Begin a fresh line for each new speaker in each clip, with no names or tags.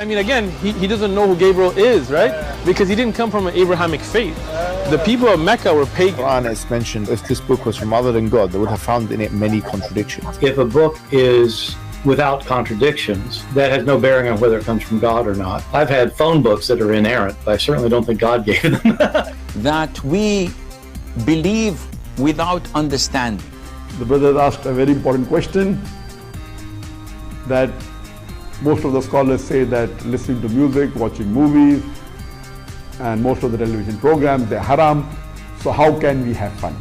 I mean, again, he doesn't know who Gabriel is, right? Because he didn't come from an Abrahamic faith. The people of Mecca were pagan.
Quran is mentioned, if this book was from other than God, they would have found in it many contradictions.
If a book is without contradictions, that has no bearing on whether it comes from God or not. I've had phone books that are inerrant, but I certainly don't think God gave them.
That we believe without understanding.
The brother asked a very important question, that most of the scholars say that listening to music, watching movies, and most of the television programs, they're haram. So how can we have fun?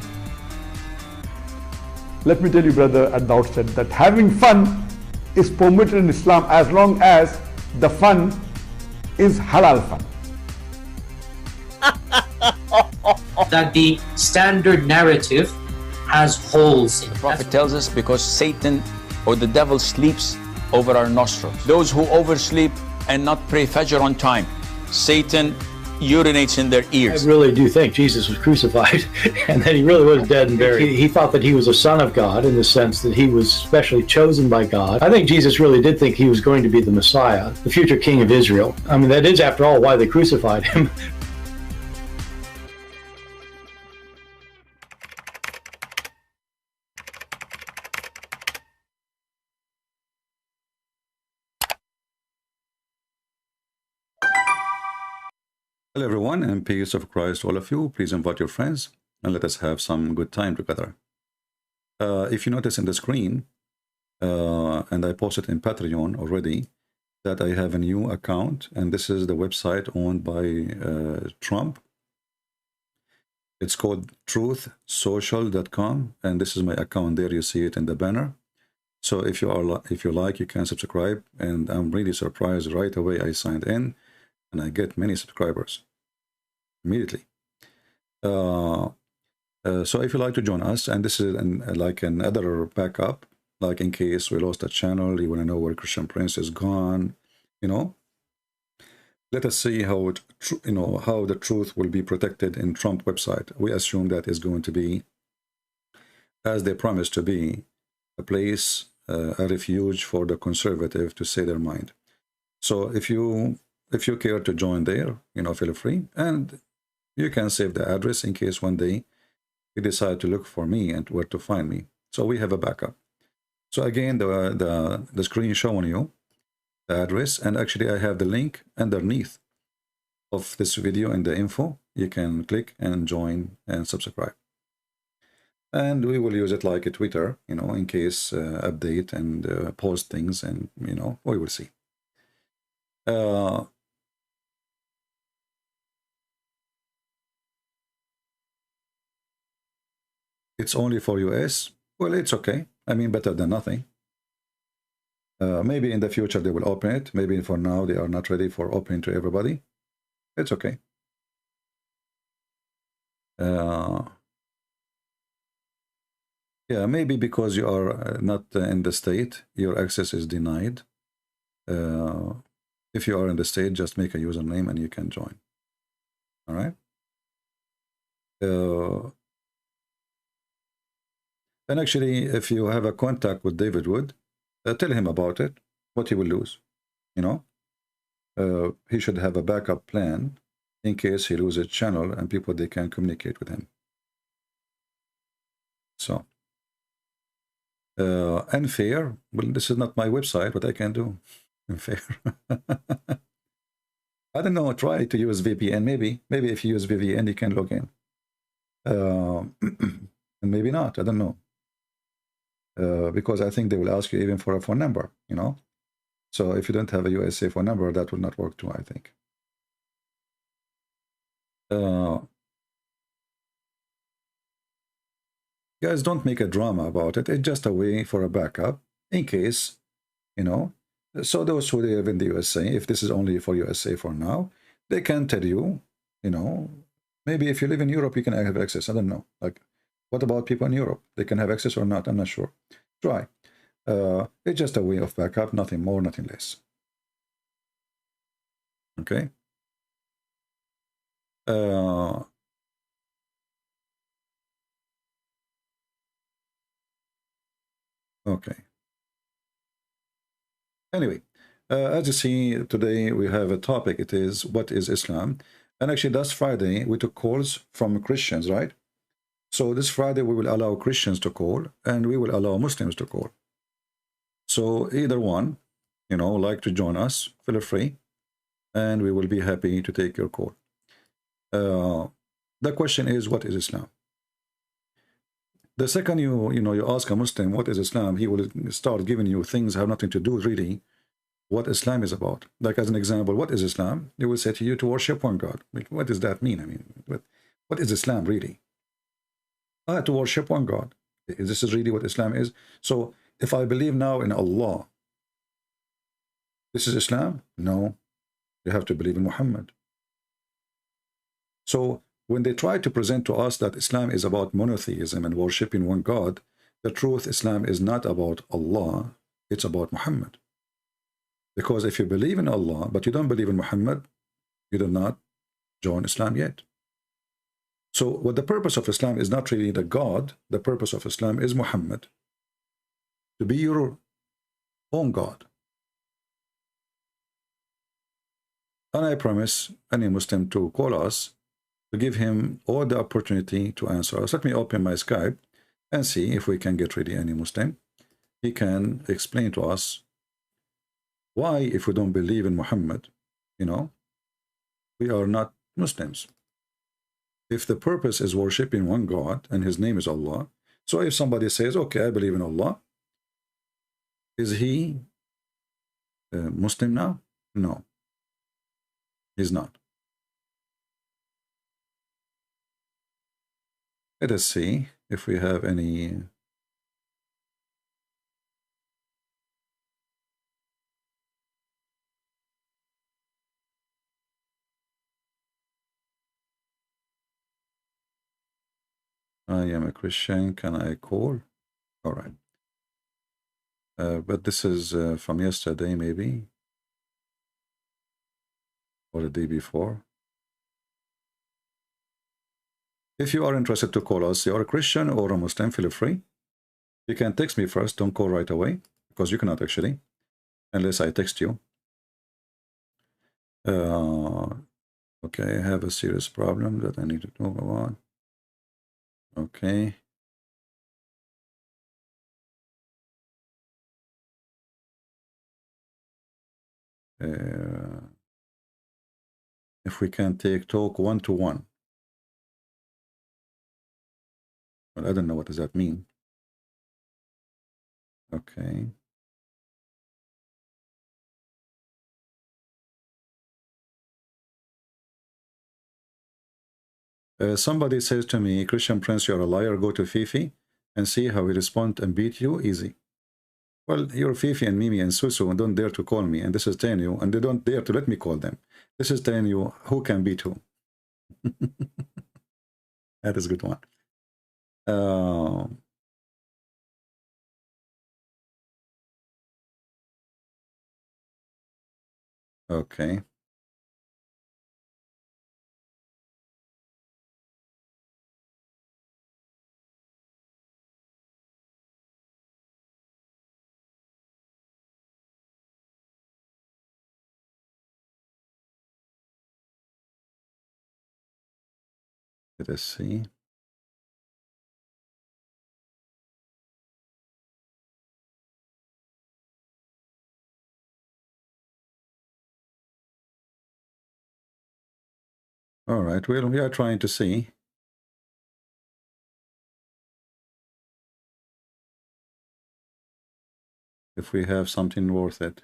Let me tell you, brother, at the outset, that having fun is permitted in Islam as long as the fun is halal fun.
That the standard narrative has holes in it.
The Prophet tells us because Satan or the devil sleeps over our nostrils. Those who oversleep and not pray Fajr on time, Satan urinates in their ears.
I really do think Jesus was crucified and that he really was dead and buried. He thought that he was a son of God in the sense that he was specially chosen by God. I think Jesus really did think he was going to be the Messiah, the future king of Israel. I mean, that is, after all, why they crucified him.
Hello everyone, and peace of Christ to all of you. Please invite your friends and let us have some good time together. If you notice in the screen, and I posted in Patreon already, that I have a new account, and this is the website owned by Trump. It's called truthsocial.com, and this is my account there. You see it in the banner. So if you like, you can subscribe, and I'm really surprised right away I signed in. And I get many subscribers immediately. So if you like to join us, and this is like another backup, like in case we lost a channel, you want to know where Christian Prince is gone, you know, let us see how how the truth will be protected in Trump website. We assume that is going to be, as they promised to be, a place, a refuge for the conservative to say their mind. So if you care to join there, feel free, and you can save the address in case one day you decide to look for me and where to find me. So we have a backup. So again, the screen showing you the address, and actually I have the link underneath of this video in the info. You can click and join and subscribe. And we will use it like a Twitter, in case update and post things, and we will see. It's only for US. Well, it's okay. I mean, better than nothing. Maybe in the future they will open it. Maybe for now they are not ready for opening to everybody. It's okay. Yeah, maybe because you are not in the state, your access is denied. If you are in the state, just make a username and you can join. All right. And actually, if you have a contact with David Wood, tell him about it, what he will lose. He should have a backup plan in case he loses channel and people, they can communicate with him. So, unfair. Well, this is not my website, what I can do. Unfair. I don't know, try to use VPN. Maybe if you use VPN, you can log in. And maybe not, I don't know. Because I think they will ask you even for a phone number, So if you don't have a USA phone number, that will not work too, I think. Guys, don't make a drama about it. It's just a way for a backup in case, So those who live in the USA, if this is only for USA for now, they can tell you, maybe if you live in Europe, you can have access. I don't know. Like, what about people in Europe? They can have access or not? I'm not sure. Try. It's just a way of backup, nothing more, nothing less. Okay. Okay. Anyway, As you see, today we have a topic. It is, what is Islam? And actually, last Friday, we took calls from Christians, right? So this Friday, we will allow Christians to call, and we will allow Muslims to call. So either one, you know, like to join us, feel free, and we will be happy to take your call. The question is, what is Islam? The second you ask a Muslim, what is Islam, he will start giving you things that have nothing to do really what Islam is about. Like as an example, what is Islam? They will say to you to worship one God. Like, what does that mean? I mean, what is Islam really? To worship one God. This is really what Islam is. So if I believe now in Allah, this is Islam? No. You have to believe in Muhammad. So when they try to present to us that Islam is about monotheism and worshiping one God, the truth, Islam is not about Allah, it's about Muhammad. Because if you believe in Allah, but you don't believe in Muhammad, you do not join Islam yet. So what the purpose of Islam is not really the God, the purpose of Islam is Muhammad. To be your own God. And I promise any Muslim to call us, to give him all the opportunity to answer us. Let me open my Skype and see if we can get ready any Muslim. He can explain to us why, if we don't believe in Muhammad, we are not Muslims. If the purpose is worshipping one God and his name is Allah, so if somebody says, okay, I believe in Allah, is he Muslim now? No, he's not. Let us see if we have any. I am a Christian. Can I call? All right. But this is from yesterday, maybe, or the day before. If you are interested to call us, you are a Christian or a Muslim, feel free. You can text me first. Don't call right away, because you cannot actually, unless I text you. Okay, I have a serious problem that I need to talk about. Okay. If we can talk one-to-one. Well, I don't know what does that mean. Okay. Somebody says to me, Christian Prince, you're a liar. Go to Fifi and see how he responds and beat you easy. Well, you're Fifi and Mimi and Susu and don't dare to call me. And this is telling you, and they don't dare to let me call them. This is telling you who can beat who. That is a good one. Okay. Let us see. All right, well, we are trying to see if we have something worth it.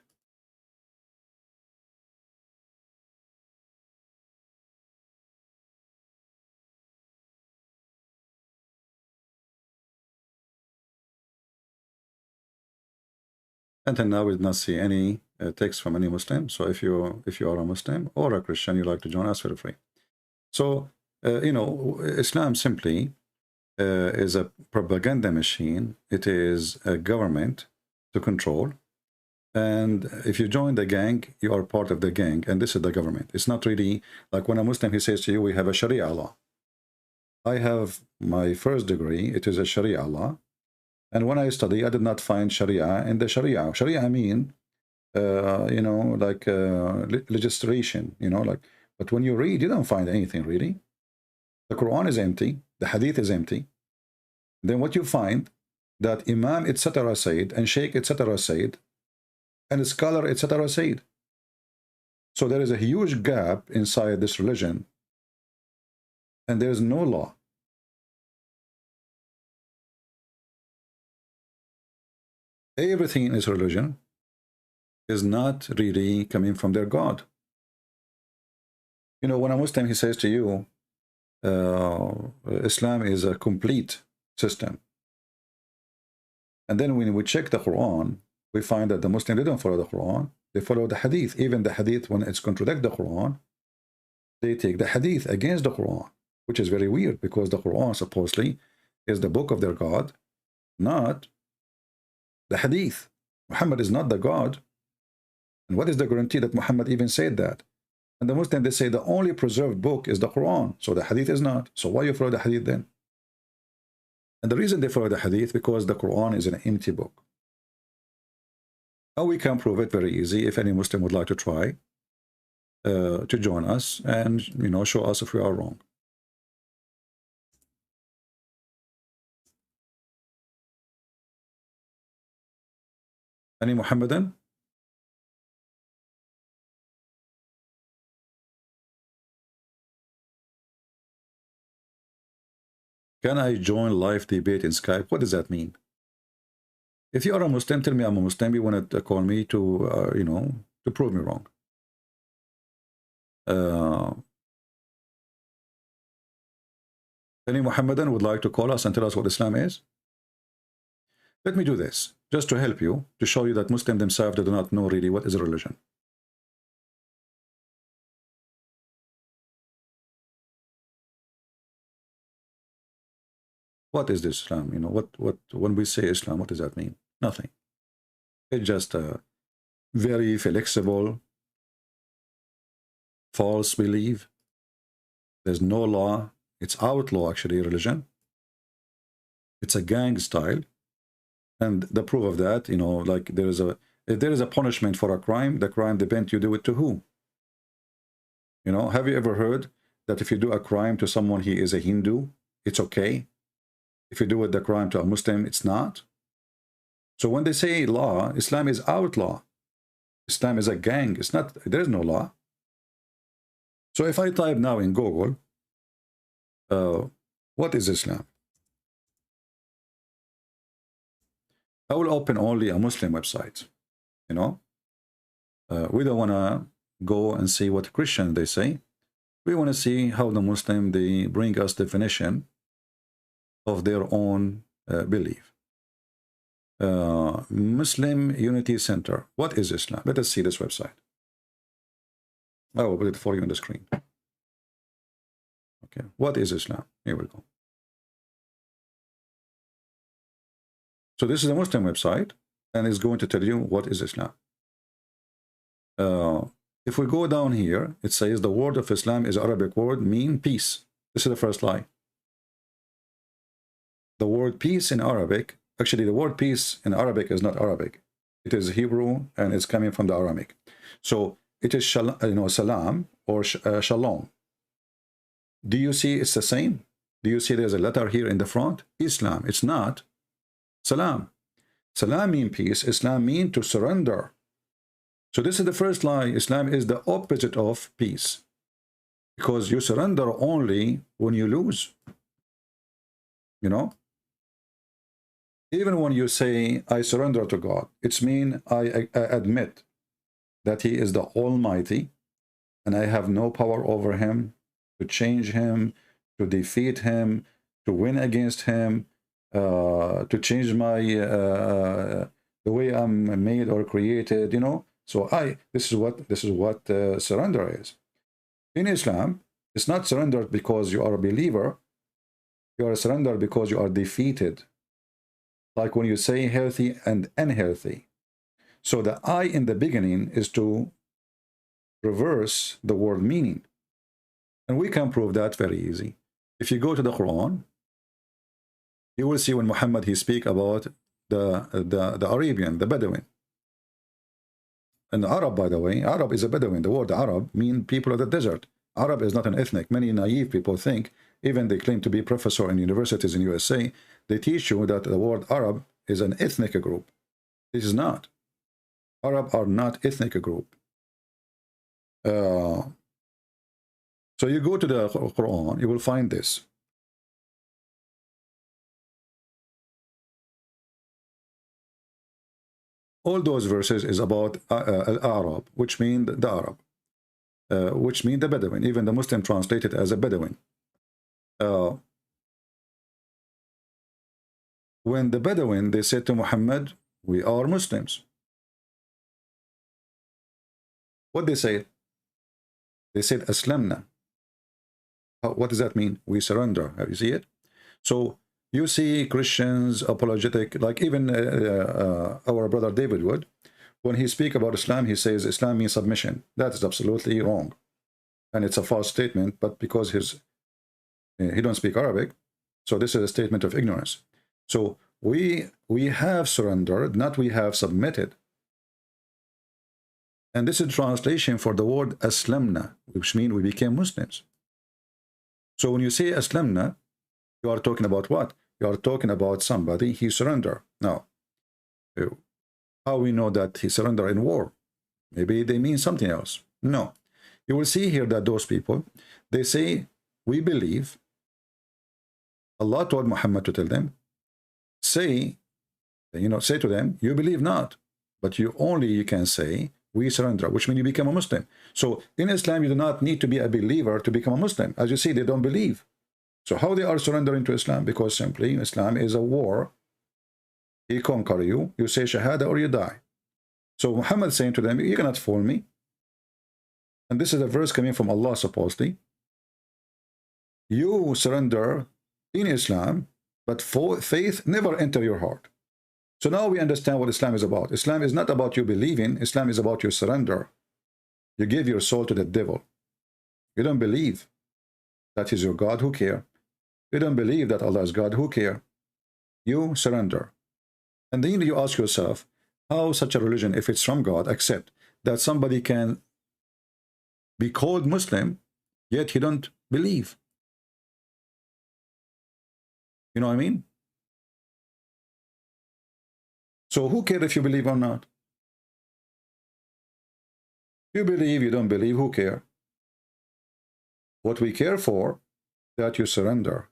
Until now, we did not see any text from any Muslim. So if you are a Muslim or a Christian, you like to join us, feel free. So Islam simply is a propaganda machine. It is a government to control. And if you join the gang, you are part of the gang, and this is the government. It's not really like when a Muslim, he says to you, we have a Sharia law. I have my first degree. It is a Sharia law. And when I study, I did not find Sharia in the Sharia. Sharia mean you know, like legislation, you know, like, but when you read, you don't find anything really. The Quran is empty, the Hadith is empty. Then what you find, that Imam etc. said, and Sheikh etc. said, and scholar etc. said. So there is a huge gap inside this religion, and there is no law. Everything in this religion is not really coming from their God. You know, when a Muslim, he says to you, Islam is a complete system. And then when we check the Quran, we find that the Muslim, they don't follow the Quran. They follow the Hadith. Even the Hadith, when it's contradict the Quran, they take the Hadith against the Quran, which is very weird, because the Quran supposedly is the book of their God, not the Hadith. Muhammad is not the God. And what is the guarantee that Muhammad even said that? And the Muslim, they say the only preserved book is the Quran. So the Hadith is not. So why you follow the Hadith then? And the reason they follow the Hadith, because the Quran is an empty book. How we can prove it? Very easy. If any Muslim would like to try to join us and, you know, show us if we are wrong. Any Muhammadan? Can I join live debate in Skype? What does that mean? If you are a Muslim, tell me I'm a Muslim. You want to call me to, you know, to prove me wrong. Any Muhammadan would like to call us and tell us what Islam is? Let me do this, just to help you, to show you that Muslims themselves, they do not know really what is a religion. What is this Islam? You know, when we say Islam, what does that mean? Nothing. It's just a very flexible, false belief. There's no law. It's outlaw, actually, religion. It's a gang style. And the proof of that, you know, like if there is a punishment for a crime, the crime depends you do it to who. You know, have you ever heard that if you do a crime to someone, he is a Hindu, it's okay? If you do the crime to a Muslim, it's not. So when they say law, Islam is outlaw. Islam is a gang. It's not, there's no law. So if I type now in Google, what is Islam? I will open only a Muslim website, you know. We don't want to go and see what Christian they say. We want to see how the Muslim, they bring us definition of their own belief. Muslim Unity Center. What is Islam? Let us see this website. I will put it for you on the screen. Okay, what is Islam? Here we go. So this is a Muslim website, and it's going to tell you what is Islam. If we go down here, it says the word of Islam is Arabic word, mean peace. This is the first lie. The word peace in Arabic, actually the word peace in Arabic is not Arabic. It is Hebrew, and it's coming from the Aramaic. So it is salam or shalom. Do you see it's the same? Do you see there's a letter here in the front? Islam. It's not. Salam. Salam means peace. Islam means to surrender. So this is the first lie. Islam is the opposite of peace, because you surrender only when you lose. You know? Even when you say, I surrender to God, it's mean I admit that He is the Almighty, and I have no power over Him, to change Him, to defeat Him, to win against Him, to change my the way I'm made or created, you know. So this is what surrender is. In Islam, it's not surrendered because you are a believer. You are surrendered because you are defeated. Like when you say healthy and unhealthy. So the I in the beginning is to reverse the word meaning. And we can prove that very easy. If you go to the Quran, you will see when Muhammad he speak about the Arabian, the Bedouin. and Arab, by the way, Arab is a Bedouin. The word Arab means people of the desert. Arab is not an ethnic. Many naive people think, even they claim to be professor in universities in USA, they teach you that the word Arab is an ethnic group. This is not. Arab are not ethnic group. So you go to the Quran, you will find this. All those verses is about Al-Arab, which mean the Arab, which mean the Bedouin. Even the Muslim translate it as a Bedouin. When the Bedouin, they said to Muhammad, we are Muslims. What they say? They said, Aslamna. What does that mean? We surrender. Have you see it? So you see Christians apologetic, like even our brother David would, when he speak about Islam, he says Islam means submission. That is absolutely wrong. And it's a false statement, but because he don't speak Arabic, so this is a statement of ignorance. So we have surrendered, not we have submitted. And this is translation for the word Aslamna, which means we became Muslims. So when you say Aslamna, you are talking about what? You are talking about somebody, he surrendered. Now, how we know that he surrendered in war? Maybe they mean something else. No. You will see here that those people, they say, we believe. Allah told Muhammad to tell them, say to them, you believe not. But you can say, we surrender, which means you become a Muslim. So in Islam, you do not need to be a believer to become a Muslim. As you see, they don't believe. So how they are surrendering to Islam? Because simply Islam is a war. He conquer you, you say Shahada or you die. So Muhammad saying to them, you cannot fool me. And this is a verse coming from Allah supposedly. You surrender in Islam, but faith never enter your heart. So now we understand what Islam is about. Islam is not about you believing. Islam is about your surrender. You give your soul to the devil. You don't believe that is your God, who care? You don't believe that Allah is God, who care? You surrender. And then you ask yourself, how such a religion, if it's from God, accept that somebody can be called Muslim, yet he don't believe? You know what I mean? So who cares if you believe or not? You believe, you don't believe, who cares? What we care for, that you surrender.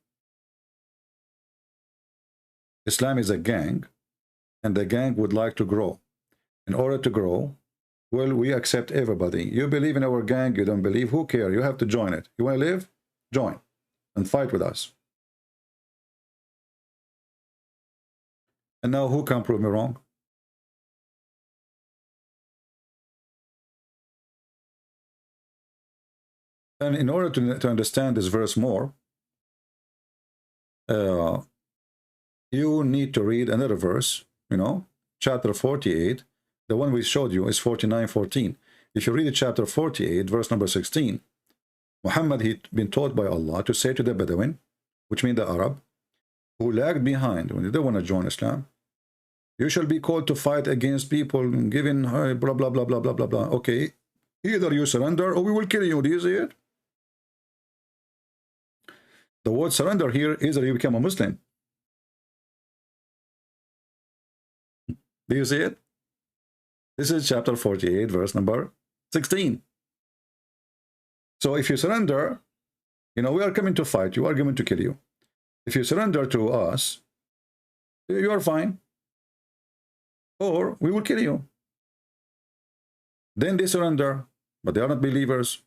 Islam is a gang, and the gang would like to grow. In order to grow, well, we accept everybody. You believe in our gang, you don't believe, who cares? You have to join it. You want to live? Join and fight with us. And now who can prove me wrong? And in order to understand this verse more, you need to read another verse, chapter 48. The one we showed you is 49:14. If you read chapter 48, verse number 16, Muhammad, he'd been taught by Allah to say to the Bedouin, which means the Arab, who lagged behind when they don't want to join Islam, you shall be called to fight against people giving blah, blah, blah, blah, blah, blah, blah. Okay, either you surrender or we will kill you. Do you see it? The word surrender here is that you become a Muslim. Do you see it? This is chapter 48, verse number 16. So if you surrender, we are coming to fight. You are coming to kill you. If you surrender to us, you are fine. Or we will kill you. Then they surrender, but they are not believers.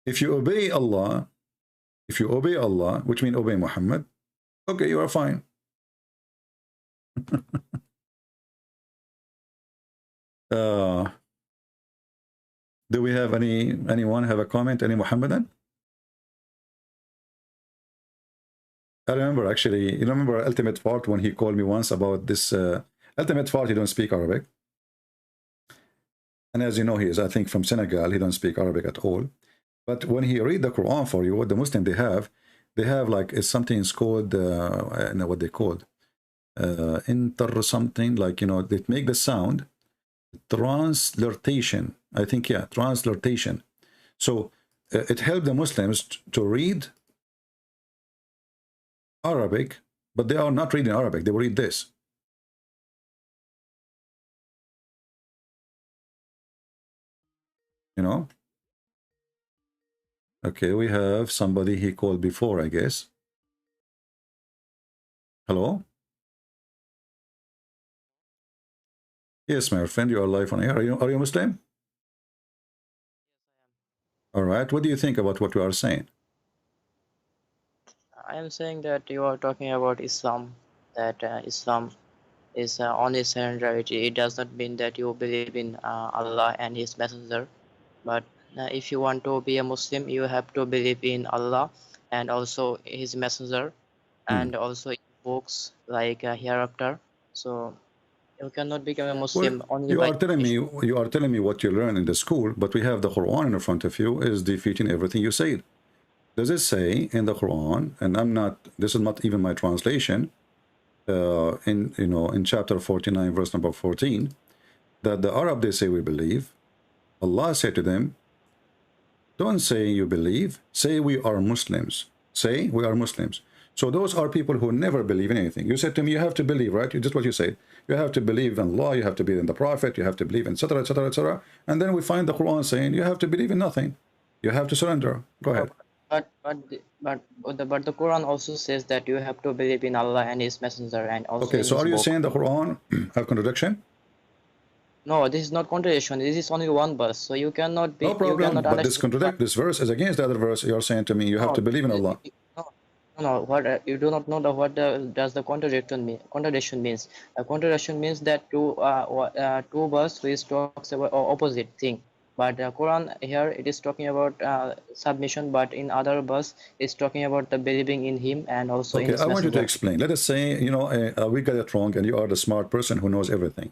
If you obey Allah, which means obey Muhammad, okay, you are fine. Do we have anyone have a comment? Any Muhammadan? I remember actually, you remember Ultimate Fart when he called me once about this. Ultimate Fart, he don't speak Arabic. And as you know, he is, I think, from Senegal. He don't speak Arabic at all. But when he read the Quran for you, what the Muslim they have like, it's something called, I know what they called, inter something, like, they make the sound. Transliteration. I think, yeah, transliteration. So it helped the Muslims to read Arabic, but they are not reading Arabic. They will read this. You know? Okay, we have somebody he called before, I guess. Hello? Yes, my friend, you are live on air. Are you Muslim? All right. What do you think about what we are saying?
I am saying that you are talking about Islam, that Islam is only surrender. It does not mean that you believe in Allah and His Messenger. But if you want to be a Muslim, you have to believe in Allah and also His Messenger, and also in books like hereafter. So you cannot become a Muslim only
you
by.
are telling me what you learn in the school, but we have the Quran in front of you is defeating everything you said. Does it say in the Quran, and this is not even my translation, in chapter 49, verse number 14, that the Arab, they say we believe. Allah said to them, don't say you believe, say we are Muslims. Say we are Muslims. So those are people who never believe in anything. You said to me, you have to believe, right? Just what you said. You have to believe in Allah, you have to believe in the Prophet, you have to believe in etc., etc., etc. And then we find the Quran saying, you have to believe in nothing. You have to surrender. Go ahead.
But the Quran also says that you have to believe in Allah and His Messenger and also.
Okay,
in
so
his
are you
book.
saying the Quran have contradiction?
No, this is not contradiction. This is only one verse, so you cannot be.
No problem.
You cannot
But this verse is against the other verse. You are saying to me, you have to believe in Allah.
No. What you do not know does the contradiction mean? Contradiction means a contradiction means that two verse which talks about opposite thing. But the Quran here it is talking about submission, but in other verse it's talking about the believing in Him and also in His
I want you to
Messenger.
explain. Let us say, we got it wrong, and you are the smart person who knows everything.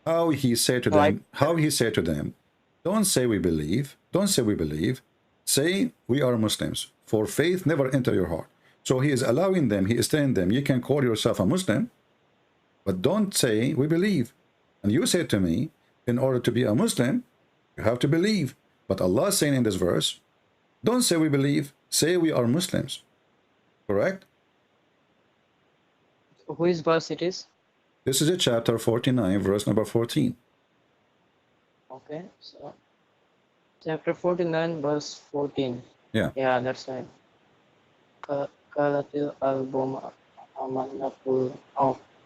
How he said to them, don't say we believe, don't say we believe, say we are Muslims, for faith never enter your heart. So he is allowing them, he is telling them, you can call yourself a Muslim, but don't say we believe. And you said to me, in order to be a Muslim, you have to believe. But Allah is saying in this verse, don't say we believe, say we are Muslims. Correct?
Which verse it is?
This is a chapter 49, verse number 14.
Okay, so chapter 49, verse 14.
Yeah.
Yeah, that's right. Oh,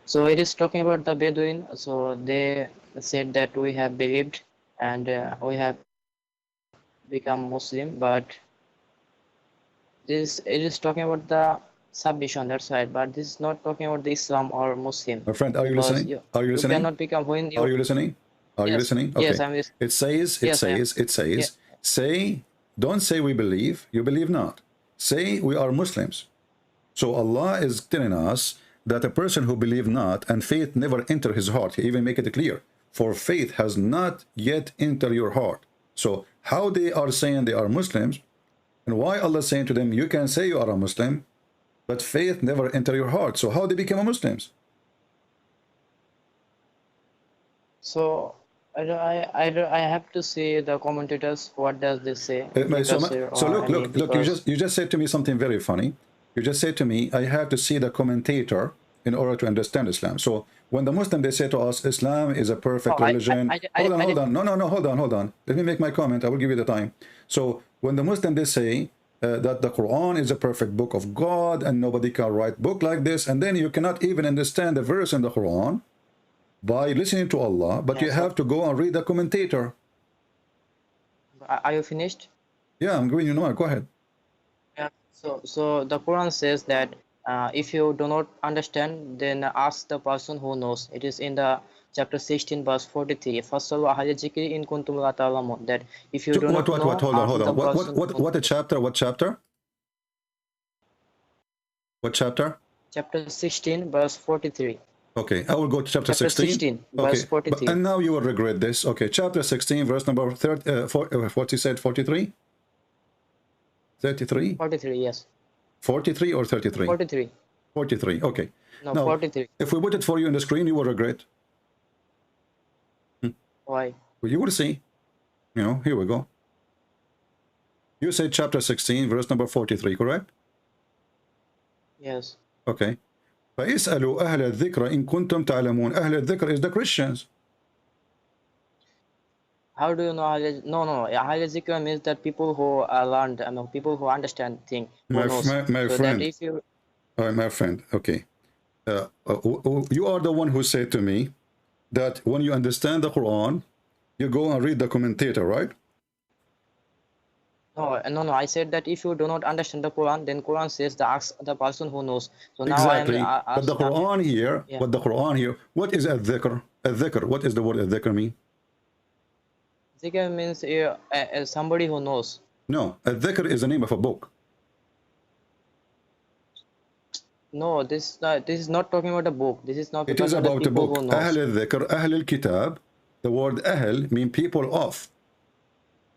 so it is talking about the Bedouin. So they said that we have believed and we have become Muslim, but it is talking about the submission. That's right. But this is not talking about the Islam or Muslim.
My friend, are you listening? Are you listening?
You cannot become when you.
Are you listening? Are you listening? Okay.
Yes, I'm listening.
It says, say, don't say we believe, you believe not. Say we are Muslims. So Allah is telling us that a person who believe not and faith never enter his heart, he even make it clear, for faith has not yet entered your heart. So how they are saying they are Muslims, and why Allah is saying to them, you can say you are a Muslim, but faith never enter your heart. So how they become Muslims?
So I have to see the commentators. What does this say?
So look. You just said to me something very funny. You just said to me, I have to see the commentator in order to understand Islam. So when the Muslim, they say to us, Islam is a perfect religion. Hold on. No, hold on. Let me make my comment. I will give you the time. So when the Muslim, they say that the Quran is a perfect book of God and nobody can write book like this, and then you cannot even understand the verse in the Quran by listening to Allah, but you have to go and read the commentator.
Are you finished?
Yeah, I'm going. Go ahead.
Yeah. So the Quran says that if you do not understand, then ask the person who knows. It is in the chapter 16, verse 43. That if you do not know,
hold on. What chapter? What chapter? What chapter?
Chapter 16, verse 43.
Okay, I will go to chapter 16.
Verse 43.
And now you will regret this. Okay, chapter 16, verse number 30, what he said, 43? 33?
43, yes.
43 or 33?
43.
43, okay.
No,
now,
43.
If we put it for you on the screen, you will regret.
Why?
Well, you will see. You know, here we go. You said chapter 16, verse number 43, correct?
Yes.
Okay. فَاسْأَلُوا أَهْلَ الذِّكْرَ إِن كُنْتُمْ تَعْلَمُونَ. أهل الذكر is the Christians.
How do you know? No. Ahl zikr means that people who are learned, people who understand things, who
My
knows. So
friend.
that if you,
My friend, okay. You are the one who said to me that when you understand the Quran, you go and read the commentator, right?
no. I said that if you do not understand the Quran, then Quran says the ask the person who knows. So now
Exactly.
I am.
But the Quran here,
Yeah.
but the Quran here, what is al-dhikr? Al-dhikr, what is the word al-dhikr mean?
Zikr means somebody who knows.
No, al-dhikr is the name of a book.
No, this is not talking about a book. This is not.
It is
talking
about a
people
book.
who knows.
Ahl al-dhikr, Ahl al-kitab. The word Ahl mean people of.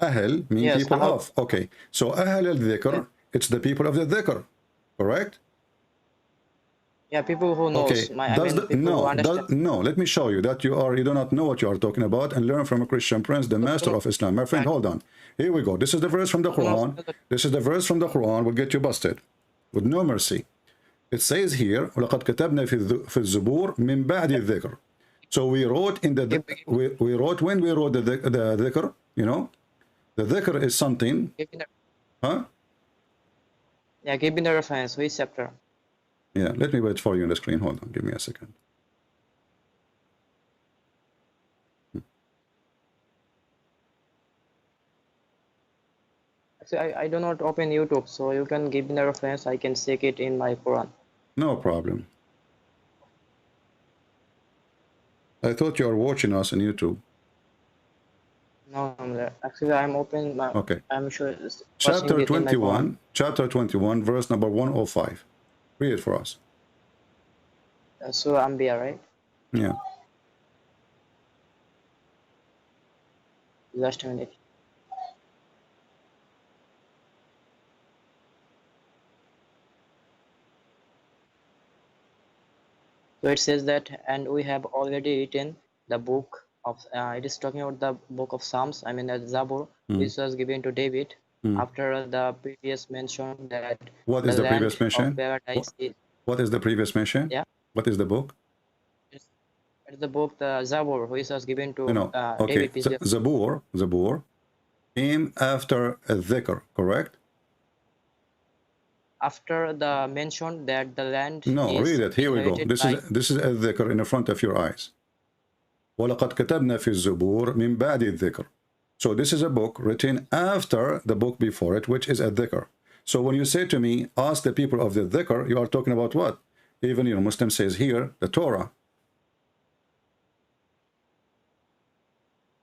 Ahl mean
Yes,
people of. Okay. So Ahl al-dhikr, it's the people of the dhikr. Correct?
Yeah, people who knows.
Okay.
People who understand.
No, let me show you that you do not know what you are talking about, and learn from a Christian prince, the master of Islam. My friend, hold on. Here we go. This is the verse from the Quran. This is the verse from the Quran. Will get you busted with no mercy. It says here, وَلَقَدْ كَتَبْنَا فِي الزُّبُورِ مِنْ بَعْدِ الذِّكْرِ. So we wrote in the we wrote when we wrote the dhikr, you know, the dhikr is something. Huh?
Yeah, give me the reference. Which chapter?
Yeah, let me wait for you on the screen. Hold on, give me a second.
Actually, I do not open YouTube, so you can give me the reference. I can check it in my Quran.
No problem. I thought you are watching us on YouTube.
No, actually, I'm open.
Okay.
I'm sure. It's
Chapter 21, chapter 21, verse number 105. Read it for us.
Surah Anbiya, right?
Yeah.
Just a minute. So it says that, and we have already written the book of. It is talking about the book of Psalms. I mean, the Zabur, which was given to David after the previous mention that.
What is the previous mention?
Of paradise
what is the previous mention?
Yeah.
What is the book?
It's the book, the Zabur, which was given to
Okay.
David.
Zabur came after a dhikr, correct?
After the mention that the land.
No, read it. Here we go. This is a dhikr in the front of your eyes. وَلَقَدْ كَتَبْنَا فِي الزُّبُورِ مِنْ بَعْدِ الذِّكْرِ. So this is a book written after the book before it, which is a dhikr. So when you say to me, ask the people of the dhikr, you are talking about what? Even, you know, Muslim says here, the Torah.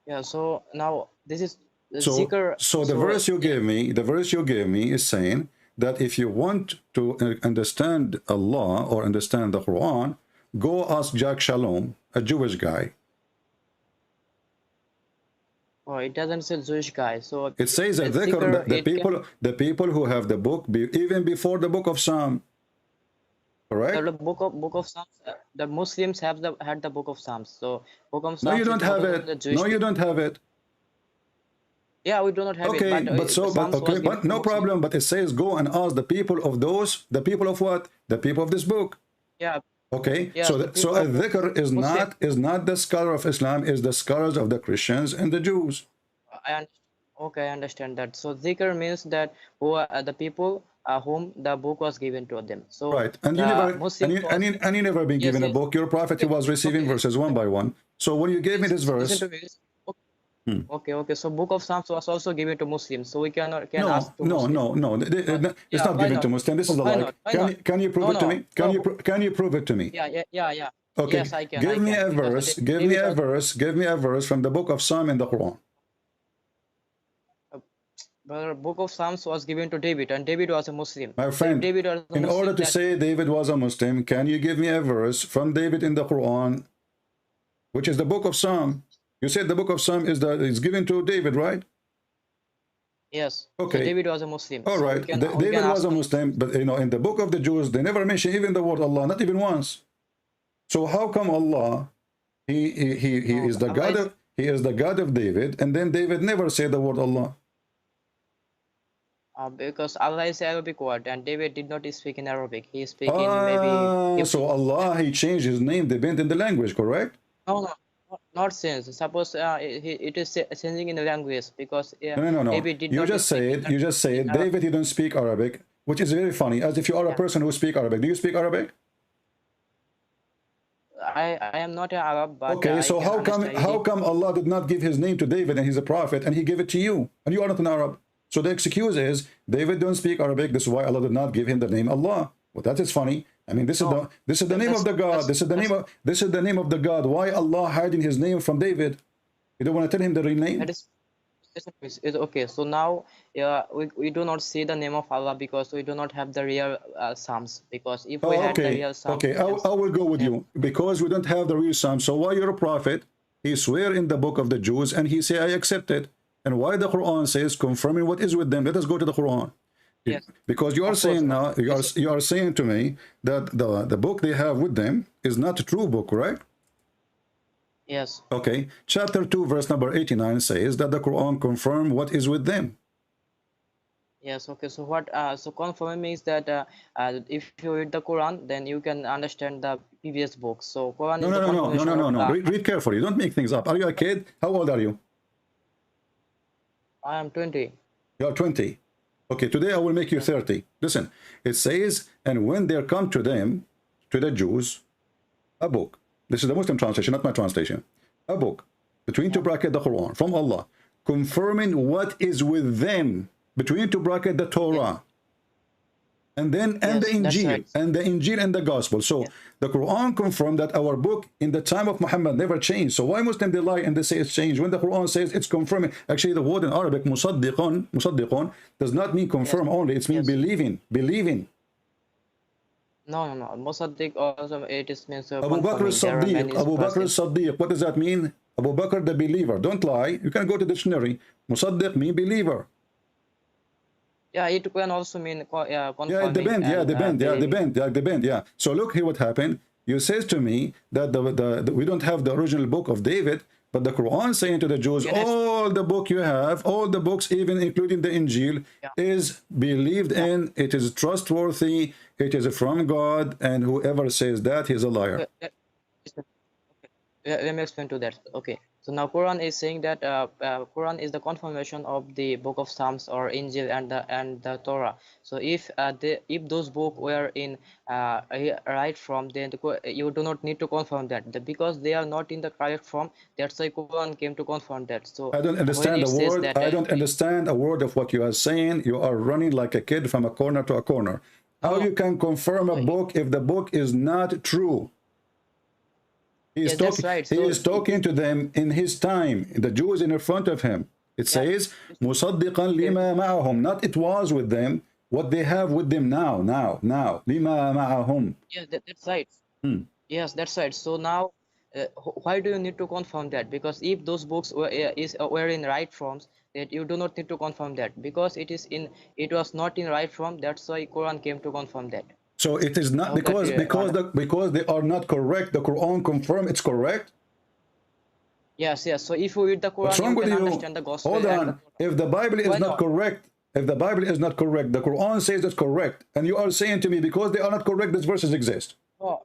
Yeah, so now this is the
zikr. So the verse you gave me, is saying that if you want to understand Allah or understand the Quran, go ask Jack Shalom, a Jewish guy.
Oh, it doesn't say Jewish guy. So
it says a dhikr, the people who have the book even before the book of Psalm. Correct?
The book of Psalms. The Muslims had the book of Psalms. So book of Psalms.
No, you don't have it. No, you don't have it.
Yeah, we do not have
it. Okay, but no problem. But it says go and ask the people of the people of what? The people of this book.
Yeah.
Okay. Yeah, so a dhikr is not the scholar of Islam, is the scholars of the Christians and the Jews.
I understand that. So dhikr means that who are the people whom the book was given to them. So
right, and you never been given a book. Your prophet, he was receiving verses one by one. So when you gave me this verse.
Okay. So book of Psalms was also given to Muslims. So we can ask to
No. It's not given to Muslims. This is a lie. Can you prove it to me? Can you prove it to me?
Yeah.
Okay.
Yes, I can.
Give me a verse. Give me a verse from the book of Psalm in the Quran.
The book of Psalms was given to David, and David was a Muslim.
My friend, in order to say David was a Muslim, can you give me a verse from David in the Quran, which is the book of Psalm? You said the book of Psalm is given to David, right?
Yes.
Okay.
So David was a Muslim.
All right. David was a Muslim, but you know, in the book of the Jews, they never mention even the word Allah, not even once. So how come Allah, he is the God of, He is the God of David, and then David never said the word Allah.
Because Allah is Arabic word, and David did not speak in Arabic. He speak in maybe.
So Allah, he changed his name, depend in the language, correct?
No, not sense. Suppose it is changing in the language because
No.
David did
You
not
just
speak
said David, he don't speak Arabic, which is very funny, as if you are a person who speak Arabic. Do you speak Arabic?
I am not an Arab, but
okay, so how come Allah did not give his name to David and he's a prophet and he gave it to you and you are not an Arab? So the excuse is David don't speak Arabic. This is why Allah did not give him the name Allah. Well, that is funny. I mean, this is the name of the God. This is the name of the God. Why Allah hiding his name from David? You don't want to tell him the real name?
It's okay. So now we do not see the name of Allah because we do not have the real Psalms. Because if we had the real Psalms,
okay, I will go with you because we don't have the real Psalms. So why you're a prophet? He swear in the book of the Jews and he say I accept it. And why the Quran says confirming what is with them? Let us go to the Quran.
Yes.
Because you are saying now, you are saying to me that the book they have with them is not a true book, right?
Yes.
Okay. Chapter 2, verse number 89 says that the Quran confirm what is with them.
Yes. Okay. So what? So confirming means that if you read the Quran, then you can understand the previous books. So Quran is the confirmation.
No. Read carefully. Don't make things up. Are you a kid? How old are you?
I am 20.
You are 20. Okay, today I will make you 30. Listen, it says, and when there come to them, to the Jews, a book. This is the Muslim translation, not my translation. A book, between two bracket the Quran, from Allah, confirming what is with them, between two bracket the Torah. And then the Injil,
right.
and the Injil and the Gospel. So the Quran confirmed that our book in the time of Muhammad never changed. So why Muslim they lie and they say it's changed when the Quran says it's confirming? Actually, the word in Arabic musaddiqun does not mean confirm only. It's mean believing.
No. Musaddiq also it is means
Abu Bakr as-Siddiq. What does that mean? Abu Bakr the believer. Don't lie. You can go to the dictionary. Musaddiq mean believer.
Yeah, it can also mean confirming.
Yeah, it depends. Yeah. So look here what happened. You says to me that we don't have the original book of David, but the Quran saying to the Jews, all the book you have, all the books, even including the Injil, is believed in, it is trustworthy, it is from God, and whoever says that, he's a liar.
Let me explain to that. Okay. So now Quran is saying that Quran is the confirmation of the book of Psalms or Injil and the Torah. So if those books were in right form, then you do not need to confirm that because they are not in the correct form. That's why Quran came to confirm that. So
I don't understand the word. I don't understand a word of what you are saying. You are running like a kid from a corner to a corner. How you can confirm a book if the book is not true? He is talking to them in his time. The Jews in front of him. It says, "Musaddiqan lima ma'ahum." Not it was with them. What they have with them now. Lima ma'ahum.
Yeah, that's right. Yes, that's right. So now, why do you need to confirm that? Because if those books were in right forms, that you do not need to confirm that because it was not in right form. That's why Quran came to confirm that.
So it is not because they are not correct. The Quran confirm it's correct.
Yes. So if you read the Quran, you can understand the gospel.
Hold on. If the Bible is not correct, the Quran says it's correct, and you are saying to me because they are not correct, these verses exist.
Oh,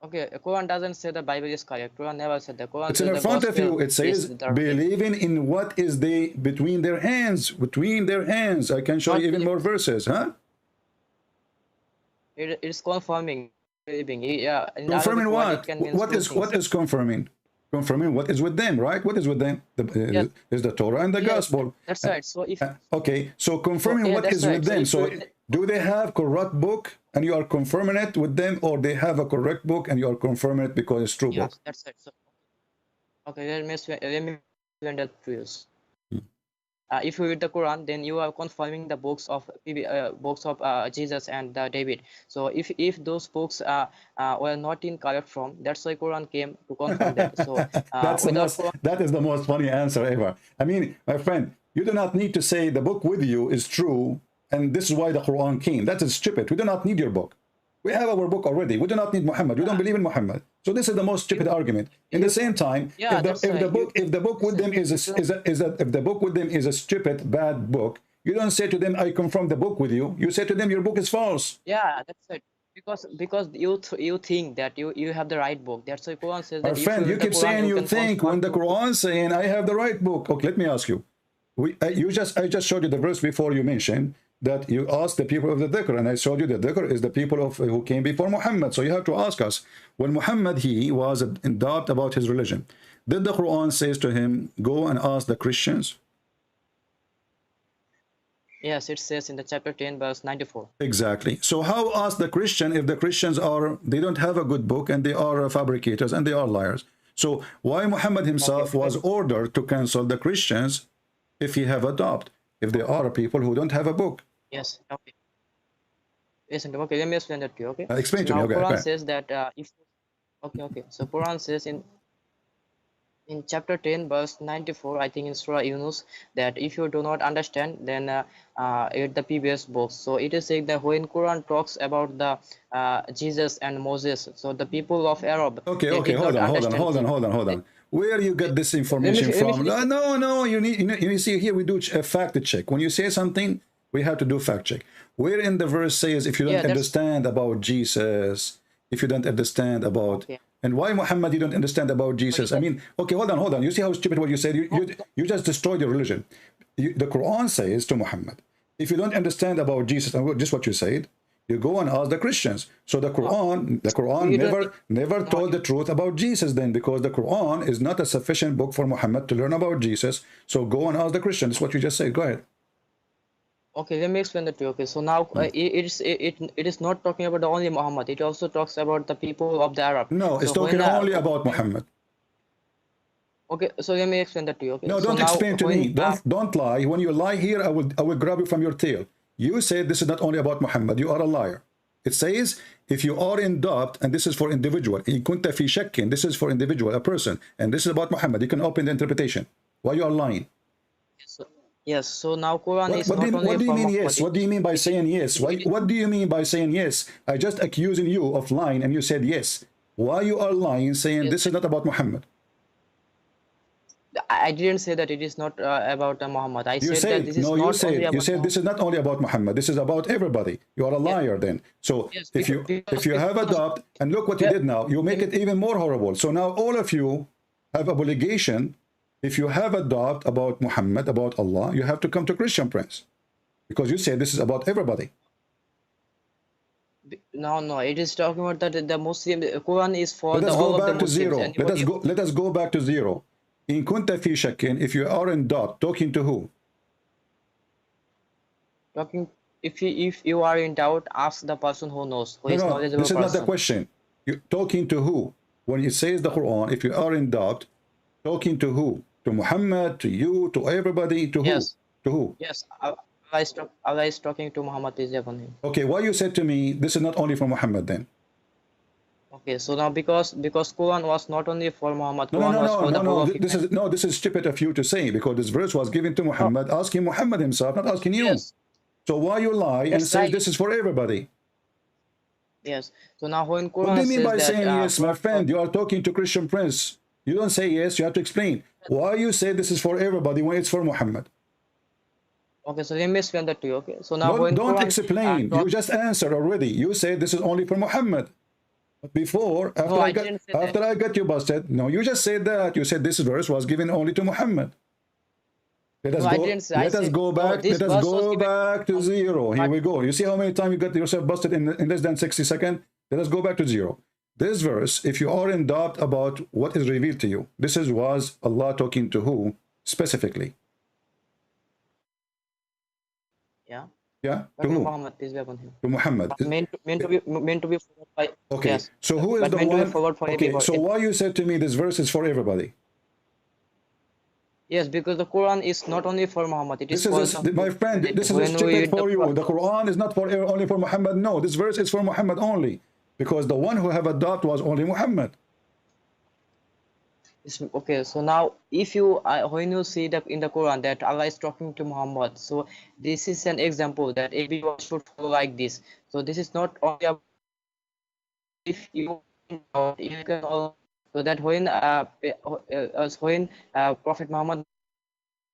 okay. Quran doesn't say the Bible is correct. Quran never said that. Quran
it's in front of you. It says believing in what is between their hands. Between their hands. I can show you even more verses, huh?
It's confirming. Yeah.
Confirming what? What is confirming? Confirming what is with them, right? What is with them? Is the Torah and the Gospel.
That's right. So if
okay, so confirming what is with them. So do they have corrupt book and you are confirming it with them, or they have a correct book and you are confirming it because it's true book?
That's right. So, okay, let me explain that to you. If you read the Quran, then you are confirming the books of Jesus and David. So if those books were not in correct form, that's why Quran came to confirm that. So
that is the most funny answer ever. I mean, my friend, you do not need to say the book with you is true, and this is why the Quran came. That is stupid. We do not need your book. We have our book already. We do not need Muhammad. We don't believe in Muhammad. So this is the most stupid argument. In the same time,
Yeah,
if the book with them is a stupid, bad book, you don't say to them, I confirm the book with you. You say to them, your book is false.
Yeah, that's it. Because you think that you have the right book. That's why Quran says that
Our
if
friend,
you
you
read the
keep
Quran,
saying
you
you
can
think when the
confirm.
Quran saying I have the right book. Okay, let me ask you. I just showed you the verse before you mentioned that you asked the people of the dhikr, and I showed you the dhikr is the people of who came before Muhammad. So you have to ask us, when Muhammad he was in doubt about his religion, did the Quran says to him, go and ask the Christians?
Yes, it says in the chapter 10, verse 94.
Exactly. So how ask the Christian if the Christians they don't have a good book and they are fabricators and they are liars? So why Muhammad himself was ordered to cancel the Christians if he have a doubt, if there are people who don't have a book?
Yes. Okay. Listen. Okay. Let me explain that to you. Okay.
Explain
So
to me.
now
Okay.
Quran
Okay.
says that if. Okay. So Quran says in chapter 10 verse 94, I think in Surah Yunus, that if you do not understand, then read the previous books. So it is saying that when Quran talks about the Jesus and Moses, so the people of Arab,
Okay,
they
okay,
did not understand.
hold on. Where you get this information from? No, you see here we do a fact check. When you say something, we have to do fact check. Where in the verse says if you don't understand about Jesus, if you don't understand about and why Muhammad you don't understand about Jesus? I mean, okay, hold on. You see how stupid what you said? You just destroyed your religion. The Quran says to Muhammad, if you don't understand about Jesus, and just what you said, you go and ask the Christians. So the Quran never told the truth about Jesus then, because the Quran is not a sufficient book for Muhammad to learn about Jesus. So go and ask the Christians. That's what you just said. Go ahead.
Okay, let me explain that to you. Okay, so now it is not talking about only Muhammad. It also talks about the people of the Arab.
No, it's
so
talking only about Muhammad.
Okay, so let me explain that to you. Okay.
No, don't explain to me. Don't lie. When you lie here, I will grab you from your tail. You said this is not only about Muhammad. You are a liar. It says if you are in doubt, and this is for individual. In kunta fi shakkin, this is for individual, a person, and this is about Muhammad. You can open the interpretation. Why you are lying?
Yes. So now Quran is
what do you mean yes? What do you mean by saying yes? What do you mean by saying yes? I just accusing you of lying, and you said yes. Why you are lying, saying this is not about Muhammad?
I didn't say that it is not about Muhammad.
You said this is not only about Muhammad. This is about everybody. You are a liar then. So if you have a doubt, and look what you did now, you make it even more horrible. So now all of you have an obligation. If you have a doubt about Muhammad, about Allah, you have to come to Christian Prince, because you say this is about everybody.
No, it is talking about that the Muslim Quran is for
Let us
all
go
of the
back to
Muslims.
zero. Let us go back to zero. In kunta fi shakkin, if you are in doubt, talking to who?
If you are in doubt, ask the person who knows, who is knowledgeable.
This is not the question. You talking to who? When it says the Quran, if you are in doubt, talking to who? To Muhammad, to you, to everybody, to who?
Yes.
To who?
Yes, Allah is talking to Muhammad, peace be upon him.
Okay, why you said to me this is not only for Muhammad then?
Okay, so now because Quran was not only for Muhammad,
this is stupid of you to say, because this verse was given to Muhammad, asking Muhammad himself, not asking you.
Yes.
So why you lie and say this is for everybody?
Yes. So now when Quran
what do you mean by saying yes, my friend? You are talking to Christian Prince. You don't say yes, you have to explain. Why you say this is for everybody when it's for Muhammad?
Okay, so let me explain that to you. Okay, so now
don't explain. You just answered already. You said this is only for Muhammad. Before, after I got you busted, no, you just said that. You said this verse was given only to Muhammad. Let us go back to zero. Here we go. You see how many times you got yourself busted in less than 60 seconds? Let us go back to zero. This verse, if you are in doubt about what is revealed to you, was Allah talking to who specifically?
Yeah.
Yeah. To who?
Muhammad, peace be upon him.
To Muhammad.
Meant to be followed by.
Okay.
Yes.
So who is the one? Okay. So why you said to me this verse is for everybody?
Yes, because the Quran is not only for Muhammad. It is
my friend. This is stupid for you. The Quran is not for only for Muhammad. No, this verse is for Muhammad only, because the one who have a doubt was only Muhammad.
Okay, so now if you when you see that in the Quran that Allah is talking to Muhammad, so this is an example that everyone should follow like this. So this is not only about if you you can all, so that when Prophet Muhammad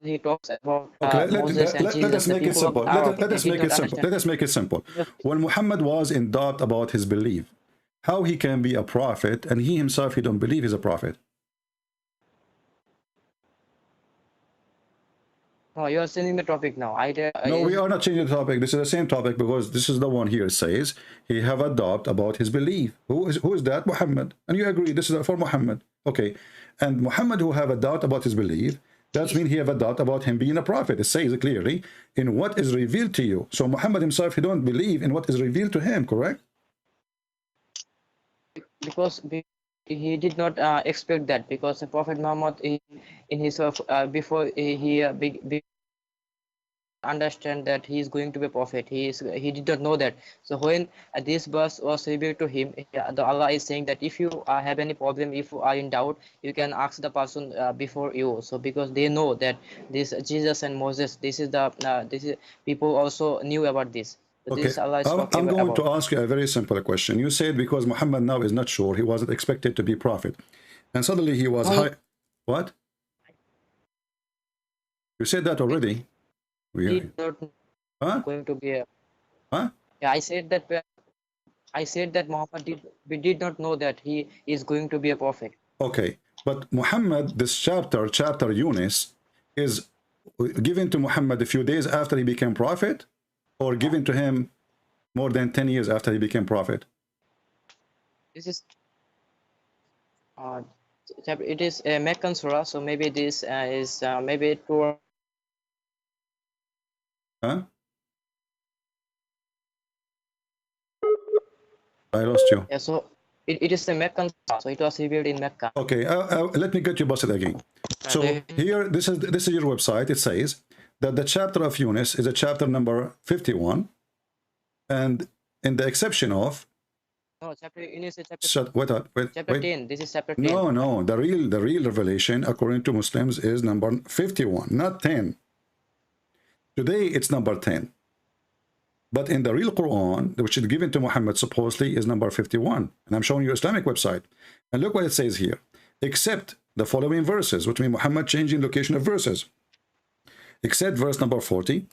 he talks about
Okay,
Moses and
let
Jesus,
us
the
make it
people of
simple.
Arab,
Let
they
us
did
make
not
it simple.
understand.
Let us make it simple. When Muhammad was in doubt about his belief, how he can be a prophet, and he himself, he don't believe he's a prophet?
No, you are changing the topic now.
No, we are not changing the topic. This is the same topic because this is the one here says he have a doubt about his belief. Who is that? Muhammad. And you agree this is for Muhammad. Okay. And Muhammad who have a doubt about his belief, that means he have a doubt about him being a prophet. It says clearly in what is revealed to you. So Muhammad himself, he don't believe in what is revealed to him, correct?
Because he did not expect that, because the Prophet Muhammad in his before he understand that he is going to be a prophet, he did not know that. So when this verse was revealed to him, the Allah is saying that if you have any problem, if you are in doubt, you can ask the person before you. So because they know that this Jesus and Moses, this is people also knew about this. So
Okay,
this is Allah is talking
I'm going
about.
to ask you a very simple question. You said because Muhammad now is not sure, he wasn't expected to be prophet, and suddenly he was high. What? You said that already.
He did not
Huh?
going to be a,
Huh?
yeah, I said that Muhammad we did not know that he is going to be a prophet.
Okay, but Muhammad, this chapter Yunus, is given to Muhammad a few days after he became prophet, or given to him more than 10 years after he became prophet?
This is it is a Meccan surah, so maybe this is maybe 2.
Huh? I lost you.
Yeah, so it is a Meccan surah, so it was revealed in Mecca.
Okay, let me get you busted again. So here, this is your website. It says that the chapter of Yunus is a chapter number 51, and in the exception of
No, chapter Yunus is chapter.
wait,
Chapter 10. This is chapter 10.
No. The real revelation according to Muslims is number 51, not 10. Today it's number 10. But in the real Quran, which is given to Muhammad supposedly, is number 51. And I'm showing you Islamic website. And look what it says here. Except the following verses, which mean Muhammad changing location of verses. Except verse number 40,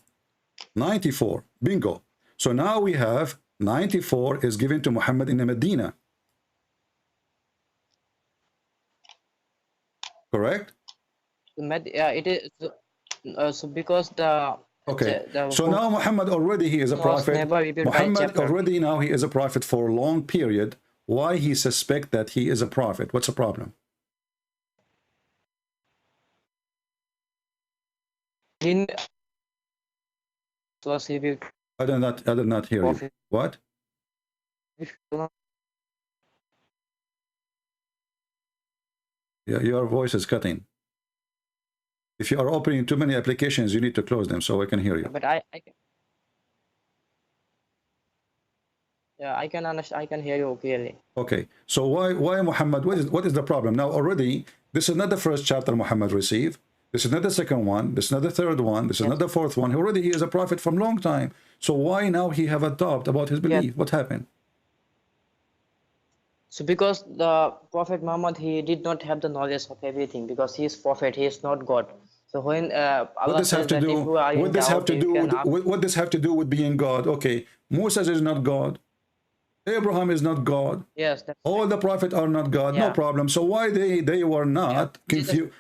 94. Bingo. So now we have 94 is given to Muhammad in the Medina. Correct?
Yeah, it is. So because the
okay, so now Muhammad already he is a prophet. Muhammad already now he is a prophet for a long period. Why he suspect that he is a prophet? What's the problem? I did not hear you. What? Yeah, your voice is cutting. If you are opening too many applications, you need to close them so I can hear you.
But yeah, I can understand. I can hear you clearly.
Okay, so why Muhammad? What is the problem? Now already, this is not the first chapter Muhammad received. This is not the second one. This is not the third one. This is not the fourth one. Already he is a prophet from long time. So why now he have a doubt about his belief? What happened?
So because the Prophet Muhammad, he did not have the knowledge of everything, because he is prophet, he is not God. So when Allah says that if you are in doubt,
what does have to do with being God? Okay, Moses is not God. Abraham is not God.
Yes.
All the prophets are not God. No problem. So why they were not confused?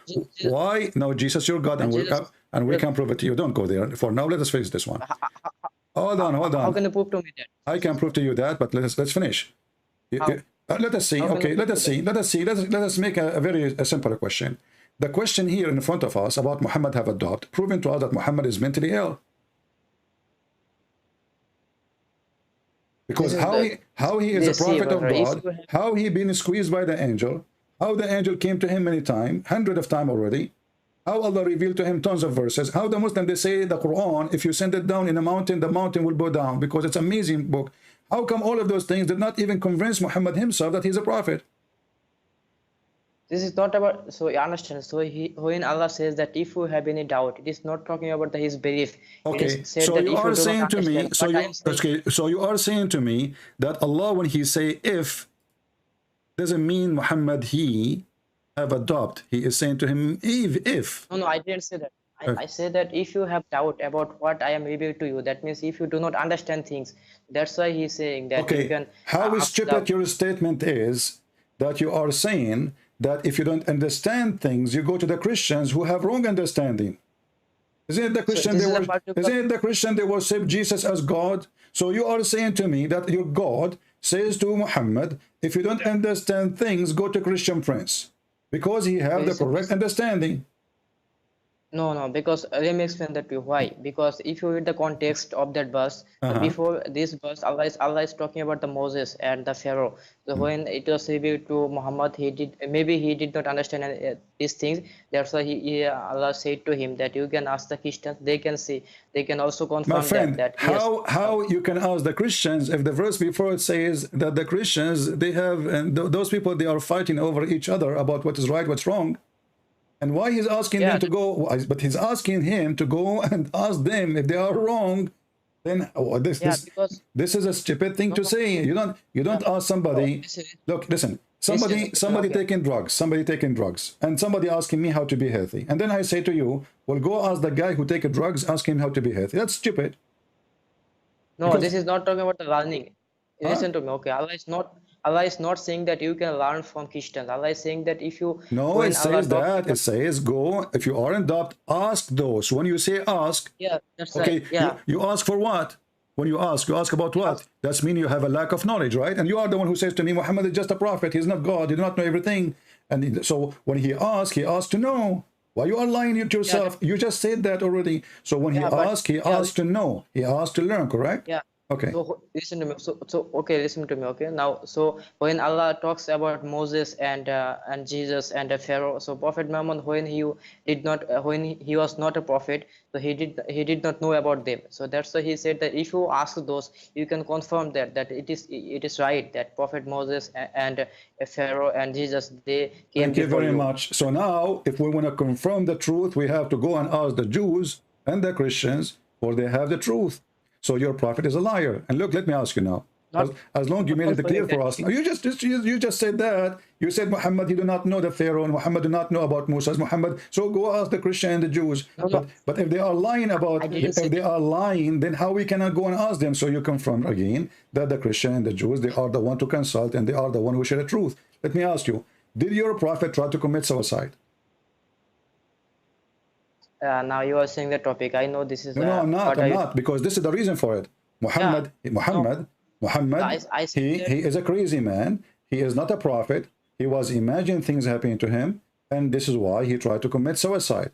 Why? No, Jesus, you're God, and we can prove it to you. Don't go there. For now, let us finish this one. Hold on.
How can you prove to me that?
I can prove to you that, but let's finish. Let us see. Okay, let us see. Let us make a very simple question. The question here in front of us about Muhammad have a doubt, proving to us that Muhammad is mentally ill. Because how he is a prophet of God, how he been squeezed by the angel, how the angel came to him many times, hundreds of times already, how Allah revealed to him tons of verses, how the Muslim, they say the Quran, if you send it down in a mountain, the mountain will go down because it's an amazing book. How come all of those things did not even convince Muhammad himself that he's a prophet?
This is not about, so you understand, so when Allah says that if you have any doubt, it is not talking about his belief.
Okay, so you are saying to me, so you are saying to me that Allah, when he say if, doesn't mean Muhammad he have adopt. He is saying to him, if.
No, I didn't say that. I say that if you have doubt about what I am revealing to you, that means if you do not understand things, that's why he's saying that you can.
How stupid your statement is that you are saying that if you don't understand things, you go to the Christians who have wrong understanding. Isn't it the Christian they worship Jesus as God? So you are saying to me that your God says to Muhammad, if you don't understand things, go to Christian friends, because he have the correct understanding.
No, because let me explain that to you. Why? Because if you read the context of that verse, before this verse, Allah is talking about the Moses and the Pharaoh. So when it was revealed to Muhammad, he did not understand these things. That's why Allah said to him that you can ask the Christians. They can see. They can also confirm.
My friend,
that
how you can ask the Christians if the verse before it says that the Christians they have and those people they are fighting over each other about what is right, what's wrong. And why he's asking them to go? But he's asking him to go and ask them if they are wrong. Then this is a stupid thing to say. You don't ask somebody. Look, listen. Somebody taking drugs. And somebody asking me how to be healthy. And then I say to you, well, go ask the guy who takes drugs. Ask him how to be healthy. That's stupid.
No, this is not talking about the learning. Listen to me, okay? Allah is not saying that you can learn from Christians. Allah is saying that if you...
No, it says that. It says go, if you are in doubt, ask those. When you say ask...
Yeah, that's
okay,
right. Yeah.
You ask for what? When you ask about what? That means you have a lack of knowledge, right? And you are the one who says to me, Muhammad is just a prophet. He's not God. He does not know everything. And so when he asks to know. Why you are lying to yourself? Yeah. You just said that already. So when he asks to know. He asks to learn, correct?
Yeah.
Okay.
So listen to me. Okay, listen to me. Okay. Now, so when Allah talks about Moses and Jesus and Pharaoh, so Prophet Muhammad, when he was not a prophet, so he did not know about them. So that's why he said that if you ask those, you can confirm that it is right that Prophet Moses and Pharaoh and Jesus they came.
Thank you very much. So now, if we want to confirm the truth, we have to go and ask the Jews and the Christians, or they have the truth. So your prophet is a liar. And look, let me ask you now. As long as you made it clear for us. You just said that. You said Muhammad, he do not know the Pharaoh, and Muhammad do not know about Moses. Muhammad, so go ask the Christian and the Jews. But if they are lying then how we cannot go and ask them? So you confirm again that the Christian and the Jews, they are the one to consult and they are the one who share the truth. Let me ask you, did your prophet try to commit suicide?
Now you are saying the topic. I know this is.
No, I'm not, because this is the reason for it. Muhammad, he is a crazy man. He is not a prophet. He was imagining things happening to him, and this is why he tried to commit suicide.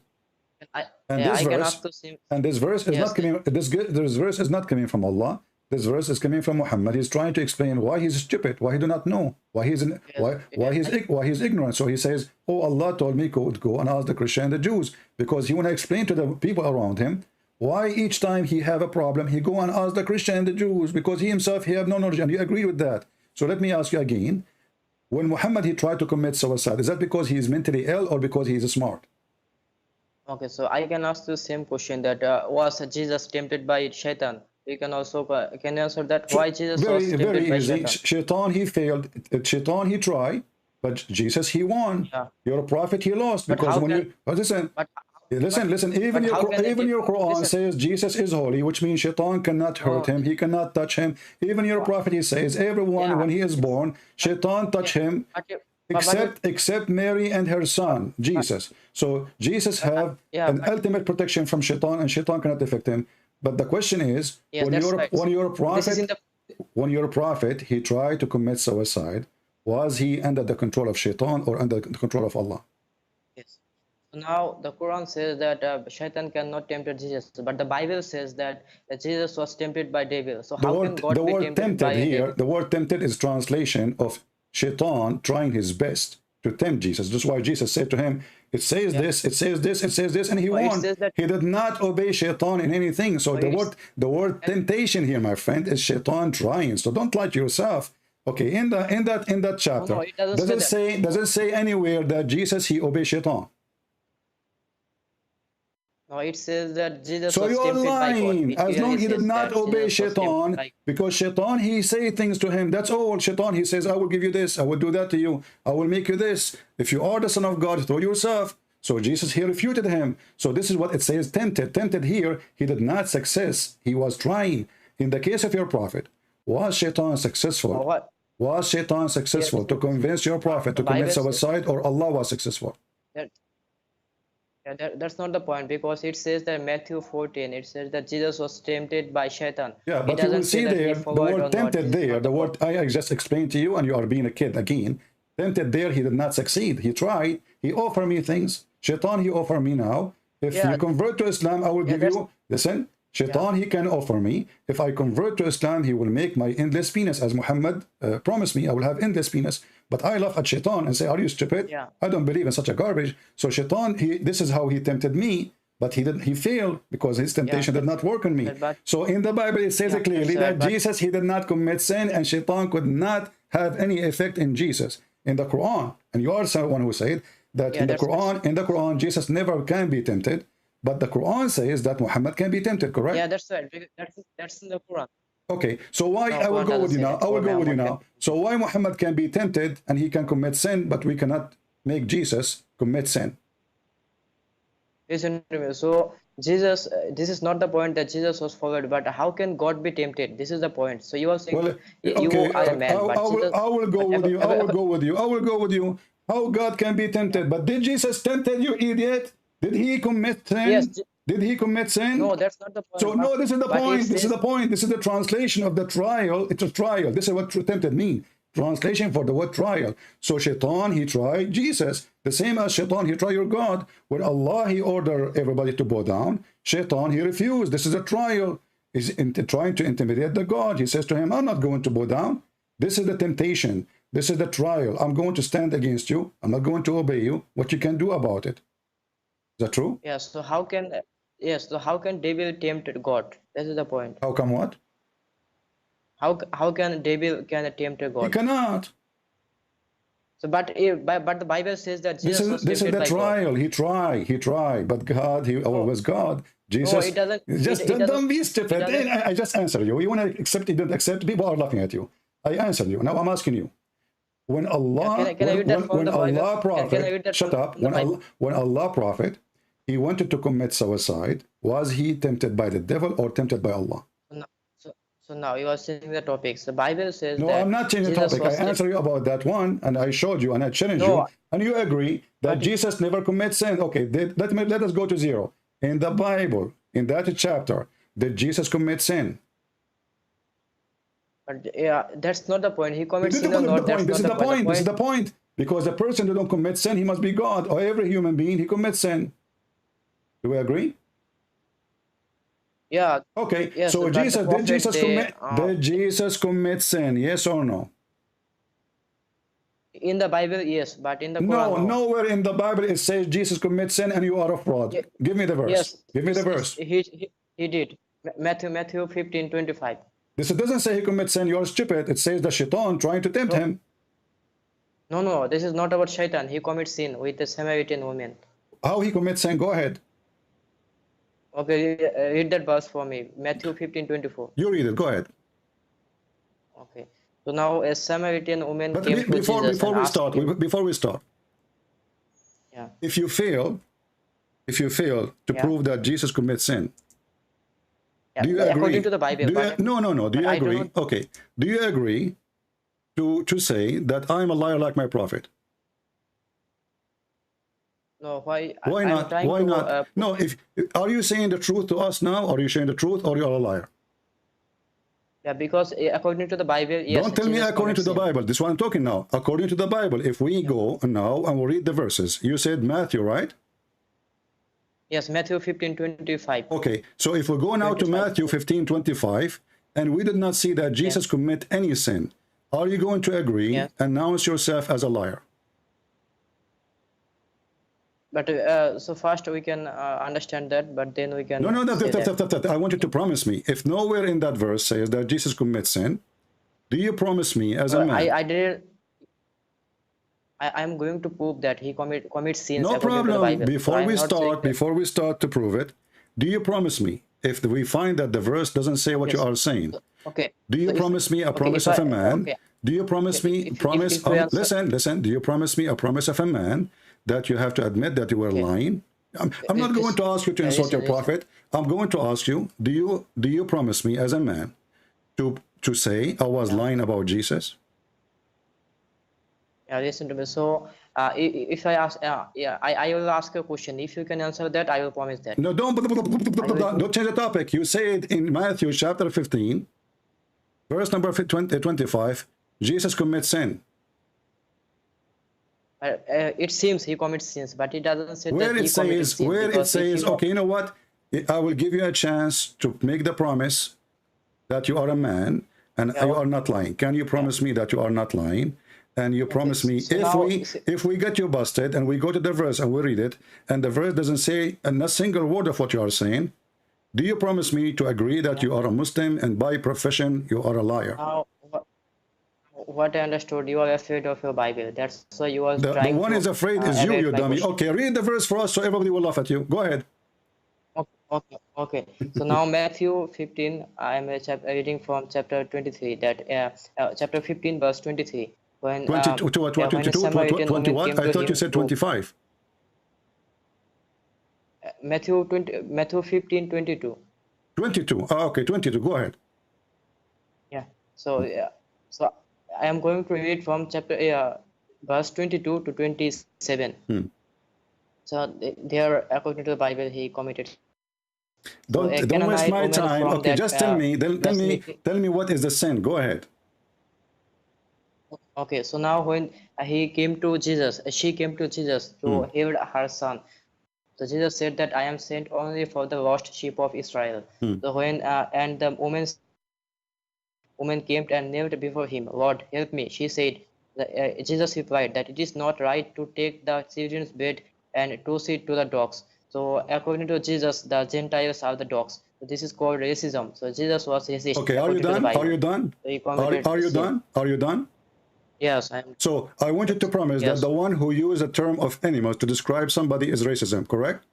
This verse is not coming from Allah. This verse is coming from Muhammad. He's trying to explain why he's stupid, why he do not know, why he's ignorant. So he says, "Oh, Allah told me go and ask the Christian and the Jews," because he want to explain to the people around him why each time he have a problem, he go and ask the Christian and the Jews, because he himself he have no knowledge, and you agree with that. So let me ask you again: when Muhammad he tried to commit suicide, is that because he is mentally ill or because he is smart?
Okay, so I can ask the same question that was Jesus tempted by Shaitan? You can also can you answer that? Why Jesus was tempted by Shaitan?
Shaitan he failed. Shaitan he tried, but Jesus he won. Yeah. Your prophet he lost, because listen. Even your Quran says Jesus is holy, which means Shaitan cannot hurt him. He cannot touch him. Even your prophet he says everyone when he is born, Shaitan touch him. Except Mary and her son Jesus. So Jesus have an ultimate protection from Shaitan, and Shaitan cannot affect him. But the question is, when your prophet he tried to commit suicide, was he under the control of Shaitan or under the control of Allah?
Yes. Now the Quran says that Shaitan cannot tempt Jesus, but the Bible says that Jesus was tempted by devil. So how can God be tempted by here?
The word tempted is translation of Shaitan trying his best to tempt Jesus. That's why Jesus said to him, it says this, it says this, it says this, and he won. He did not obey Shaitan in anything. So the word temptation here, my friend, is Shaitan trying. So don't lie to yourself. Okay, in that chapter, does it say anywhere that Jesus he obeyed Shaitan?
No, it says that Jesus
So
was
you are
tempted by God.
lying.
It
As long
clearly
he did
says
not
that
obey
Jesus was tempted
Shaitan,
by
because Shaitan, he say things to him. That's all. Shaitan, he says, I will give you this. I will do that to you. I will make you this. If you are the Son of God, throw yourself. So Jesus, he refuted him. So this is what it says, tempted. Tempted here, he did not success. He was trying. In the case of your prophet, was Shaitan successful?
what?
Was Shaitan successful to convince your prophet to commit suicide, or Allah was successful?
That's not the point, because it says that Matthew 14, it says that Jesus was tempted by Shaitan.
Yeah, but you will see there, the word tempted there, the word I just explained to you, and you are being a kid again. Tempted there, he did not succeed. He tried. He offered me things. Shaitan, he offered me now. If you convert to Islam, I will give you, listen, Shaitan, he can offer me. If I convert to Islam, he will make my endless penis, as Muhammad promised me. I will have endless penis. But I laugh at Shaitan and say, are you stupid?
Yeah.
I don't believe in such a garbage. So Shaitan, this is how he tempted me, but he failed because his temptation did not work on me. So in the Bible, it says clearly that Jesus, he did not commit sin, and Shaitan could not have any effect in Jesus. In the Quran, and you are someone who said that in the Quran, Jesus never can be tempted, but the Quran says that Muhammad can be tempted, correct?
Yeah, that's right. That's in the Quran.
Okay, so why
No,
I will
Quran
go with you
doesn't say
now.
that.
I will go with you
Muhammad
now. So why Muhammad can be tempted and he can commit sin, but we cannot make Jesus commit sin?
Listen to me. So Jesus, this is not the point that Jesus was followed, but how can God be tempted? This is the point. So you are saying,
Well,
you
okay,
are a man, but Jesus,
I will go with you. I will go with you. I will go with you. How God can be tempted? But did Jesus tempt you, idiot? Did he commit sin?
Yes.
Did he commit sin?
No, that's not the point.
So no, this is the point. This is the point. This is the translation of the trial. It's a trial. This is what tempted mean. Translation for the word trial. So Shaitan, he tried Jesus. The same as Shaitan, he tried your God. When Allah, he ordered everybody to bow down, Shaitan, he refused. This is a trial. He's trying to intimidate the God. He says to him, I'm not going to bow down. This is the temptation. This is the trial. I'm going to stand against you. I'm not going to obey you. What you can do about it. Is that true?
Yes. So how can devil tempt God? This is the point.
How come what?
How can devil tempt God?
He cannot.
So but the Bible says that Jesus was
this is
tempted
the
by
trial.
God.
He tried, but God, he always God. Jesus,
No, it doesn't.
Just don't be stupid. I just answer you. You want to accept, you don't accept. People are laughing at you. I answered you. Now I'm asking you. When Allah, when Allah prophet, shut up. When Allah prophet, he wanted to commit suicide, was he tempted by the devil or tempted by Allah?
So now you are changing the topics. The Bible says
no,
that
I'm not changing the topic. I answered you about that one, and I showed you, and I challenged you, and you agree that Jesus never commits sin. Okay, let us go to zero. In the Bible, in that chapter, did Jesus commit sin?
Yeah, that's not the point. He commits sin or not.
This is the point. This is the point. Because the person who don't commit sin, he must be God, or every human being, he commits sin. Do we agree?
Yeah.
Okay.
Yes,
so did Jesus commit sin? Yes or no?
In the Bible, yes, but in the Quran, no.
Nowhere in the Bible it says Jesus commits sin and you are a fraud.
Yeah.
Give me the verse.
Yes.
Give me the verse.
He did. Matthew 15:25.
This doesn't say he commits sin. You are stupid. It says the Shaitan trying to tempt him.
No. This is not about Shaitan. He commits sin with the Samaritan woman.
How he commits sin? Go ahead.
Okay, read that verse for me. Matthew 15:24.
You read it. Go ahead.
Okay. So now a Samaritan woman
But
came to Jesus
before we start,
yeah.
If you fail to prove that Jesus commits sin,
Yeah,
do you agree?
According to the Bible.
No. Do you agree? Okay. Do you agree to say that I'm a liar like my prophet?
No, why?
Why not? Why not? No. Are you saying the truth to us now, or are you saying the truth, or you're a liar?
Yeah, because according to the Bible, yes.
Don't tell me according to the Bible. This is what I'm talking now. According to the Bible, if we go now and we read the verses, you said Matthew, right?
Yes, Matthew 15:25.
Okay, so if we go now to Matthew 15:25, and we did not see that Jesus commit any sin, are you going to agree, announce yourself as a liar?
But so first we can understand that, but then we can.
No. I want you to promise me. If nowhere in that verse says that Jesus commits sin, do you promise me as a man?
I'm going to prove that he commits sins
No
according to the
problem.
Bible. So
Before
I'm
we
not saying
start,
that-
before we start to prove it, do you promise me, if we find that the verse doesn't say what you
Yes.
are saying,
Okay.
do you
So if-
promise me a
okay,
promise
if
of a
I-
man?
okay.
Do you promise me
If we answer-
listen, do you promise me a promise of a man that you have to admit that you were lying? I'm not going to ask you to insult your prophet. I'm going to ask you, do you promise me as a man to say I was lying about Jesus?
Yeah, listen to me. So if I ask, I will ask a question. If you can answer that, I will promise that.
No, don't change the topic. You say it in Matthew chapter 15, verse number 25, Jesus commits sin.
It seems he commits sins, but it doesn't say
Where
that he
it
committed
says,
sin.
where it
Because if
says,
you-
okay, you know what? I will give you a chance to make the promise that you are a man and you are not lying. Can you promise me that you are not lying? And you promise me,
So now-
if we get you busted and we go to the verse and we read it, and the verse doesn't say a single word of what you are saying, do you promise me to agree that you are a Muslim and by profession you are a liar?
Now, what I understood, you are afraid of your Bible. That's why you are
The
trying
one
to,
is afraid is you,
evade
you
my
dummy.
question.
Okay, read the verse for us so everybody will laugh at you. Go ahead.
Okay. So now Matthew 15, I am reading from chapter 23. That chapter 15, verse 23. When
22, to what,
when a
22,
Samaritan
20
woman
what?
came
I
to
thought you
him
said
to-
25.
Matthew 15, 22.
22. Oh, okay, 22. Go ahead.
Yeah. So I am going to read from chapter verse 22 to 27. So there, according to the Bible, he committed.
Don't waste
Canaanite
my
woman
time.
from
Okay,
that,
just tell me. Tell me what is the sin. Go ahead.
Okay, so now when he came to Jesus, she came to Jesus to heal her son. So Jesus said that I am sent only for the lost sheep of Israel. So when and the woman came and knelt before him, Lord, help me. She said. Jesus replied that it is not right to take the children's bread and toss it to the dogs. So according to Jesus, the Gentiles are the dogs. So this is called racism. So Jesus was racist.
Okay, are you
according to the
done?
Bible.
Are you done?
So he committed
Are you
sin.
done? Are you done?
Yes, I'm.
So I want you to promise that
Yes.
the one who used the term of animals to describe somebody is racism, correct?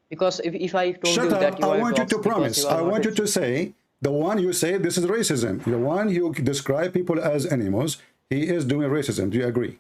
Because if I told
Shut
you that
up.
you
I
are
want you
dogs
to
because
promise.
you are
I
not
want
a-
you to say, the one you say this is racism. The one you describe people as animals, he is doing racism. Do you agree?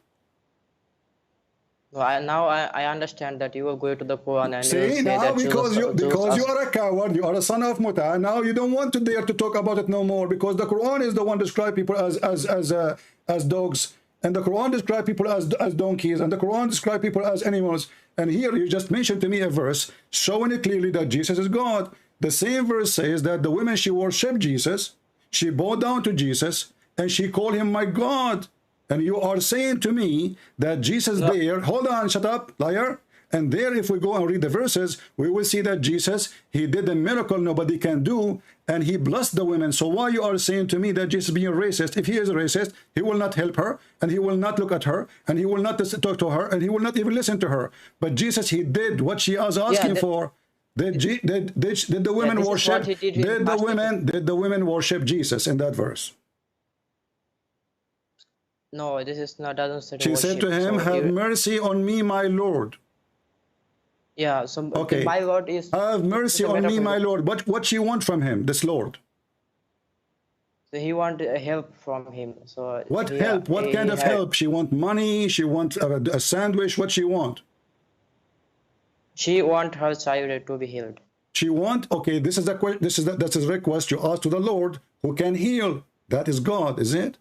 No, I understand that you will go to the Quran and you will
See,
say
now
that
because
Jesus
you are a coward, you are a son of Muta, now you don't want to dare to talk about it no more because the Quran is the one describe people as dogs, and the Quran describe people as donkeys, and the Quran describe people as animals. And here you just mentioned to me a verse showing it clearly that Jesus is God. The same verse says that the women, she worshiped Jesus, she bowed down to Jesus, and she called him my God. And you are saying to me that Jesus there, hold on, shut up, liar. And there, if we go and read the verses, we will see that Jesus, he did a miracle nobody can do, and he blessed the women. So why you are saying to me that Jesus being racist? If he is racist, he will not help her, and he will not look at her, and he will not talk to her, and he will not even listen to her. But Jesus, he did what she was asking for. Did the women
this is
worship?
what he did in
Did the women worship Jesus in that verse?
No, this is not doesn't say
She said to him, have mercy on me, my Lord.
Yeah, so
Okay.
my Lord is
have mercy on me, my Lord. But what she want from him, this Lord?
So he want help from him. So
what help? What kind of help? She want money. She want a sandwich. What she want?
She want her child to be healed.
She want. Okay, this is the request you ask to the Lord who can heal. That is God, is it?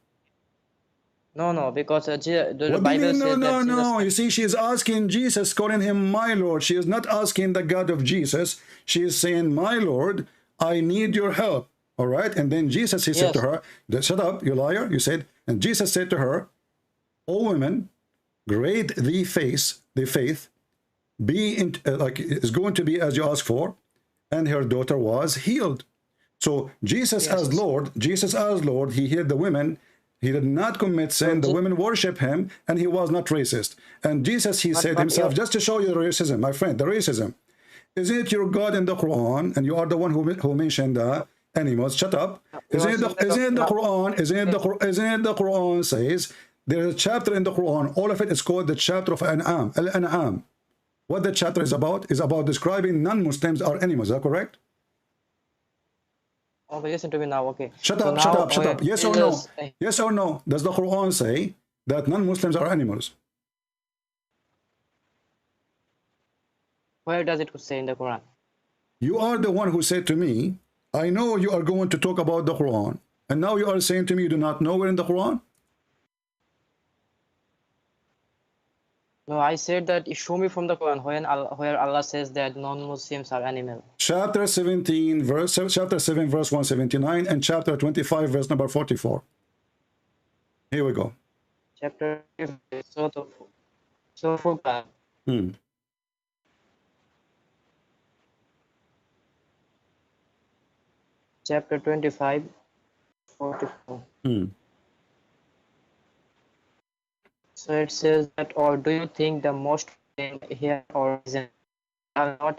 No, because the
what
Bible
says
says that
no. You see, she is asking Jesus, calling him my Lord. She is not asking the God of Jesus. She is saying, my Lord, I need your help. All right. And then Jesus, he said to her, shut up, you liar. You said, and Jesus said to her, O woman, great the faith, be in, is going to be as you ask for. And her daughter was healed. So Jesus as Lord, he healed the women. He did not commit sin. The women worship him, and he was not racist. And Jesus, he said himself, just to show you the racism, my friend, the racism. Isn't it your God in the Quran, and you are the one who mentioned the animals? Shut up. Isn't it the Quran says There is a chapter in the Quran. All of it is called the chapter of An'am. Al-An'am. What the chapter is about describing non-Muslims are animals. Is that correct?
Okay, listen to me now. Okay.
Shut
So
up,
now,
shut up, shut up. Yes or no?
Jesus,
Yes or no? Does the Quran say that non-Muslims are animals?
where does it say in the Quran?
You are the one who said to me, I know you are going to talk about the Quran. And now you are saying to me you do not know where in the Quran?
No, I said that show me from the Quran where Allah says that non-Muslims are animals.
Chapter 17, chapter 7, verse 179, and chapter 25, verse number 44. Here we go.
Chapter so Furqan. Chapter 25, 44. So it says that, or do you think the most here or are not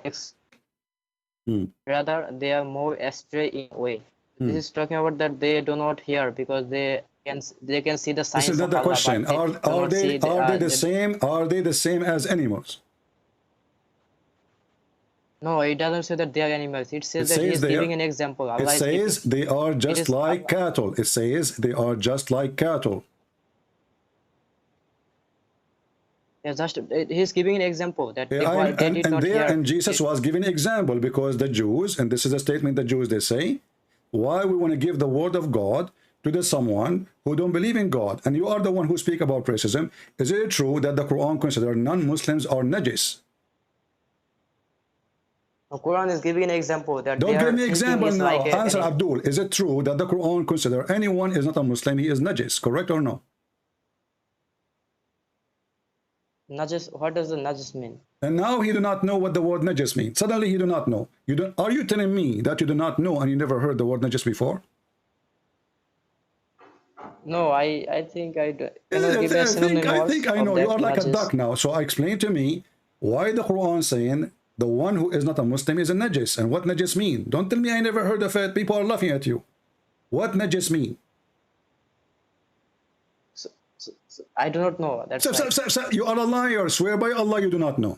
rather they are more astray in a way. This is talking about that they do not hear because they can see the signs.
This is not the question. Are they the same? Are they the same as animals?
No, it doesn't say that they are animals. It says that he is giving an example.
It says they are just like cattle. It says they are just like cattle.
Yeah, he's giving an example that they did not hear.
And Jesus was giving an example because the Jews, and this is a statement the Jews, they say, why we want to give the word of God to the someone who don't believe in God. And you are the one who speak about racism. Is it true that the Quran considers non-Muslims are najis?
The Quran is giving an example that
don't give me example now.
Like
answer Abdul. Is it true that the Quran considers anyone is not a Muslim, he is najis, correct or no?
Najis, what does the najis mean?
And now he do not know what the word najis means. Suddenly he do not know. Are you telling me that you do not know and you never heard the word najis before?
No, I think I do.
I think I know. You are like najis. A duck now. So explain to me why the Quran saying the one who is not a Muslim is a najis, and what najis mean? Don't tell me I never heard of it. People are laughing at you. What najis mean?
I do not know. That's
you are a liar. Swear by Allah you do not know.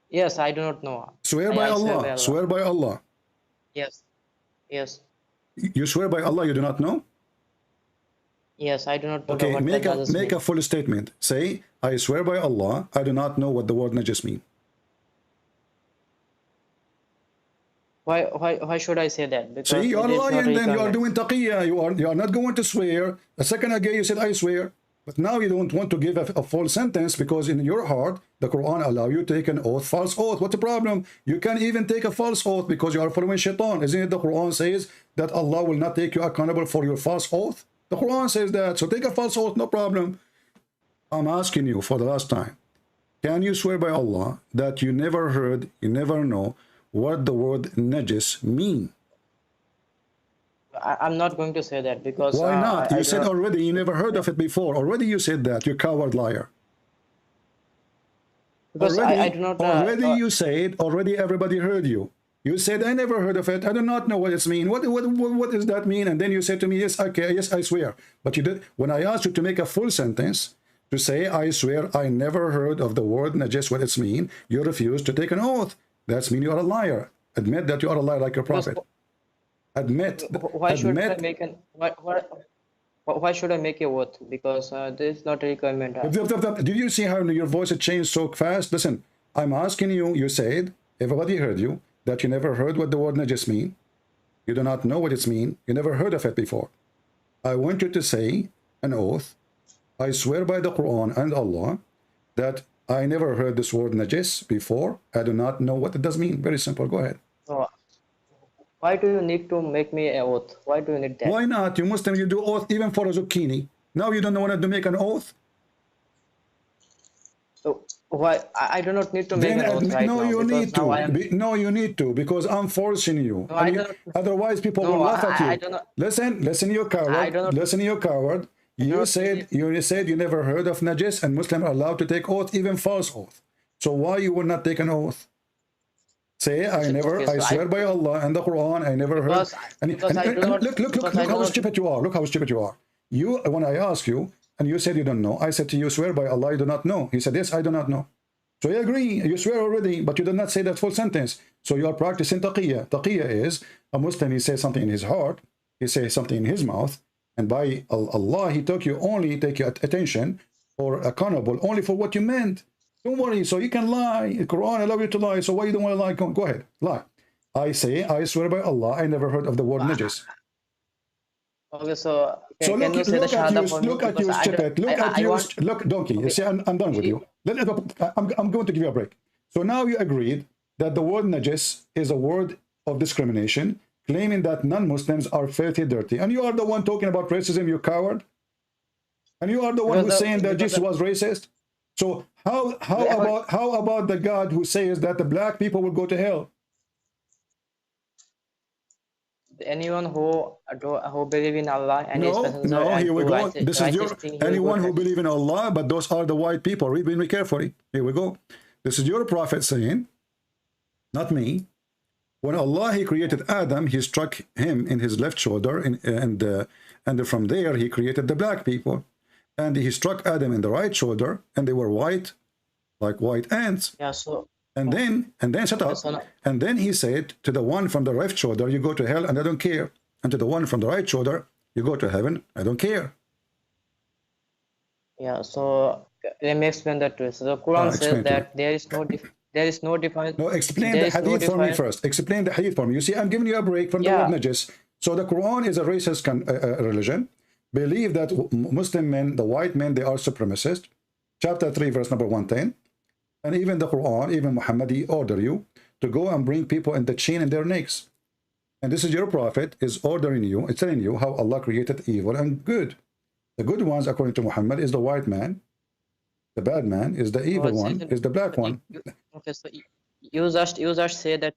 Yes, I do not know.
Swear by Allah. Swear by Allah.
Yes. Yes.
You swear by Allah you do not know?
Yes, I do not know.
Okay, make a full statement. Say, I swear by Allah, I do not know what the word najis mean.
Why should I say that? Because
see, you are lying then. You are doing taqiyya. You are not going to swear. A second ago you said I swear. But now you don't want to give a false sentence because in your heart, the Quran allow you to take an oath, false oath. What's the problem? You can even take a false oath because you are following shaitan. Isn't it the Quran says that Allah will not take you accountable for your false oath? The Quran says that. So take a false oath, no problem. I'm asking you for the last time. Can you swear by Allah that you never heard, you never know what the word najis mean?
I'm not going to say that because...
Why not? You said already you never heard of it before. Already you said that. You coward liar.
Because
already,
I do not...
already you said, already everybody heard you. You said, I never heard of it. I do not know what it means. What does that mean? And then you said to me, yes, okay, yes, I swear. But you did. When I asked you to make a full sentence, to say, I swear, I never heard of the word najis, what it means, you refused to take an oath. That means you are a liar. Admit that you are a liar like your prophet. Admit.
Why should I make an... Why should I make a oath? Because this is not a requirement.
Did you see how your voice changed so fast? Listen, I'm asking you, you said, everybody heard you, that you never heard what the word najis mean. You do not know what it means. You never heard of it before. I want you to say an oath. I swear by the Quran and Allah that I never heard this word najis before. I do not know what it does mean. Very simple. Go ahead.
So, why do you need to make me an oath? Why do you need that?
Why not? You Muslim, you do oath even for a zucchini. Now you don't want to make an oath?
So, why? I do not need to make an oath right now.
No, you need to. No, you need to because I'm forcing you. No, otherwise, people will laugh at you. Listen, you coward. Listen, you coward. You said you never heard of najis, and Muslims are allowed to take oath, even false oath. So why you will not take an oath? Say, I swear by Allah and the Quran, I never heard. Look how stupid you are. Look how stupid you are. when I asked you, and you said you don't know, I said to you, swear by Allah, you do not know. He said, yes, I do not know. So you agree, you swear already, but you did not say that full sentence. So you are practicing taqiyya. Taqiyya is a Muslim, he says something in his heart, he says something in his mouth, and by Allah, he took you only, take your attention or accountable only for what you meant. Don't worry, so you can lie. The Quran allows you to lie, so why you don't want to lie? Go ahead, lie. I say, I swear by Allah, I never heard of the word najis.
Okay, so
So
can you say the shahada for me?
look at you, stupid. Look at you, look, donkey. You see, I'm done with you. I'm going to give you a break. So now you agreed that the word najis is a word of discrimination, claiming that non-Muslims are filthy, dirty. And you are the one talking about racism, you coward. And you are the one who's saying that Jesus was racist. So how about the God who says that the black people will go to hell?
Anyone who believe in Allah and His Messenger.
No, here we go.
This
is your anyone who believe in Allah, but those are the white people. Read me carefully. Here we go. This is your prophet saying, not me. When Allah he created Adam, he struck him in his left shoulder, and from there he created the black people, and he struck Adam in the right shoulder, and they were white, like white ants.
Yeah. So.
And then shut up. And then he said to the one from the left shoulder, you go to hell, and I don't care. And to the one from the right shoulder, you go to heaven, I don't care.
Yeah. So let me explain that to you. So the Quran says that there is no difference.
No, explain the hadith for me first. Explain the hadith for me. You see, I'm giving you a break from the word najis. So the Quran is a racist religion. Believe that Muslim men, the white men, they are supremacist. Chapter 3, verse number 110. And even the Quran, even Muhammad, he order you to go and bring people in the chain in their necks. And this is your prophet is ordering you, it's telling you how Allah created evil and good. The good ones, according to Muhammad, is the white man. The bad man is the evil one, is the black one.
Okay, so you just say that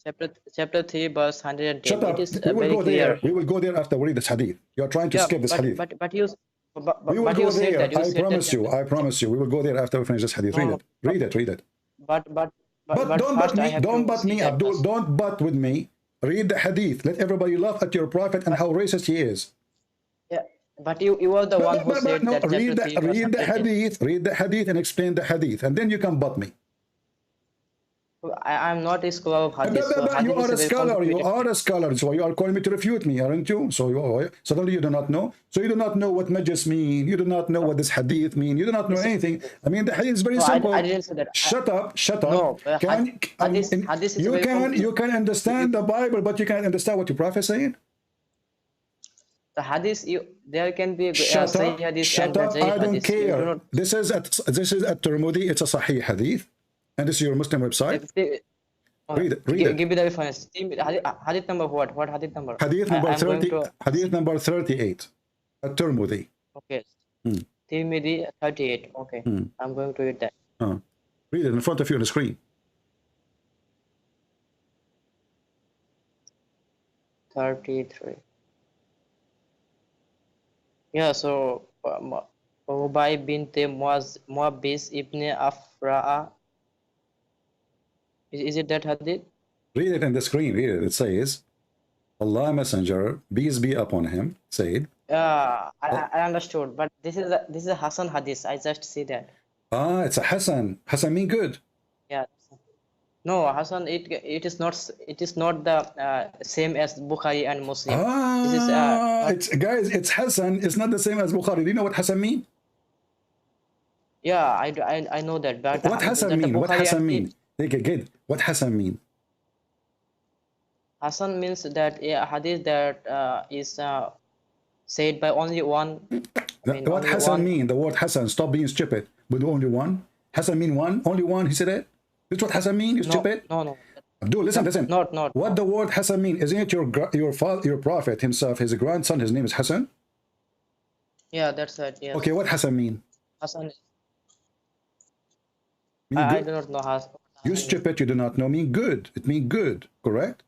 chapter 3, verse 110.
Shut up. We will go there. We will go there after we read this hadith. You are trying to skip this hadith. We will go there. I promise you. We will go there after we finish this hadith. Read it. But don't butt me, Abdul. Don't butt with me. Read the hadith. Let everybody laugh at your prophet and how racist he is.
Yeah, but you are the one who said that.
Read the hadith and explain the hadith, and then you can butt me.
I'm not a scholar of hadith.
You are a scholar. You are a scholar. So you are calling me to refute me, aren't you? So suddenly you do not know. So you do not know what najis mean. You do not know what this hadith mean. You do not know anything. I mean, the hadith is very simple.
I didn't say that.
Shut up. No, you can understand the Bible, but you can't understand what your prophet is saying.
The hadith, there can be
shut up. Shut up. I don't care. This is at Tirmidhi. It's a Sahih hadith. And this is your Muslim website. Read it.
Give me the reference. Hadith number what? What hadith number?
Hadith number 30. Hadith number 38. At Tirmidhi.
Okay. Tirmidhi 38. Okay. I'm going to read that.
Read it in front of you on the screen.
33. Yeah. So Ubay bint Muabbis ibn Afra'a. Is it that hadith?
Read it in the screen. Read it. It says, Allah Messenger, peace be upon him, said.
I understood, but this is a Hasan hadith. I just see that.
It's a Hasan. Hasan mean good.
Yeah. No, Hasan. It is not the same as Bukhari and Muslim.
Guys, it's Hasan. It's not the same as Bukhari. Do you know what Hasan mean?
Yeah, I know that. But
what Hasan mean? What Hasan mean? Okay, good. What Hasan mean?
Hasan means that a hadith that is said by only one.
What Hasan mean? The word Hasan. Stop being stupid. With only one. Hasan mean one. Only one. He said it. That's what Hasan mean. You stupid.
No.
Abdul, listen.
Not.
What the word Hasan mean? Isn't it your father, your prophet himself? His grandson. His name is Hasan.
Yeah, that's right. Yes.
Okay, what Hasan mean?
Hasan. I do not know Hasan.
You stupid, you do not know. Mean good. It mean good, correct?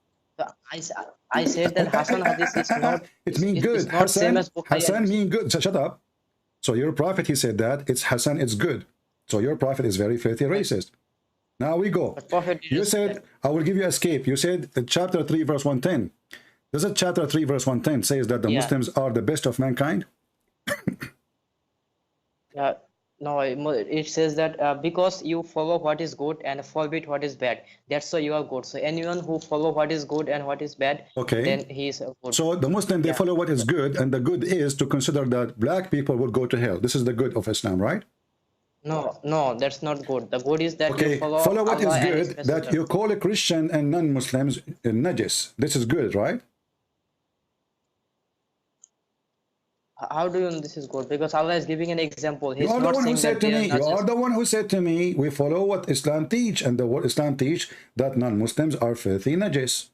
I said that Hasan hadith is not.
It mean good.
It's not same as Bukhari.
Hasan mean good. So shut up. So your prophet, he said that it's Hasan, it's good. So your prophet is very filthy racist. Now we go. You said, I will give you escape. You said chapter 3, verse 110. Does it chapter 3, verse 110 says that the Muslims are the best of mankind?
Yeah, no, it says that because you follow what is good and forbid what is bad, that's why you are good. So anyone who follow what is good and what is bad,
Okay.
then he is good.
So the Muslim, they follow what is good, and the good is to consider that black people will go to hell. This is the good of Islam, right?
No, no, that's not good. The good is that
Okay,
you follow
what is
Allah and
good,
His
that
Messenger.
you call a Christian and non-Muslims najis. This is good, right?
How do you know this is good? Because Allah is giving an example. He's
You are the
not
one who
saying
said
that
to
they
me,
are
you
not
are
just.
the one who said to me, we follow what Islam teach, and the word Islam teach that non-Muslims are filthy najis.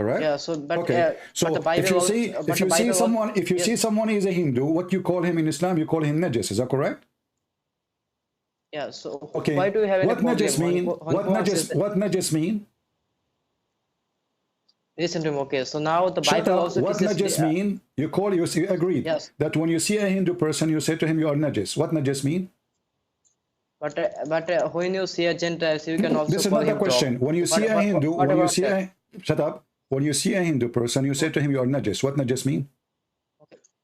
Correct?
Yeah, so but
Okay. So
but the Bible
if you
also,
see
but
if
the
you see
Bible
someone
also,
if you
yes.
see someone is a Hindu, what you call him in Islam, you call him najis. Is that correct?
Yeah, so
Okay.
why do you have any
What
problem?
najis mean?
When
What
Quran says
najis?
that,
What najis mean?
listen to me, okay? So now the
Shut
Bible
up.
also
What
teaches
najis mean? You agreed
yes,
that when you see a Hindu person, you say to him, you are najis. What najis mean?
but when you see a Gentile, you can also
This is
call
not the
him
question.
dog.
When you see a Hindu,
What
when you
about
see
that?
shut up. When you see a Hindu person, you say to him, you are najis. What najis mean?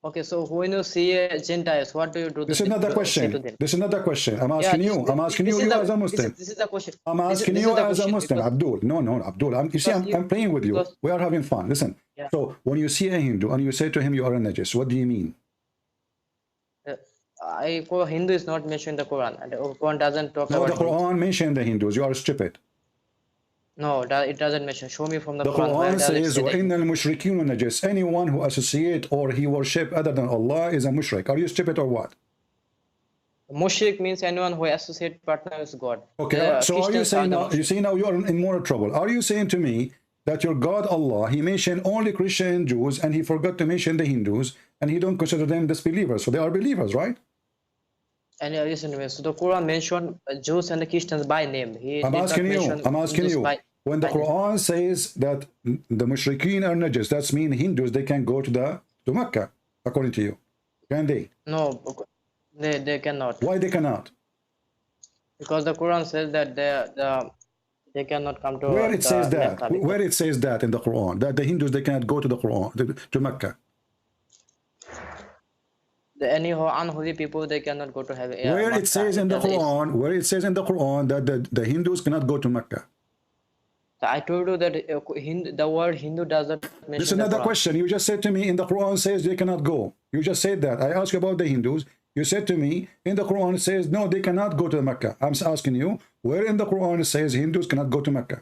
Okay, so when you see Gentiles, what do you do?
This is not the
Say to
question.
them?
This is not the question. I'm
Yeah,
asking you. I'm asking you. You as a Muslim.
this is the question.
I'm asking
This
you
is the
as a
question
Muslim,
because,
Abdul. No, Abdul. You see,
because
I'm playing with you.
because
We are having fun. Listen.
yeah,
So when you see a Hindu and you say to him, you are a najis, what do you mean?
Hindu is not mentioned in the Quran, and the Quran doesn't talk
No,
about
the
Hindu.
Quran mentioned the Hindus. You are stupid.
No, it doesn't mention. Show me from the
The
Quran where
Quran
does it
says,
say that.
وَإِنَّ الْمُشْرِكِينَ najis. Anyone who associate or he worship other than Allah is a mushrik. Are you stupid or what?
Mushrik means anyone who associate partner with God.
Okay, so are you
Christians
saying
the
now, you
mushrik.
see now you are in more trouble. Are you saying to me that your God Allah, he mentioned only Christian and Jews and he forgot to mention the Hindus and he don't consider them disbelievers? So they are believers, right?
And listen to me. So the Quran mentioned Jews and the Christians by name. He
I'm
did
asking
not
you,
mention
I'm asking
Hindus
you.
by
When the
name.
Quran says that the mushrikeen are najis, that means Hindus, they can go to Mecca, according to you. Can they?
No, they cannot.
Why they cannot?
Because the Quran says that they cannot come to
Where it says that?
Mecca
Where it says that in the Quran? That the Hindus, they cannot go to the Quran, to Mecca.
any unholy people, they cannot go to heaven.
Where
Mecca.
it says in the Quran, that the Hindus cannot go to Mecca.
I told you that the word Hindu does not mention
This is another
the Quran.
question. You just said to me in the Quran says they cannot go. You just said that. I asked you about the Hindus. You said to me in the Quran it says no, they cannot go to Mecca. I'm asking you where in the Quran it says Hindus cannot go to Mecca.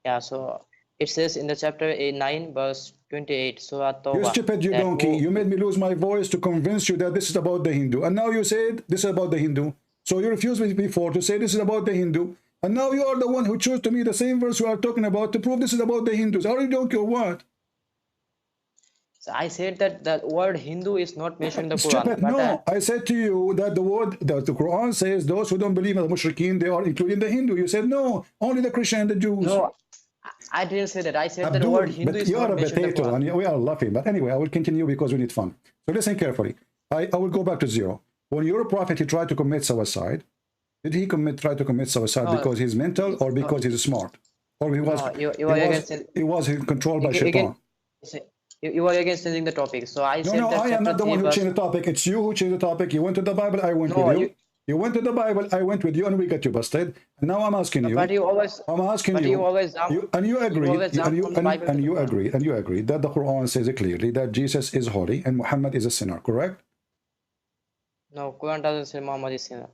Yeah, so it says in the chapter 9 verse 28. So
You stupid, you donkey. You made me lose my voice to convince you that this is about the Hindu. And now you said this is about the Hindu. So you refused me before to say this is about the Hindu. And now you are the one who chose to me the same verse you are talking about to prove this is about the Hindus. Are you donkey or what?
So I said that the word Hindu is not mentioned in the Quran.
Stupid, no. I said to you that the Quran says those who don't believe in the mushrikeen, they are including the Hindu. You said no, only the Christian and the Jews.
No, I didn't say that. I said that the
Abdul,
word Hindu
but
is
you are
not
a
mentioned in the
potato
Quran.
and we are laughing. But anyway, I will continue because we need fun. So listen carefully. I will go back to zero. When your prophet, he tried to commit suicide, did he try to commit suicide because he's mental or because he's smart? Or he was controlled by Shaitan?
You are against changing the topic. So I said that
I am not the one who changed the topic. It's you who changed the topic. You went to the Bible, I went with you. You went to the Bible, I went with you, and we got you busted. And now I'm asking you.
But you always.
I'm asking you.
You always
and you agree. And you agree that the Quran says it clearly that Jesus is holy and Muhammad is a sinner. Correct?
No, Quran doesn't say Muhammad is a sinner.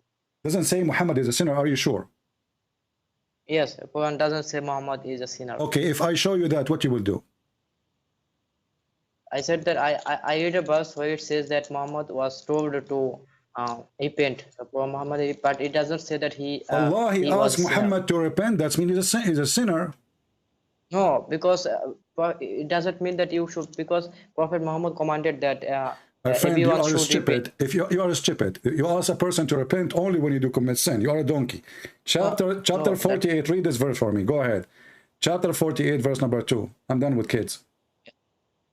Doesn't say Muhammad is a sinner. Are you sure?
Yes, Quran doesn't say Muhammad is a sinner.
Okay, if I show you that, what you will do?
I said that I read a verse where it says that Muhammad was told to repent. Muhammad, but it doesn't say that he.
Allah, he asked Muhammad to repent. That means he's a sinner.
No, because it doesn't mean that you should. Because Prophet Muhammad commanded that.
My friend, you are stupid. If you are stupid, you ask a person to repent only when you do commit sin. You are a donkey. Chapter 48. Read this verse for me. Go ahead. Chapter 48, verse number 2. I'm done with kids.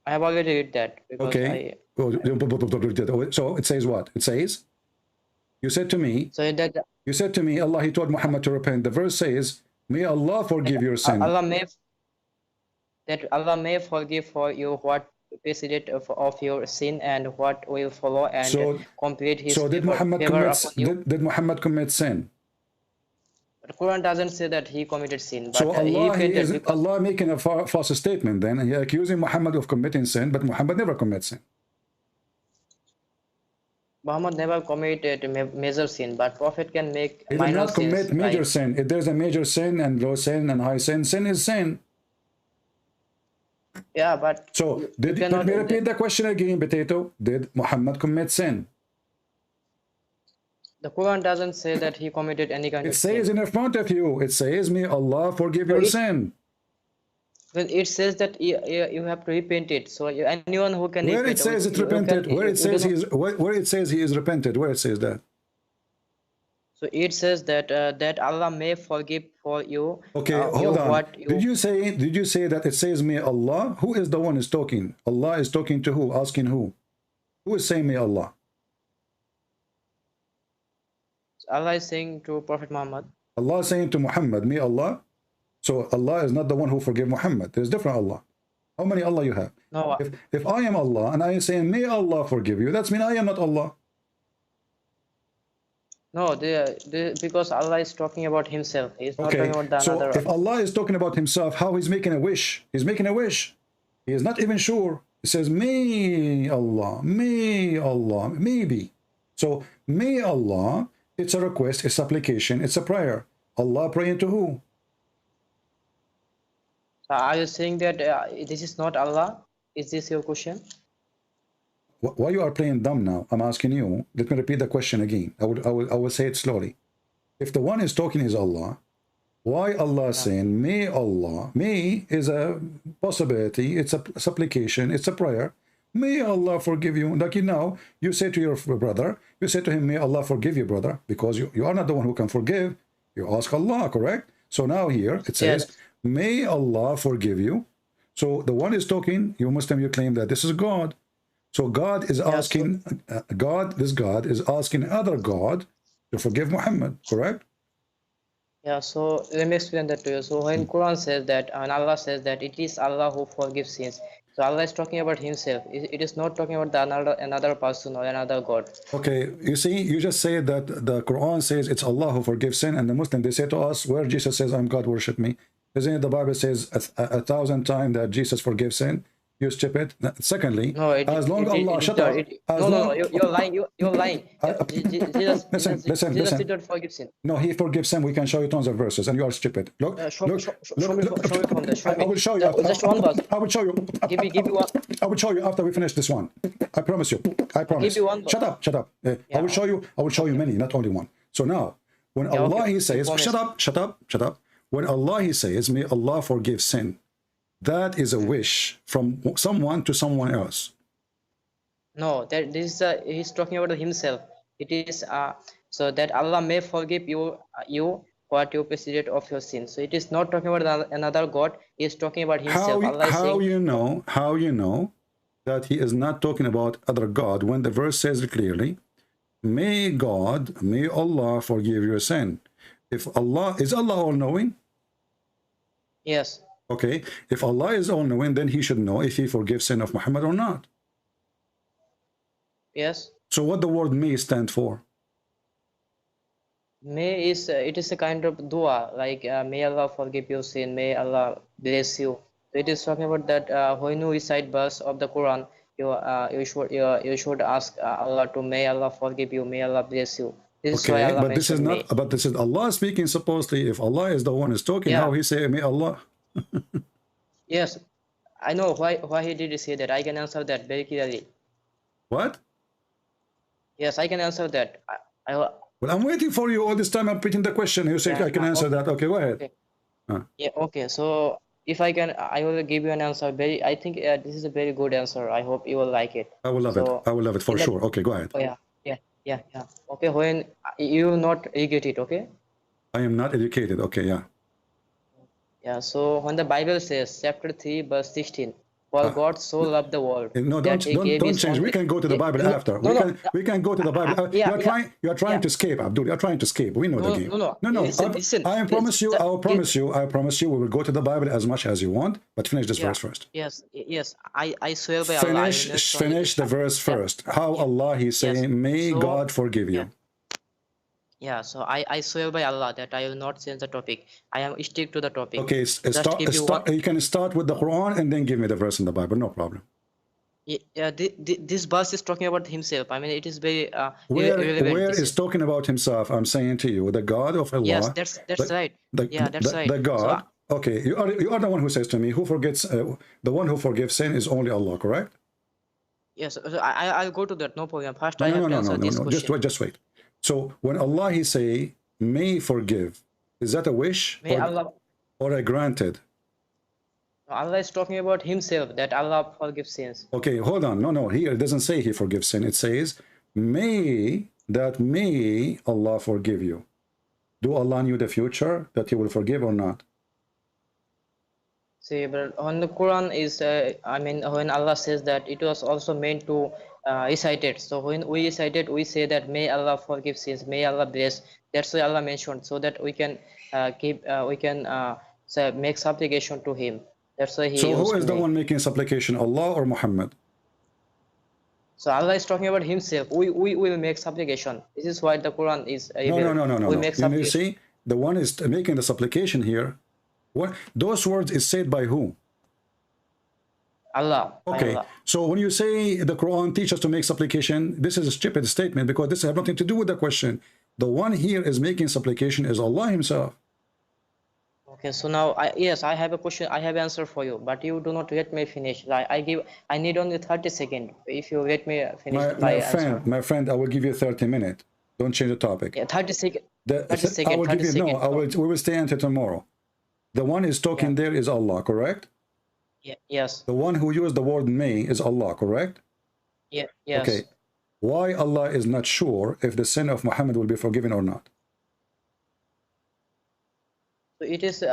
I have already read that.
Okay. So it says what? It says, you said to me, you said to me, Allah, he told Muhammad to repent. The verse says, may Allah forgive your sin.
Allah may forgive for you what preceded of your sin and what will follow, and
So,
complete his
so did
favor,
Muhammad
favor
commit,
upon you.
did Muhammad commit sin?
The Quran doesn't say that he committed sin, but
So
he
Allah, he
repented
is
because
Allah making a false statement then, and he accusing Muhammad of committing sin, but Muhammad never commits sin.
Muhammad never committed major sin, but Prophet can make
He did
minor
not commit
sins.
major
Like,
sin. If there's a major sin and low sin and high sin, sin is sin.
yeah, but
So
you
let
cannot.
me repeat the question again, Potato. Did Muhammad commit sin?
The Quran doesn't say that he committed any kind
It
of
says
sin.
in front of you, it says, may Allah forgive
So
your sin.
Well, it says that you have to repent it. So anyone who can
Where
repent,
it says it
you
repented,
can,
where it
you
says
do
he
not-
is, where it says he is repented, where it says that.
So it says that that Allah may forgive for you.
Okay,
You
hold on.
what you.
Did you say that it says may Allah? Who is the one is talking? Allah is talking to who? Asking who? Who is saying may Allah?
Allah is saying to Prophet Muhammad.
Allah is saying to Muhammad, may Allah. So Allah is not the one who forgave Muhammad. There's different Allah. How many Allah you have?
No,
If I am Allah and I am saying may Allah forgive you, that's mean I am not Allah.
no, because Allah is talking about Himself. He's not
Okay,
talking about the
so
another.
if Allah is talking about himself, how he's making a wish? He's making a wish. He is not even sure. He says, may Allah, maybe. So, may Allah, it's a request, it's supplication, it's a prayer. Allah praying to who?
Are you saying that this is not Allah? Is this your question?
Why you are playing dumb now? I'm asking you. Let me repeat the question again. I will say it slowly. If the one is talking is Allah, why Allah saying, may Allah, may is a possibility, it's a supplication, it's a prayer. May Allah forgive you. Like now, you say to your brother, you say to him, may Allah forgive you, brother, because you are not the one who can forgive. You ask Allah, correct? So now here, it says,
Yes.
may Allah forgive you. So the one is talking, you Muslim, you claim that this is God. So God is asking, this God is asking other God to forgive Muhammad, correct?
Yeah, so let me explain that to you. So when Quran says that, and Allah says that it is Allah who forgives sins. So Allah is talking about Himself. It is not talking about another person or another God.
Okay, you see, you just say that the Quran says it's Allah who forgives sin, and the Muslim, they say to us, where Jesus says, I'm God, worship me. Isn't it the Bible says a thousand times that Jesus forgives sin? You stupid. Secondly, as long Allah, shut up.
You're lying. You're lying.
Listen.
Jesus did not forgive sin.
No, he forgives sin. We can show you tons of verses, and you are stupid. Look,
Show me from there. Show
I will show you.
Just one verse.
I will show you.
Give me one.
I will show you after we finish this one. I promise you. I promise.
Give you one verse.
Shut up. I will show you. I will show you many, not only one. So now, when Allah He says, shut up. When Allah He says, may Allah forgive sin, that is a wish from someone to someone else.
No, that this is He's talking about Himself. It is so that Allah may forgive you what you preceded of your sins. So it is not talking about another God. He is talking about Himself.
How you know that He is not talking about other God when the verse says it clearly? May Allah forgive your sin. If Allah is Allah all-knowing?
Yes.
Okay, if Allah is all-knowing, then He should know if He forgives sin of Muhammad or not.
Yes.
So what the word may stand for?
May is it is a kind of dua, like may Allah forgive your sin, may Allah bless you. So it is talking about that when you recite verse of the Quran, you should ask Allah to may Allah forgive you, may Allah bless you. This is why Allah
but this is not.
may.
But this is Allah speaking. Supposedly, if Allah is the one who is talking, how He say may Allah?
Yes, I know why He did say that. I can answer that very clearly.
What?
Yes, I can answer that.
Well, I'm waiting for you all this time. I'm repeating the question. You say I can answer that. Okay, go ahead.
Okay. Yeah. Okay. So if I can, I will give you an answer. I think this is a very good answer. I hope you will like it.
I will love it. I will love it for sure. Okay, go ahead.
Oh yeah. Okay, when you will not regret it. Okay.
I am not educated. Okay, yeah.
Yeah. So when the Bible says, chapter 3, verse 16, For God so loved the world
No,
that He gave
don't
His
change. We
only.
can go to the Bible
No,
after.
no, no.
We can go to the Bible.
Yeah,
You are trying
yeah.
to escape, Abdul. You are trying to escape. We know the game.
No.
No.
Listen.
I promise you. I will promise you. I promise you. We will go to the Bible as much as you want, but finish this
Yeah.
verse first.
Yes. I swear by Allah. I will not
Finish the verse first. How Allah He's saying, may
So,
God forgive you.
Yeah, so I swear by Allah that I will not change the topic. I am stick to the topic.
Okay, you can start with the Quran and then give me the verse in the Bible. No problem.
Yeah, this verse is talking about himself. I mean, it is very
Where
irrelevant.
is talking about himself? I'm saying to you, the God of Allah.
Yes, that's right. That's right.
The God. Okay, you are the one who says to me, who forgets the one who forgives sin is only Allah, correct?
Yes, so I'll go to that. No problem. First, I have to answer this question.
Just wait. So when Allah He say may forgive, is that a wish or a granted?
Allah is talking about Himself, that Allah forgives sins.
Okay, hold on. No. Here it doesn't say He forgives sin. It says may Allah forgive you. Do Allah knew the future that He will forgive or not?
See, but on the Quran is, I mean, when Allah says that it was also meant to recite it. So when we recite it, we say that may Allah forgive sins, may Allah bless. That's why Allah mentioned, so that we can make supplication to Him. That's why He.
So who is the one making supplication, Allah or Muhammad?
So Allah is talking about Himself. We will make supplication. This is why the Quran is.
No.
We make
you see, the one is making the supplication here. What those words is said by who?
Allah.
Okay,
Allah.
so when you say the Quran teaches us to make supplication, this is a stupid statement because this has nothing to do with the question. The one here is making supplication is Allah Himself.
Okay, so now I have a question. I have an answer for you, but you do not let me finish. I need only 30 seconds. If you let me finish
my friend, I will give you 30 minutes. Don't change the topic.
Yeah, 30 seconds.
We will stay until tomorrow. The one is talking there is Allah, correct?
Yes.
The one who used the word may is Allah, correct?
Yes.
Okay. Why Allah is not sure if the sin of Muhammad will be forgiven or not?
So it is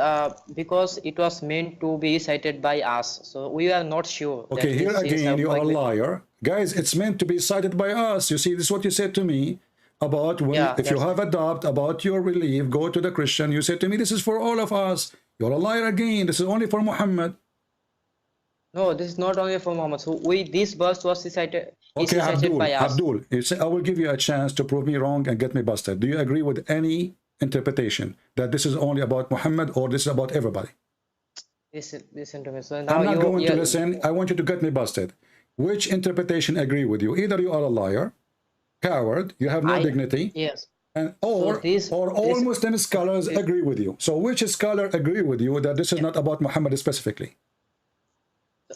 because it was meant to be cited by us. So we are not sure.
Okay, here again, you are a liar. Guys, it's meant to be cited by us. You see, this is what you said to me about when, if you have a doubt about your belief, go to the Christian. You said to me, this is for all of us. You're a liar again. This is only for Muhammad.
No, this is not only for Muhammad. So this verse was recited,
okay,
recited by us.
Abdul, you say, I will give you a chance to prove me wrong and get me busted. Do you agree with any interpretation that this is only about Muhammad or this is about everybody?
Listen to me. So now
I'm not going to listen. I want you to get me busted. Which interpretation agree with you? Either you are a liar, coward, you have no dignity.
Yes.
And or all Muslim scholars agree with you. So which scholar agree with you that this is not about Muhammad specifically?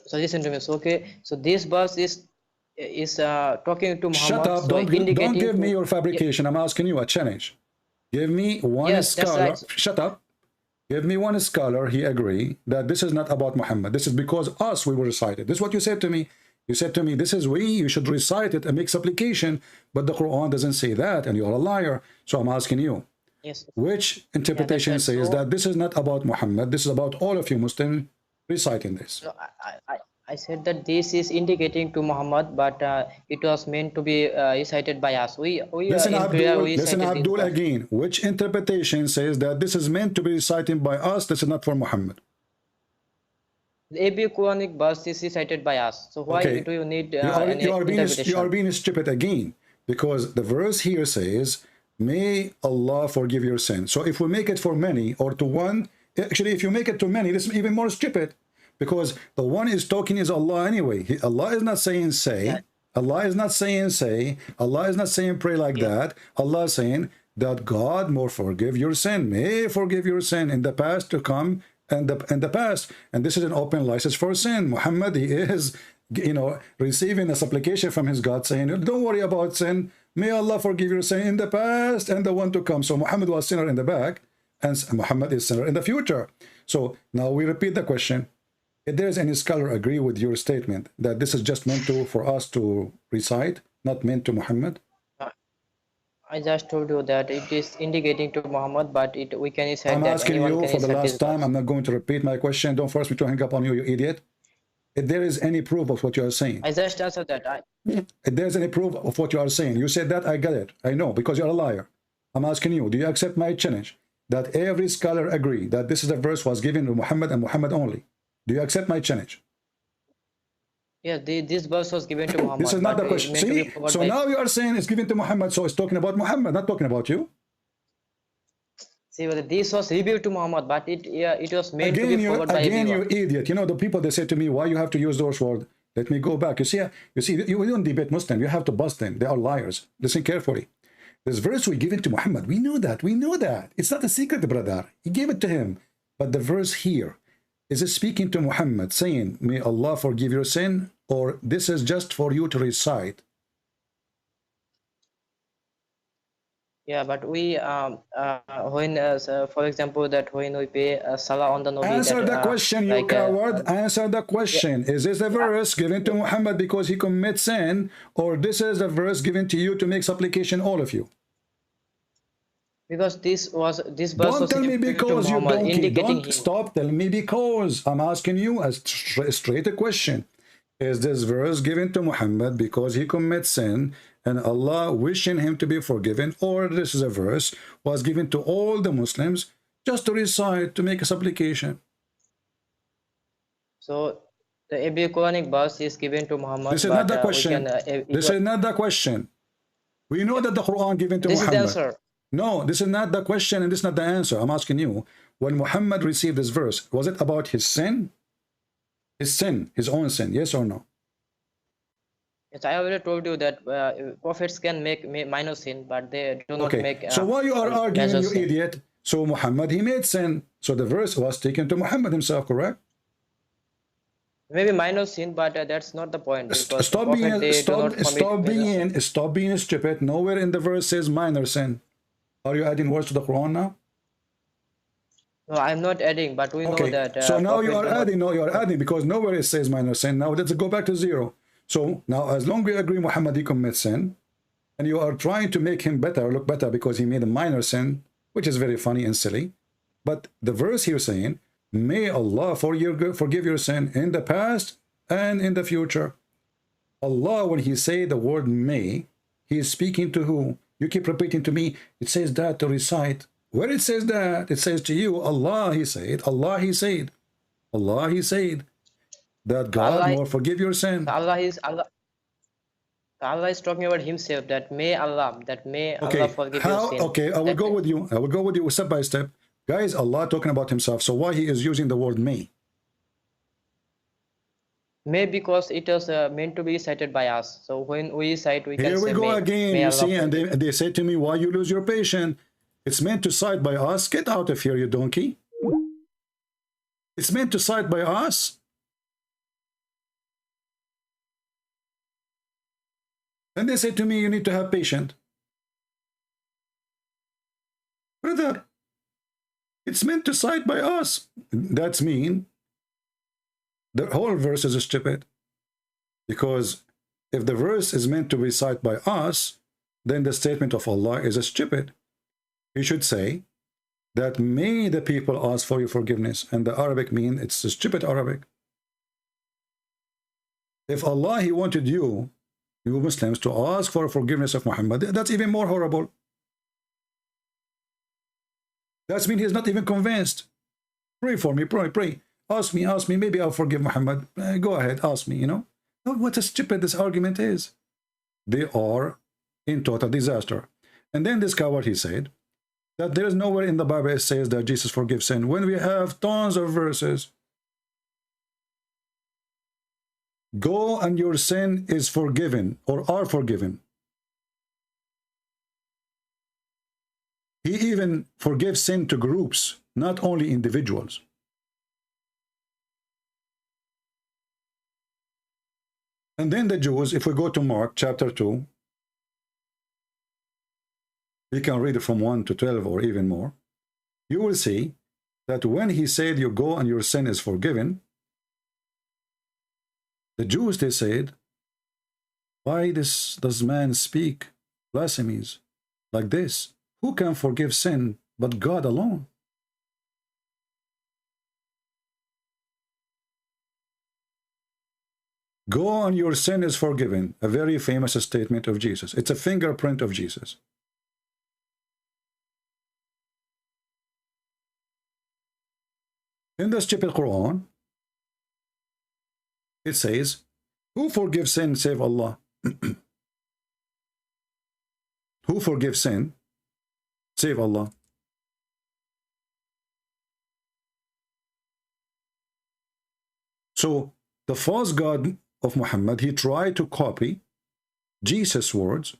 So listen to me. So so this verse is talking to Muhammad.
Shut up! Don't give me your fabrication. I'm asking you a challenge. Give me one scholar. Right. Shut up. Give me one scholar. He agree that this is not about Muhammad. This is because we will recite it. This is what you said to me. You said to me, this is you should recite it and make supplication, but the Quran doesn't say that, and you're a liar. So I'm asking you, which interpretation says that this is not about Muhammad, this is about all of you Muslims reciting this?
No, I said that this is indicating to Muhammad, but it was meant to be recited by us.
Listen, Abdul, again. Which interpretation says that this is meant to be recited by us, this is not for Muhammad?
Every Quranic verse is recited by us. So why do you need
you are being stupid again, because the verse here says, may Allah forgive your sin. So if we make it for many or to one, actually if you make it to many, this is even more stupid, because the one is talking is Allah anyway. Allah is not saying say. Allah is not saying say. Allah is not saying pray like that. Allah is saying that God more forgive your sin, may forgive your sin in the past to come and the past. And this is an open license for sin. Muhammad, he is, receiving a supplication from his God saying, don't worry about sin. May Allah forgive your sin in the past and the one to come. So Muhammad was sinner in the back and Muhammad is sinner in the future. So now we repeat the question. If there is any scholar agree with your statement that this is just meant for us to recite, not meant to Muhammad?
I just told you that it is indicating to Muhammad, but we can recite
I'm asking you for the last time. I'm not going to repeat my question. Don't force me to hang up on you, you idiot. if there is any proof of what you are saying.
I just answered that.
If there's any proof of what you are saying, you said that, I got it. I know, because you're a liar. I'm asking you, do you accept my challenge that every scholar agree that this is a verse was given to Muhammad and Muhammad only? Do you accept my challenge?
Yeah, this verse was given to Muhammad.
This is not the question. See, so now you are saying it's given to Muhammad, so it's talking about Muhammad, not talking about you.
See, this was revealed to Muhammad, but it was meant to be forwarded by
Again,
everyone.
you idiot. You know, the people, they say to me, why you have to use those words? Let me go back. You see, you don't debate Muslim. You have to bust them. They are liars. Listen carefully. This verse we give it to Muhammad. We know that. We know that. It's not a secret, brother. He gave it to him. But the verse here, is it speaking to Muhammad, saying, may Allah forgive your sin, or this is just for you to recite?
Yeah, but we when for example, that when we pay salah on the Nabi,
Answer the question, you coward. Answer the question.
Yeah.
Is this a verse given to Muhammad because he commits sin, or this is a verse given to you to make supplication, all of you?
Because this verse
Don't
was
tell me because you
Muhammad,
donkey. Don't
him.
stop. Tell me because. I'm asking you a straight question. Is this verse given to Muhammad because he commits sin and Allah wishing him to be forgiven, or this is a verse was given to all the Muslims just to recite, to make a supplication?
So the every Quranic verse is given to Muhammad.
This is not the question. This is not the question. We know that the Quran given to Muhammad.
This is the answer.
No, this is not the question and this is not the answer. I'm asking you, when Muhammad received this verse, was it about his sin? His sin, his own sin, yes or no?
Yes, I already told you that prophets can make minor sin, but they do not make.
So why you are arguing, you idiot? So Muhammad, he made sin. So the verse was taken to Muhammad himself, correct?
Maybe minor sin, but that's not the point.
Stop being stupid. Nowhere in the verse says minor sin. Are you adding words to the Quran now?
No, I'm not adding, but we know that.
So now you are adding. No, you are adding because nowhere it says minor sin. Now let's go back to zero. So now, as long as we agree Muhammad he commits sin, and you are trying to make him better, look better because he made a minor sin, which is very funny and silly. But the verse here saying, may Allah forgive your sin in the past and in the future. Allah, when he say the word may, he is speaking to who? You keep repeating to me, it says that to recite. Where it says that, it says to you, Allah, he said, Allah, he said, Allah, he said, that God will forgive your sin.
Allah is talking about himself, that may Allah forgive your sin.
Okay, I will go with you. I will go with you step by step. Guys, Allah talking about himself. So why he is using the word may?
May because it was meant to be recited by us. So when we recite, we can say
Here we go again. You see, and they say to me, why you lose your patience? It's meant to cite by us. Get out of here, you donkey. It's meant to cite by us. And they say to me, you need to have patience. Brother, it's meant to cite by us. That's mean. The whole verse is stupid. Because if the verse is meant to be cited by us, then the statement of Allah is stupid. He should say that may the people ask for your forgiveness. And the Arabic mean it's a stupid Arabic. If Allah, he wanted you Muslims to ask for forgiveness of Muhammad, that's even more horrible. That means he's not even convinced. Pray for me, pray. Ask me, maybe I'll forgive Muhammad. Go ahead, ask me, you know. What a stupid this argument is. They are in total disaster. And then this coward, he said, that there is nowhere in the Bible it says that Jesus forgives sin, when we have tons of verses. Go and your sin is forgiven or are forgiven. He even forgives sin to groups, not only individuals. And then the Jews, if we go to Mark chapter 2, we can read it from 1 to 12 or even more. You will see that when he said you go and your sin is forgiven, the Jews, they said, why does man speak blasphemies like this? Who can forgive sin but God alone? Go and your sin is forgiven. A very famous statement of Jesus. It's a fingerprint of Jesus. In the stupid Quran, it says, who forgives sin save Allah? Who forgives sin save Allah? So the false god of Muhammad, he tried to copy Jesus' words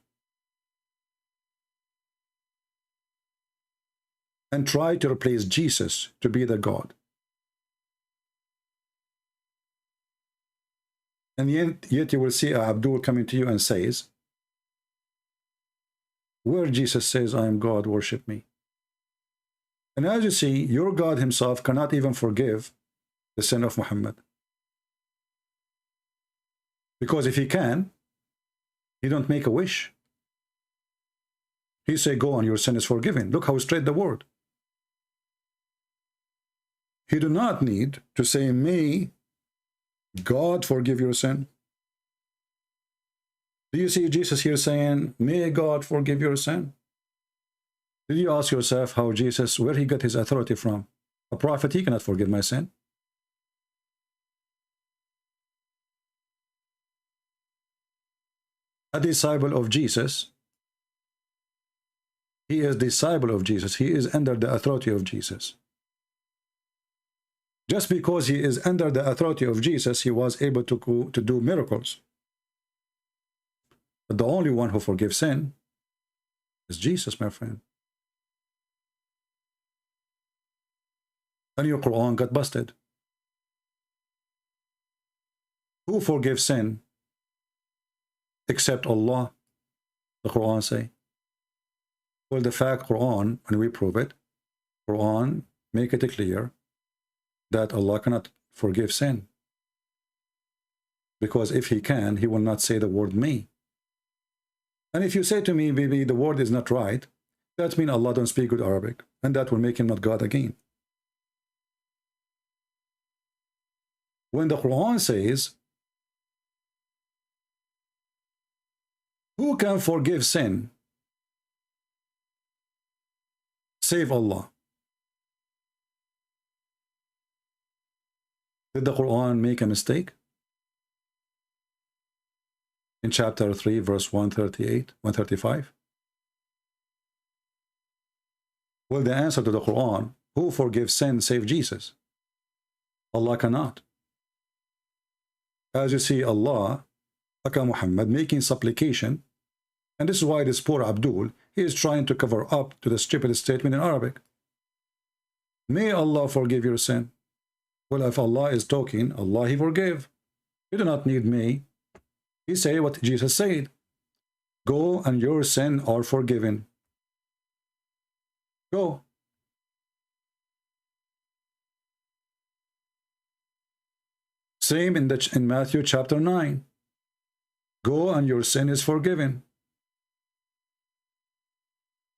and tried to replace Jesus to be the God. And yet you will see Abdul coming to you and says, where Jesus says, I am God, worship me. And as you see, your God himself cannot even forgive the sin of Muhammad. Because if he can, he don't make a wish. He say, go on, your sin is forgiven. Look how straight the word. He do not need to say, may God forgive your sin. Do you see Jesus here saying, may God forgive your sin? Did you ask yourself how Jesus, where he got his authority from? A prophet, he cannot forgive my sin. A disciple of Jesus, he is disciple of Jesus. He is under the authority of Jesus. Just because he is under the authority of Jesus, he was able to do miracles. But the only one who forgives sin is Jesus, my friend. And your Quran got busted. Who forgives sin except Allah? The Quran say. Well, the fact Quran, and we prove it, Quran make it clear that Allah cannot forgive sin. Because if he can, he will not say the word me. And if you say to me, maybe the word is not right, that means Allah don't speak good Arabic, and that will make him not God again. When the Quran says, who can forgive sin save Allah? Did the Quran make a mistake? In chapter 3, verse 138, 135? Well, the answer to the Quran, who forgives sin save Jesus? Allah cannot. As you see, Allah, aka Muhammad, making supplication, and this is why this poor Abdul, he is trying to cover up to the stupid statement in Arabic. May Allah forgive your sin. Well, if Allah is talking, Allah, he forgive. You do not need me. He say what Jesus said. Go and your sin are forgiven. Go. Same in Matthew chapter 9. Go and your sin is forgiven.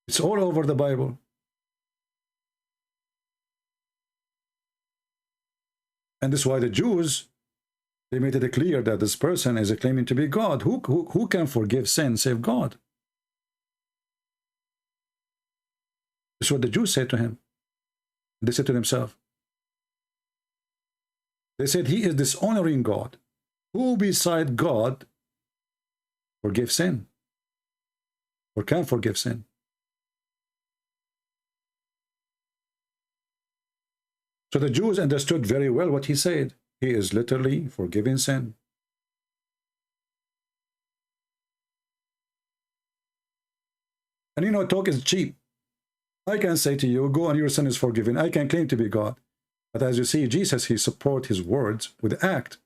It's all over the Bible. And this is why the Jews, they made it clear that this person is claiming to be God. Who can forgive sin save God? This is what the Jews said to him. They said to themselves. They said, he is dishonoring God. Who beside God forgive sin? Or can forgive sin? So the Jews understood very well what he said. He is literally forgiving sin. And you know, talk is cheap. I can say to you, go and your sin is forgiven. I can claim to be God. But as you see, Jesus, he support his words with act.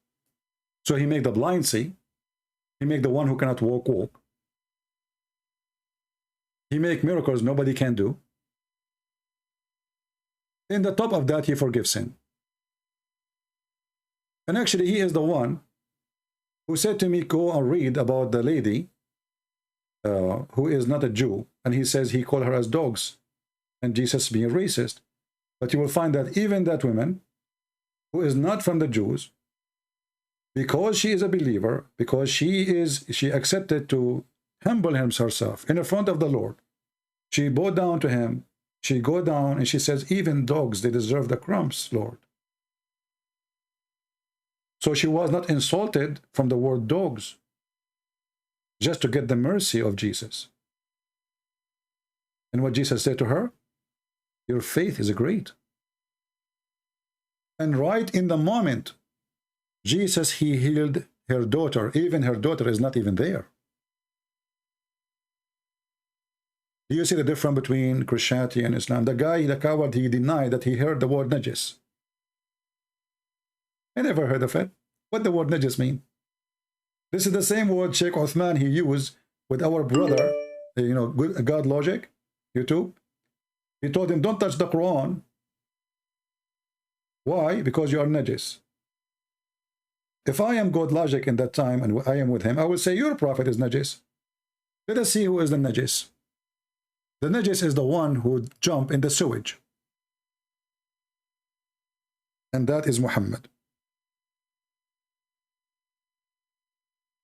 So he make the blind see. He make the one who cannot walk, walk. He make miracles nobody can do. In the top of that, he forgives sin. And actually, he is the one who said to me, go and read about the lady who is not a Jew. And he says he called her as dogs. And Jesus being racist. But you will find that even that woman who is not from the Jews, because she is a believer, because she accepted to humble herself in the front of the Lord. She bowed down to him. She go down and she says, even dogs, they deserve the crumbs, Lord. So she was not insulted from the word dogs, just to get the mercy of Jesus. And what Jesus said to her, your faith is great. And right in the moment, Jesus, he healed her daughter. Even her daughter is not even there. Do you see the difference between Christianity and Islam? The guy, the coward, he denied that he heard the word najis. I never heard of it. What the word najis mean? This is the same word Sheikh Uthman he used with our brother, you know, God Logic, YouTube. He told him, don't touch the Quran. Why? Because you are najis. If I am God Logic in that time and I am with him, I will say, your prophet is najis. Let us see who is the najis. The najis is the one who jump in the sewage. And that is Muhammad.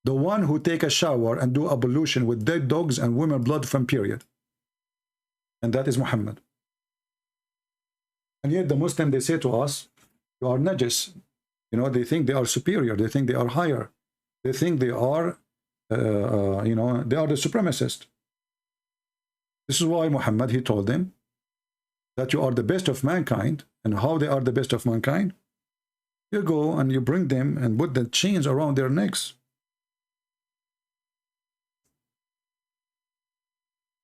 The one who take a shower and do ablution with dead dogs and women blood from period. And that is Muhammad. And yet the Muslim, they say to us, you are najis. You know, they think they are superior. They think they are higher. They think they are, you know, they are the supremacist. This is why Muhammad, he told them that you are the best of mankind. And how they are the best of mankind? You go and you bring them and put the chains around their necks.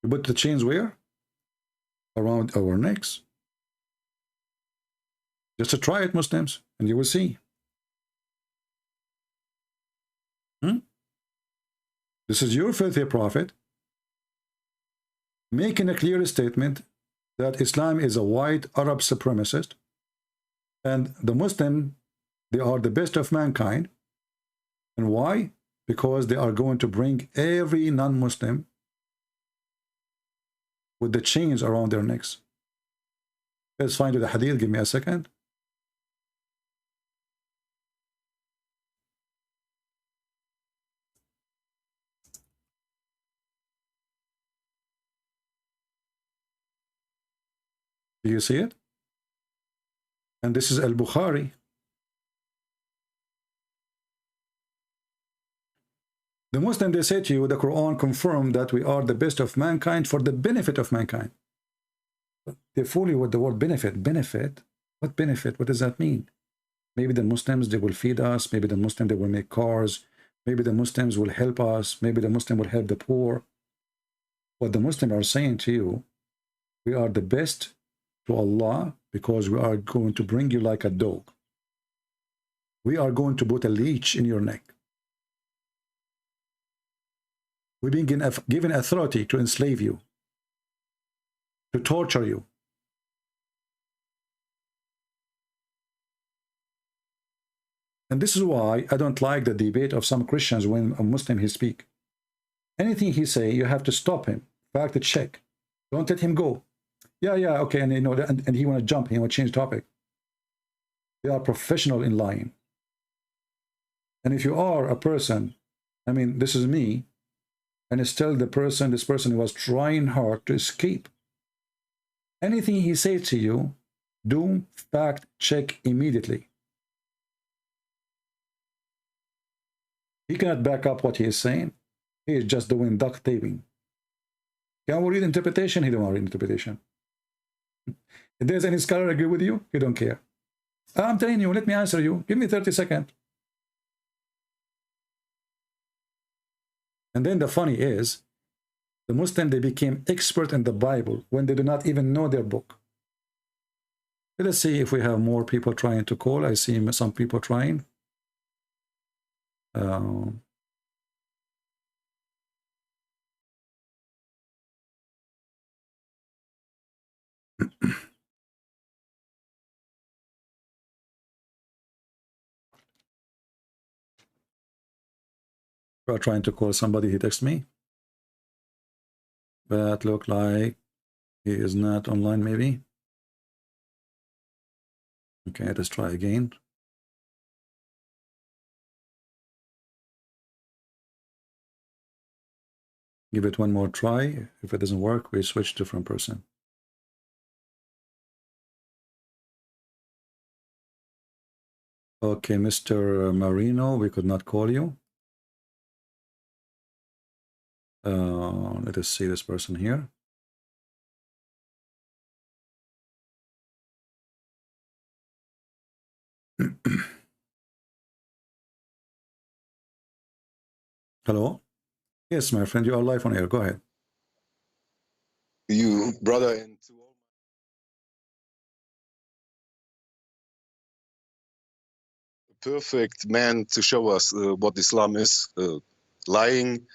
You put the chains where? Around our necks. Just to try it, Muslims, and you will see. This is your filthy prophet making a clear statement that Islam is a white Arab supremacist, and the Muslim, they are the best of mankind. And why? Because they are going to bring every non-Muslim with the chains around their necks. Let's find the hadith. Give me a second. Do you see it? And this is Al-Bukhari. The Muslim, they say to you, the Quran confirmed that we are the best of mankind for the benefit of mankind. They fool you with the word benefit. Benefit? What benefit? What does that mean? Maybe the Muslims, they will feed us. Maybe the Muslims, they will make cars. Maybe the Muslims will help us. Maybe the Muslim will help the poor. What the Muslims are saying to you, we are the best to Allah because we are going to bring you like a dog. We are going to put a leech in your neck. We've been given authority to enslave you, to torture you. And this is why I don't like the debate of some Christians when a Muslim he speak. Anything he say, you have to stop him. Fact check. Don't let him go. Yeah, okay, and you know, and he want to jump, he want to change topic. They are professional in lying. And if you are a person, I mean, this is me, and it's still this person was trying hard to escape. Anything he says to you, do fact check immediately. He cannot back up what he is saying. He is just doing duct taping. Can we read interpretation? He don't want to read interpretation. If there's any scholar agree with you, he don't care. I'm telling you, let me answer you. Give me 30 seconds. And then the funny is, the Muslim, they became expert in the Bible when they do not even know their book. Let us see if we have more people trying to call. I see some people trying. We're trying to call somebody. He texted me. But look like he is not online, maybe. Okay, let's try again. Give it one more try. If it doesn't work, we switch to different person. Okay, Mr. Marino, we could not call you. Let us see this person here. Hello? Yes, my friend, you are live on air. Go ahead.
You, brother, and to all perfect man to show us what Islam is, lying,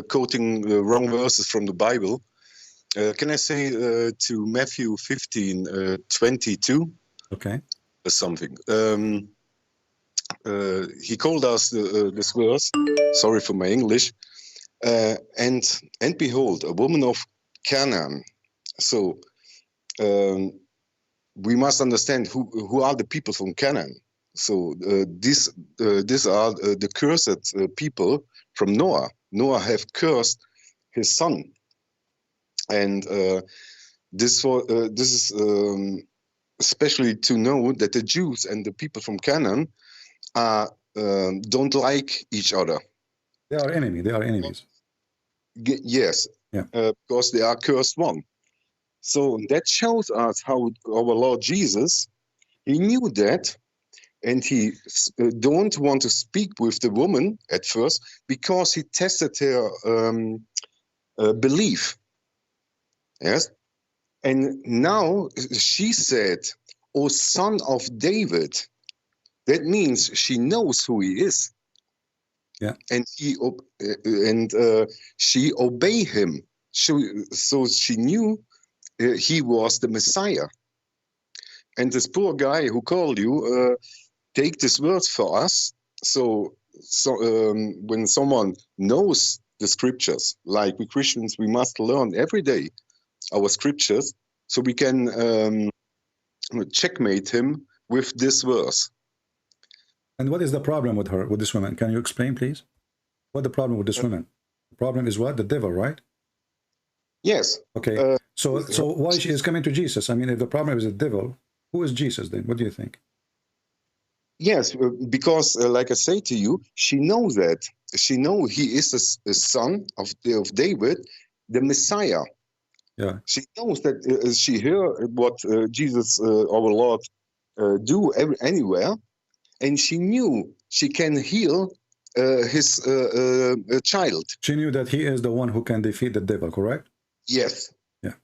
quoting wrong verses from the Bible. Can I say to Matthew 15:22?
Okay.
Something. He called us this verse. Sorry for my English. And behold, a woman of Canaan. So we must understand who are the people from Canaan. So these are the cursed people from Noah. Noah have cursed his son, and this is especially to know that the Jews and the people from Canaan are don't like each other.
They are enemy. They are enemies.
Yes,
yeah.
Because they are cursed one. So that shows us how our Lord Jesus, he knew that, and he don't want to speak with the woman at first because he tested her belief. Yes, and now she said, "O son of David." That means she knows who he is.
Yeah,
and she obeyed him. So she knew he was the Messiah. And this poor guy who called you, take this word for us. So when someone knows the scriptures, like we Christians, we must learn every day our scriptures, so we can checkmate him with this verse.
And what is the problem with her, with this woman? Can you explain, please? What the problem with this woman? The problem is what? The devil, right?
Yes.
Okay. So why she is coming to Jesus? I mean, if the problem is the devil, who is Jesus then? What do you think?
Yes, because like I say to you, she knows that. She knows he is a son of David, the Messiah.
Yeah.
She knows that she heard what Jesus, our Lord, do anywhere, and she knew she can heal his child.
She knew that he is the one who can defeat the devil, correct?
Yes.
Yeah.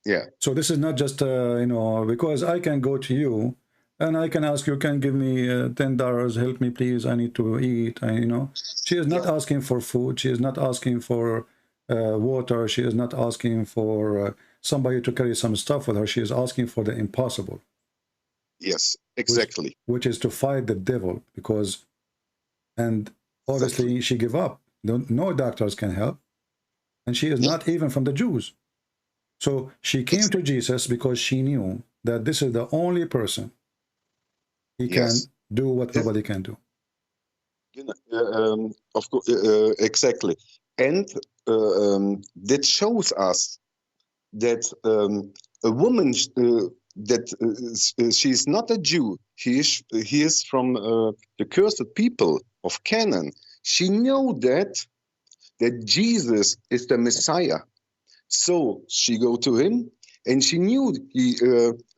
Yeah.
So this is not just, you know, because I can go to you and I can ask you, can give me $10, help me please, I need to eat, you know. She is not asking for food, she is not asking for water, she is not asking for somebody to carry some stuff with her, she is asking for the impossible.
Yes, exactly.
Which is to fight the devil, because, and obviously she gave up. No doctors can help, and she is not even from the Jews. So she came to Jesus because she knew that this is the only person he can do what nobody can do.
Of course, exactly. And that shows us that a woman that she is not a Jew. He is from the cursed people of Canaan. She knew that Jesus is the Messiah. So she go to him, and she knew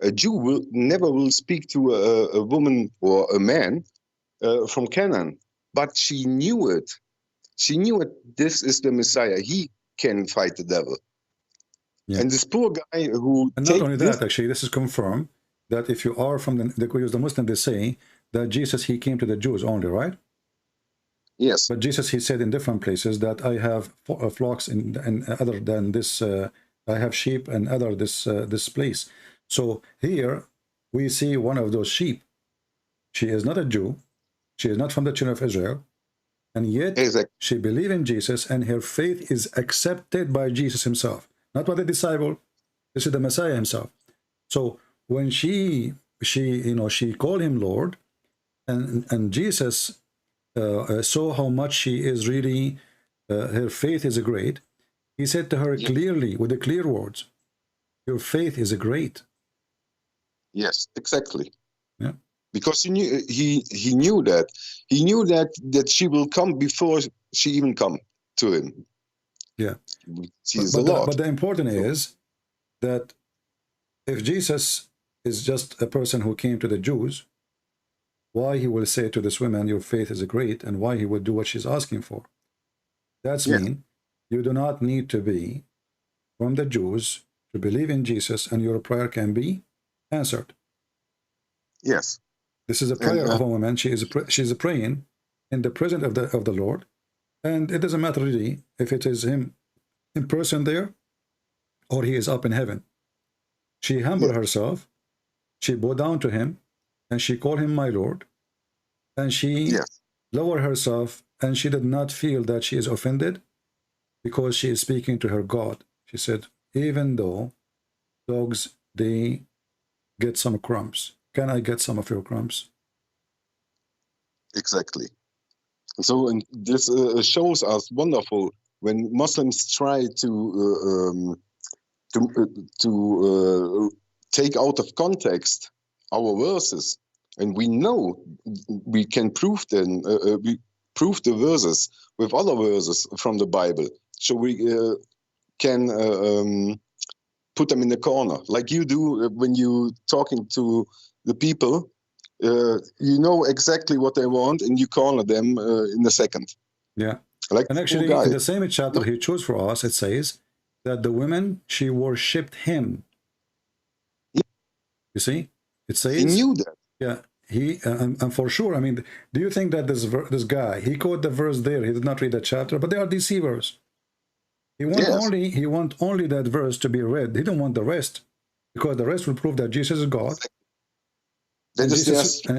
a Jew never will speak to a woman or a man from Canaan. But she knew it. She knew it. This is the Messiah. He can fight the devil. Yeah. And this poor guy who...
And not only that, actually, this is confirmed that if you are from the Muslim, they say that Jesus, he came to the Jews only, right?
Yes.
But Jesus, he said in different places that I have flocks and other than this, I have sheep and other this place. So here we see one of those sheep. She is not a Jew. She is not from the children of Israel. And yet she believes in Jesus, and her faith is accepted by Jesus himself. Not by the disciple. This is the Messiah himself. So when she called him Lord, and Jesus saw how much she is really her faith is great. He said to her clearly, with the clear words, your faith is great.
Yes, exactly.
Yeah.
Because he knew that she will come before she even come to him.
Yeah.
She is the Lord.
But the important is that if Jesus is just a person who came to the Jews, why he will say to this woman, your faith is great, and why he would do what she's asking for. That's mean you do not need to be from the Jews to believe in Jesus, and your prayer can be answered.
Yes.
This is a prayer of a woman. She's praying in the presence of the Lord, and it doesn't matter really if it is him in person there or he is up in heaven. She humbled herself, she bowed down to him, and she called him my Lord, and she lowered herself, and she did not feel that she is offended because she is speaking to her God. She said, even though dogs, they get some crumbs, can I get some of your crumbs?
Exactly. So and this shows us wonderful when Muslims try to take out of context our verses, and we know we can prove them. We prove the verses with other verses from the Bible, so we can put them in the corner, like you do when you talking to the people. You know exactly what they want, and you corner them in a second.
Yeah.
Like
and actually, in the same chapter he chose for us, it says that the women, she worshipped him. You see, it says
he knew that.
Yeah, he and for sure. I mean, do you think that this guy, he quoted the verse there? He did not read the chapter, but they are deceivers. He want only that verse to be read. He don't want the rest, because the rest will prove that Jesus is God. And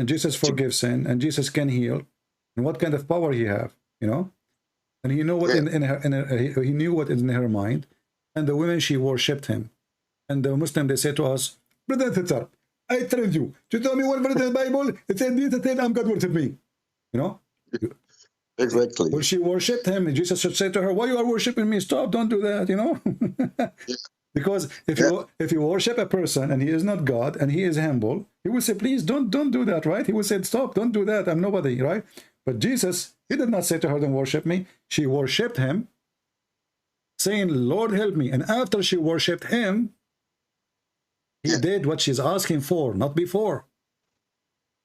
Jesus forgives sin, and Jesus can heal. And what kind of power he have, you know? And he knew what he knew what is in her mind. And the women, she worshipped him. And the Muslim, they say to us, brother and sister, I told you to tell me one verse in the Bible. It said, I'm God worship me. You know?
Exactly.
Well, she worshipped him, and Jesus should say to her, why you are worshiping me? Stop, don't do that, you know? Because if you worship a person and he is not God and he is humble, he will say, please don't do that, right? He will say, stop, don't do that, I'm nobody, right? But Jesus, he did not say to her, don't worship me. She worshipped him, saying, Lord, help me. And after she worshipped him, he did what she's asking for, not before.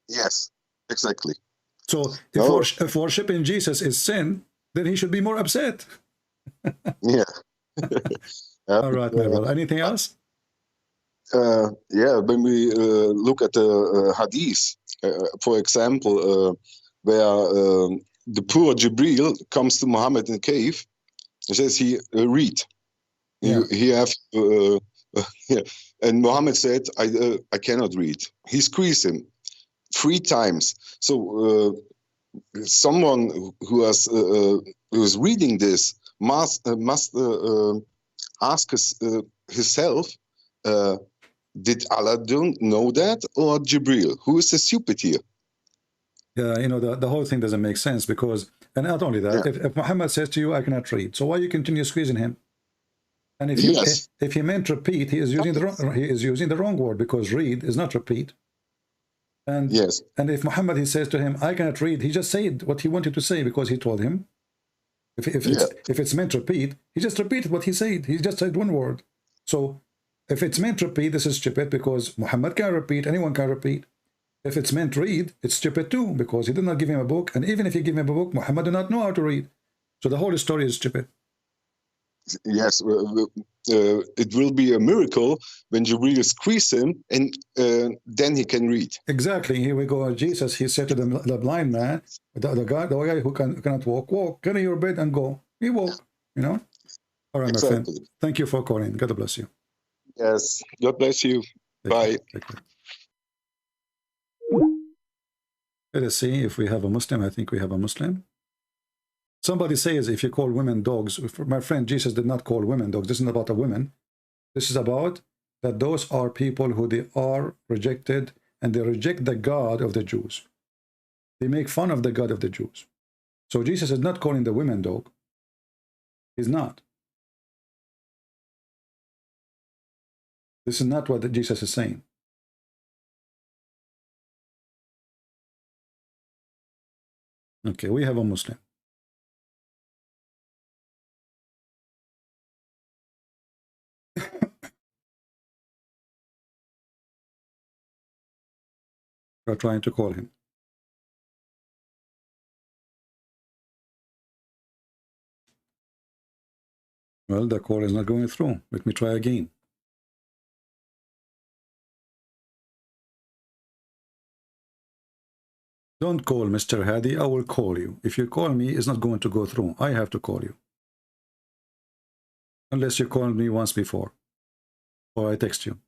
Yes, exactly.
So if worshiping Jesus is sin, then he should be more upset.
Yeah.
All right, my brother. Anything else?
Yeah, when we look at the hadith, for example, where the poor Jibril comes to Muhammad in the cave, he says read. He have and Muhammad said, I cannot read. He squeezed him 3 times. So someone who is reading this must ask himself, did Allah don't know that, or Jibril? Who is the stupid here?
Yeah, you know, the whole thing doesn't make sense, because, and not only that, if Muhammad says to you, I cannot read, so why you continue squeezing him? And if he meant repeat, he is using the wrong word, because read is not repeat. And and if Muhammad, he says to him, I cannot read, he just said what he wanted to say, because he told him. If it's meant repeat, he just repeated what he said. He just said one word. So if it's meant repeat, this is stupid, because Muhammad can repeat, anyone can repeat. If it's meant read, it's stupid too, because he did not give him a book. And even if he gave him a book, Muhammad did not know how to read. So the whole story is stupid.
Yes, it will be a miracle when Jibril squeeze him, and then he can read.
Exactly. Here we go. Jesus, he said to the blind man, the guy who cannot walk, get in your bed and go. He walked, you know. All right, my friend. Thank you for calling. God bless you.
Yes, God bless you. Bye.
Take care. Let us see if we have a Muslim. I think we have a Muslim. Somebody says if you call women dogs, my friend, Jesus did not call women dogs. This isn't about a woman. This is about that those are people who they are rejected, and they reject the God of the Jews. They make fun of the God of the Jews. So Jesus is not calling the women dog. He's not. This is not what Jesus is saying. Okay, we have a Muslim. We're trying to call him. Well, the call is not going through. Let me try again. Don't call Mr. Hadi. I will call you. If you call me, it's not going to go through. I have to call you. Unless you called me once before. Or I text you.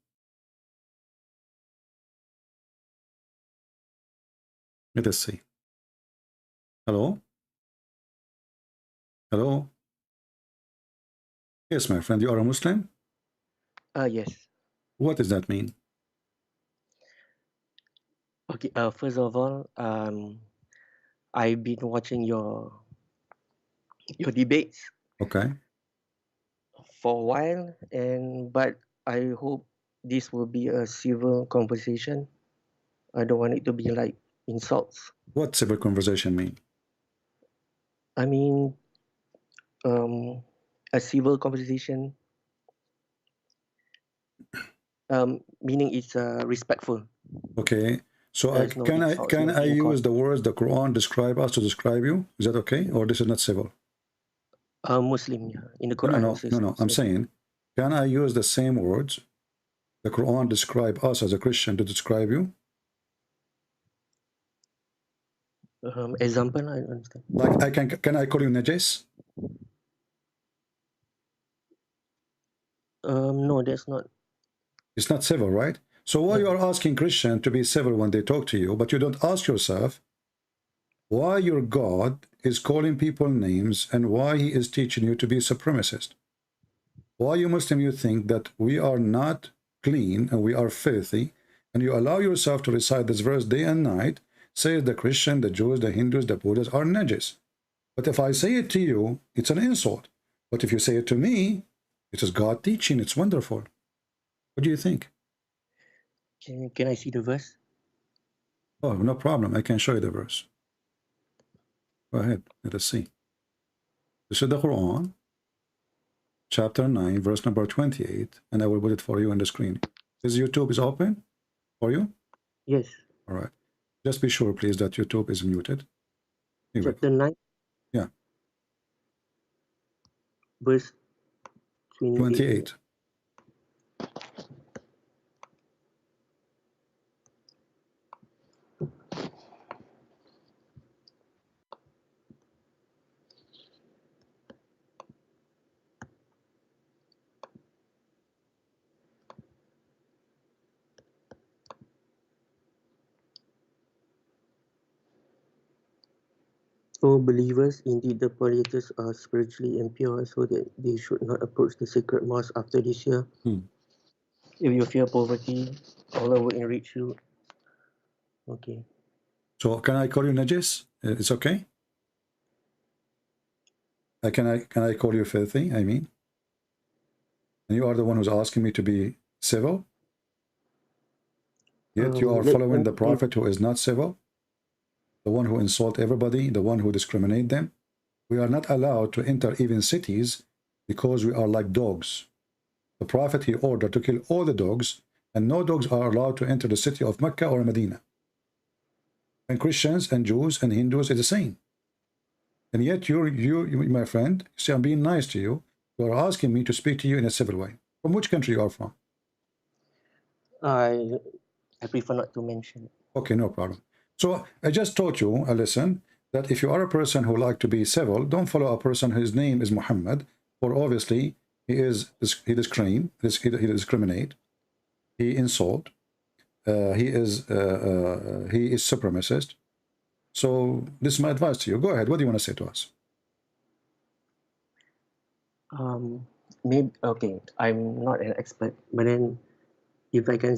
Let us see. Hello? Hello? Yes, my friend, you are a Muslim?
Yes.
What does that mean?
Okay. First of all, I've been watching your debates
Okay.
for a while, but I hope this will be a civil conversation. I don't want it to be like insults.
What civil conversation mean?
I mean, a civil conversation, meaning it's respectful.
Okay. So
There's no
can
insults, no
I use
inconvenience.
the words the Quran describe us to describe you? Is that okay? Or this is not civil?
Muslim, yeah. In the
No,
Quran,
no,
it says
no, no. I'm
Muslim.
saying, can I use the same words the Quran describe us as a Christian to describe you?
Example, I don't understand.
Like can I call you Najis?
No, that's not.
It's not civil, right? So why
No.
you are asking Christian to be civil when they talk to you, but you don't ask yourself why your God is calling people names and why he is teaching you to be supremacist? Why you Muslim you think that we are not clean and we are filthy, and you allow yourself to recite this verse day and night, say the Christian, the Jews, the Hindus, the Buddhists are najis. But if I say it to you, it's an insult. But if you say it to me, it is God teaching. It's wonderful. What do you think?
Can I see the verse?
Oh, no problem. I can show you the verse. Go ahead. Let us see. This is the Quran, chapter 9, verse number 28, and I will put it for you on the screen. Is YouTube is open for you?
Yes.
All right. Just be sure, please, that YouTube is muted. Here we go.
Chapter 9,
Yeah,
verse 28.
28.
O believers, indeed the polytheists are spiritually impure, so that they should not approach the sacred mosque after this year. If you fear poverty, Allah will enrich you. Okay.
So can I call you Najis? It's okay? Can I call you filthy, I mean? And you are the one who's asking me to be civil? Yet you are following the prophet who is not civil? The one who insult everybody, the one who discriminate them? We are not allowed to enter even cities because we are like dogs. The prophet, he ordered to kill all the dogs, and no dogs are allowed to enter the city of Mecca or Medina. And Christians and Jews and Hindus is the same. And yet you, my friend, see, I'm being nice to you. You are asking me to speak to you in a civil way. From which country you are from?
I prefer not to mention.
Okay, no problem. So I just taught you a lesson that if you are a person who like to be civil, don't follow a person whose name is Muhammad, or obviously he discriminate, he insult, he is supremacist. So this is my advice to you. Go ahead. What do you want to say to us?
Maybe okay. I'm not an expert, but then if I can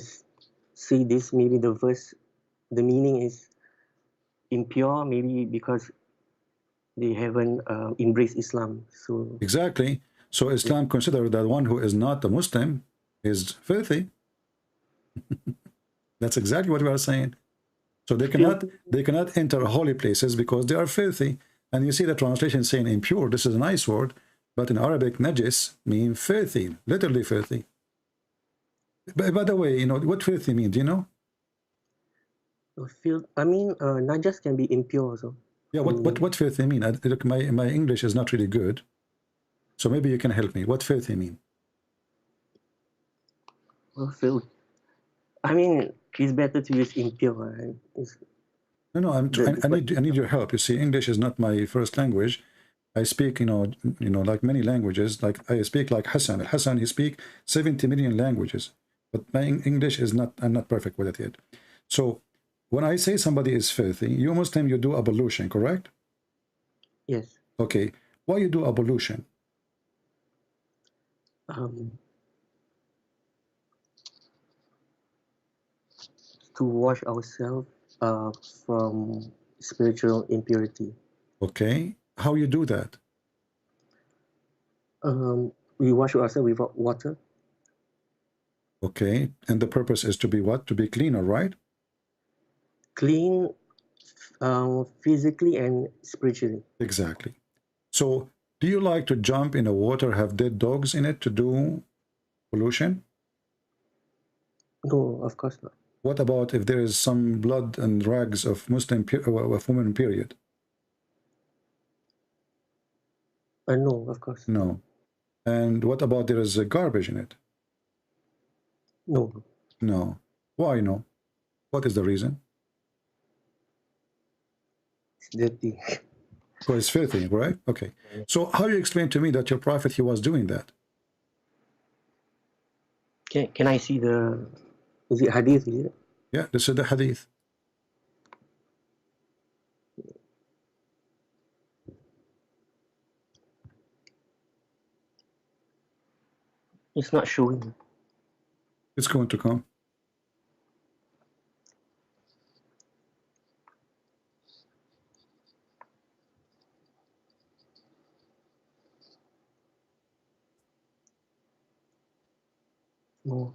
see this, maybe the verse, the meaning is impure. Maybe because they haven't embraced Islam. So
exactly. So Islam considers that one who is not a Muslim is filthy. That's exactly what we are saying. So they cannot enter holy places because they are filthy. And you see the translation saying impure. This is a nice word, but in Arabic, najis means filthy, literally filthy. By the way, you know what filthy means? Do you know?
I mean, najas can be impure also.
Yeah. What filthy mean? Look, my English is not really good, so maybe you can help me. What filthy mean?
Well, I mean, it's better to use impure. Right?
No, I need your help. You see, English is not my first language. I speak, like many languages. Like I speak like Hassan. Hassan, he speak 70 million languages, but my English is not. I'm not perfect with it yet. So when I say somebody is filthy, you Muslim, you do ablution, correct?
Yes.
Okay. Why you do ablution?
To wash ourselves from spiritual impurity.
Okay. How you do that?
We wash ourselves with water.
Okay. And the purpose is to be what? To be cleaner, right?
Clean physically and spiritually.
Exactly. So do you like to jump in the water, have dead dogs in it to do pollution?
No, of course not.
What about if there is some blood and rags of Muslim of women period?
No, of course.
No. And what about there is a garbage in it?
No.
No. Why no? What is the reason?
It's dirty.
Because it's filthy, right? Okay. So how you explain to me that your prophet, he was doing that?
Can I see the... Is it hadith? Is it?
Yeah, this is the hadith.
It's not showing.
It's going to come.
No.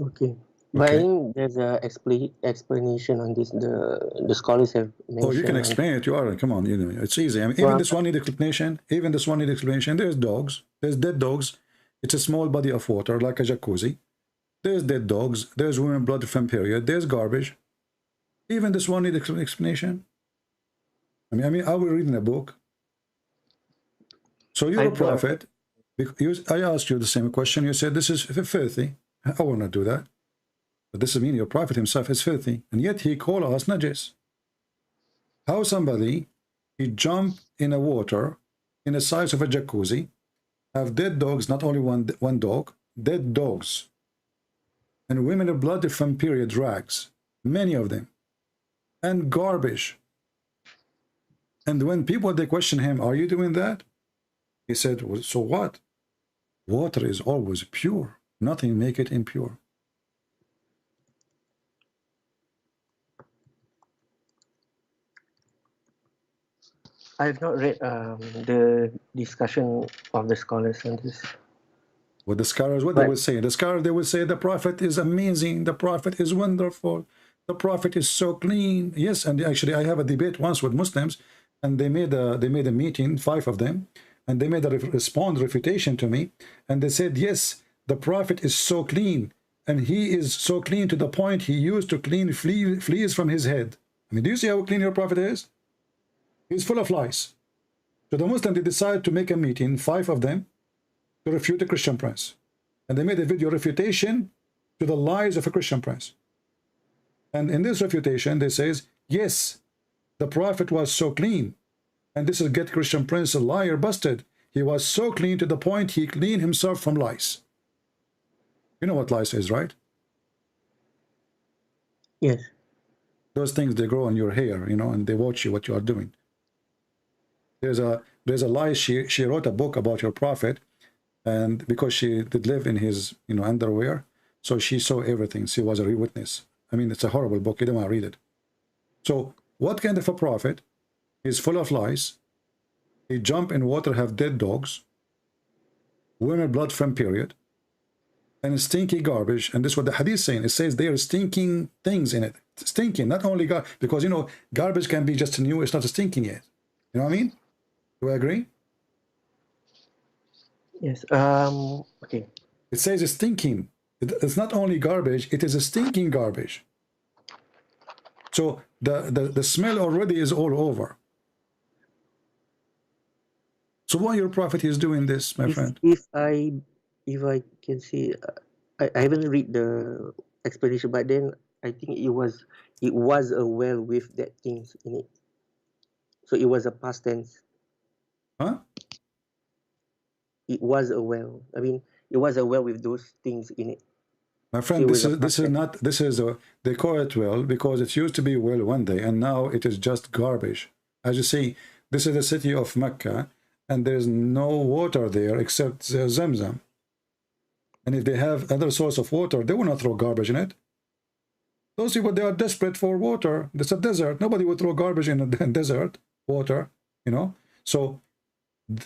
Okay. But I think there's a explanation on this. The scholars have mentioned.
Oh, you can explain it. You are. Come on. It's easy. I mean, even this one needs explanation. Even this one needs explanation. There's dogs. There's dead dogs. It's a small body of water, like a jacuzzi. There's dead dogs. There's women blood from period. There's garbage. Even this one needs explanation. I mean, I was reading a book. So you're a prophet. I asked you the same question. You said this is filthy. I will not do that. But this means your prophet himself is filthy. And yet he called us najis. How somebody, he jump in a water in the size of a jacuzzi, have dead dogs, not only one dog, dead dogs. And women of blood from period rags, many of them. And garbage. And when people, they question him, are you doing that? He said, well, so what? Water is always pure. Nothing make it impure.
I have not read the discussion of the scholars on this.
What the scholars, what they will say? The scholars, they will say the prophet is amazing. The prophet is wonderful. The prophet is so clean. Yes, and actually I have a debate once with Muslims, and they made a meeting, 5 of them, and they made a refutation to me, and they said, yes, the prophet is so clean, and he is so clean to the point he used to clean fleas from his head. I mean, do you see how clean your prophet is? He's full of lies. So the Muslims, they decided to make a meeting, 5 of them, to refute a Christian prince. And they made a video refutation to the lies of a Christian prince. And in this refutation, they says, yes, the prophet was so clean. And this is get Christian prince a liar busted. He was so clean to the point he cleaned himself from lies. You know what lies is, right?
Yes.
Those things, they grow on your hair, and they watch you, what you are doing. There's a lie. She wrote a book about your prophet, And because she did live in his, you know, underwear, so she saw everything. She was a real witness. I mean, it's a horrible book. You don't want to read it. So what kind of a prophet? He's full of lies. He jump in water, have dead dogs, women blood from period, and stinky garbage. And this is what the hadith is saying. It says there are stinking things in it. Stinking, not only because, you know, garbage can be just new. It's not stinking yet. You know what I mean? Do I agree?
Yes. Okay.
It says it's stinking. It's not only garbage. It is a stinking garbage. So the smell already is all over. So why your prophet is doing this, my friend?
If I can see, I haven't read the explanation, but then I think it was a well with that things in it. So it was a past tense.
Huh?
It was a well. I mean, it was a well with those things in it.
My friend, they call it well because it used to be well one day, and now it is just garbage. As you see, this is the city of Mecca, and there's no water there except Zamzam. And if they have other source of water, they will not throw garbage in it. Those people, they are desperate for water. It's a desert. Nobody would throw garbage in a desert water, you know. So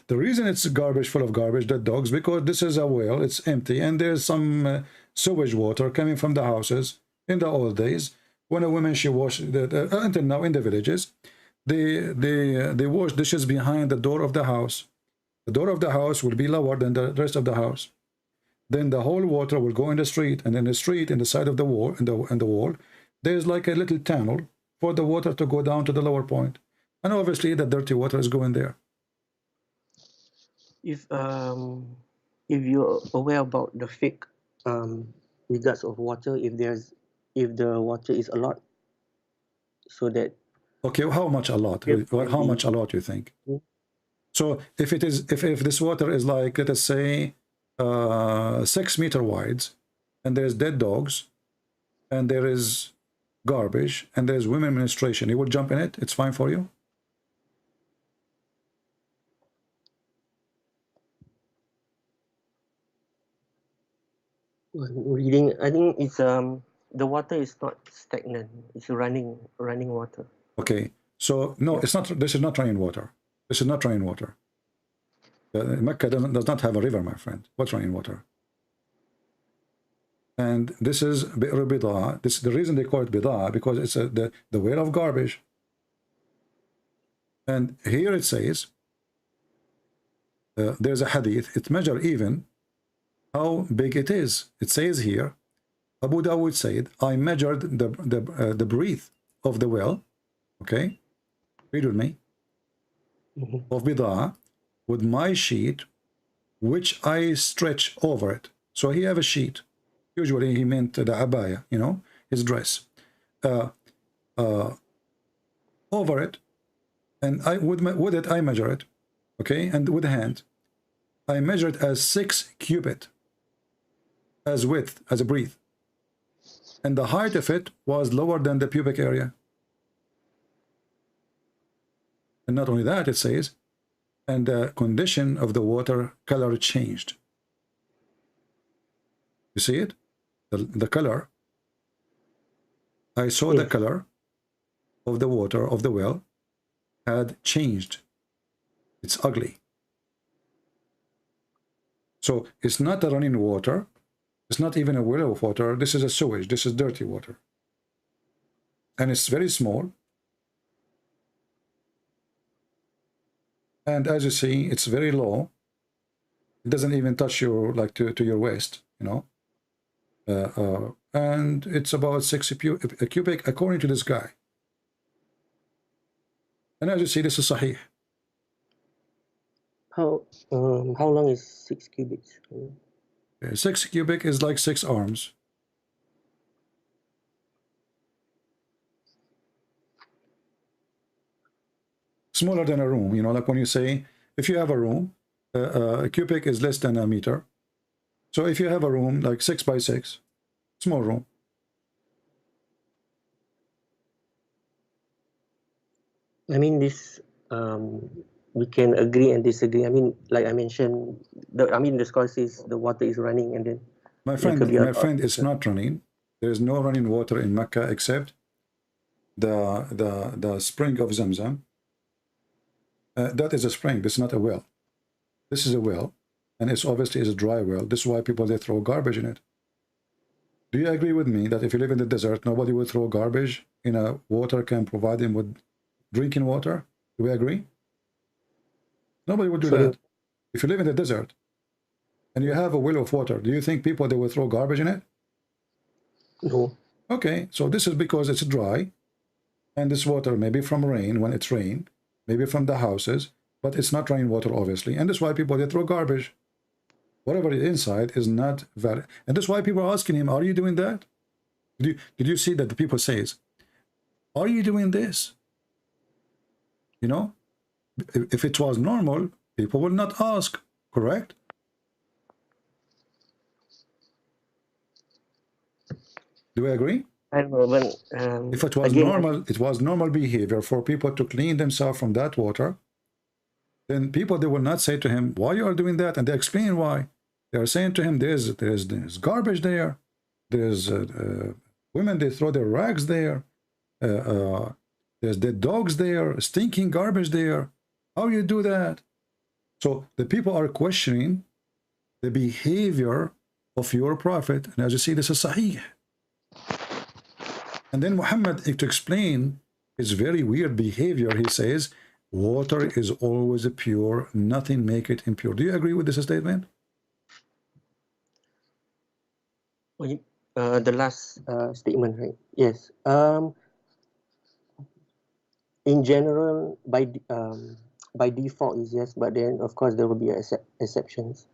the reason it's garbage, full of garbage, dead dogs, because this is a well, it's empty, and there's some sewage water coming from the houses. In the old days, when a woman, she washed, until now in the villages, they wash dishes behind the door of the house. The door of the house will be lower than the rest of the house. Then the whole water will go in the street, and in the street, in the side of the wall, in the wall, there's like a little tunnel for the water to go down to the lower point. And obviously the dirty water is going there.
If you're aware about the fake regards of water, if the water is a lot, so that
okay, how much a lot? How much a lot you think? So if it is, if this water is like, let us say 6 meter wide, and there's dead dogs, and there is garbage, and there's women menstruation, you would jump in it? It's fine for you?
Reading, I think it's the water is not stagnant, it's running water.
Okay, so no, it's not, this is not running water. This is not running water. Mecca does not have a river, my friend. What's running water? And this is Bi'r Bida. This, the reason they call it Bida, because it's the well of garbage. And here it says, there's a hadith, it measures even how big it is. It says here, Abu Dawud said, I measured the breadth of the well, okay, read with me, of Bida, with my sheet, which I stretch over it. So he have a sheet. Usually he meant the abaya, you know, his dress. Over it, and I with it I measure it, okay, and with the hand, I measure it as 6 cubit, as width, as a breadth, and the height of it was lower than the pubic area. And not only that, it says, and the condition of the water color changed. You see it? The color. I saw the color of the water of the well had changed. It's ugly. So it's not a running water. It's not even a well of water. This is a sewage. This is dirty water. And it's very small. And as you see, it's very low. It doesn't even touch your, like, to your waist, you know. And it's about 6 cubic according to this guy. And as you see, this is sahih.
How long is 6 cubits?
6 cubic is like 6 arms. Smaller than a room, you know, like when you say, if you have a room, a cubic is less than a meter. So if you have a room like 6 by 6, small room.
I mean, this we can agree and disagree. I mean, like I mentioned, the scholar says the water is running, and then
My friend, it's not running. There is no running water in Mecca except the spring of Zamzam. That is a spring. This is not a well. This is a well, and it's obviously is a dry well. This is why people they throw garbage in it. Do you agree with me that if you live in the desert, nobody will throw garbage in a water can provide him with drinking water? Do we agree? Nobody would do that. If you live in the desert and you have a well of water, do you think people they will throw garbage in it?
No.
Okay, so this is because it's dry, and this water maybe from rain when it's rain, maybe from the houses, but it's not rainwater obviously, and that's why people they throw garbage. Whatever is inside is not valid, and that's why people are asking him, "Are you doing that?" Did you see that the people says, "Are you doing this?" You know, if it was normal, people will not ask. Correct? Do we agree?
I don't know, but
if it was normal, it was normal behavior for people to clean themselves from that water. Then people they will not say to him, "Why you are doing that?" And they explain why. They are saying to him, "There's garbage there. There's women they throw their rags there. There's dead dogs there, stinking garbage there. How you do that?" So the people are questioning the behavior of your prophet, and as you see, this is sahih. And then Muhammad, to explain his very weird behavior, he says, "Water is always pure, nothing make it impure." Do you agree with this statement?
The last statement, right? Yes. In general, by default is yes, but then of course there will be exceptions.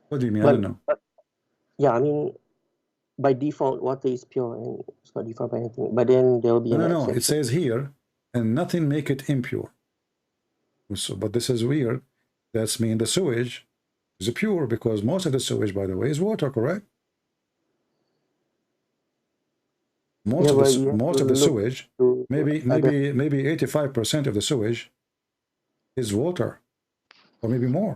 What do you mean? I don't know.
Yeah, I mean, by default, water is pure and it's not default by anything. But then there will be an exception.
It says here, "and nothing make it impure." So, but this is weird. That's mean the sewage is pure, because most of the sewage, by the way, is water. Correct? Most of the sewage, maybe 85% of the sewage is water, or maybe more.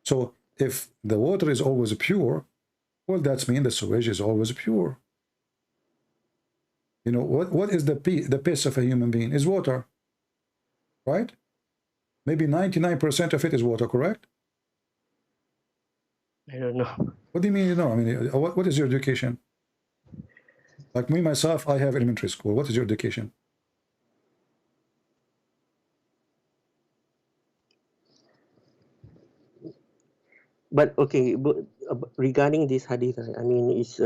So if the water is always pure, well, that's mean the sewage is always pure. You know, what is the piss of a human being? Is water, right? Maybe 99% of it is water, correct?
I don't know.
What do you mean, you know? I mean, what is your education? Like me, myself, I have elementary school. What is your education?
But okay, but regarding this hadith, I mean, it's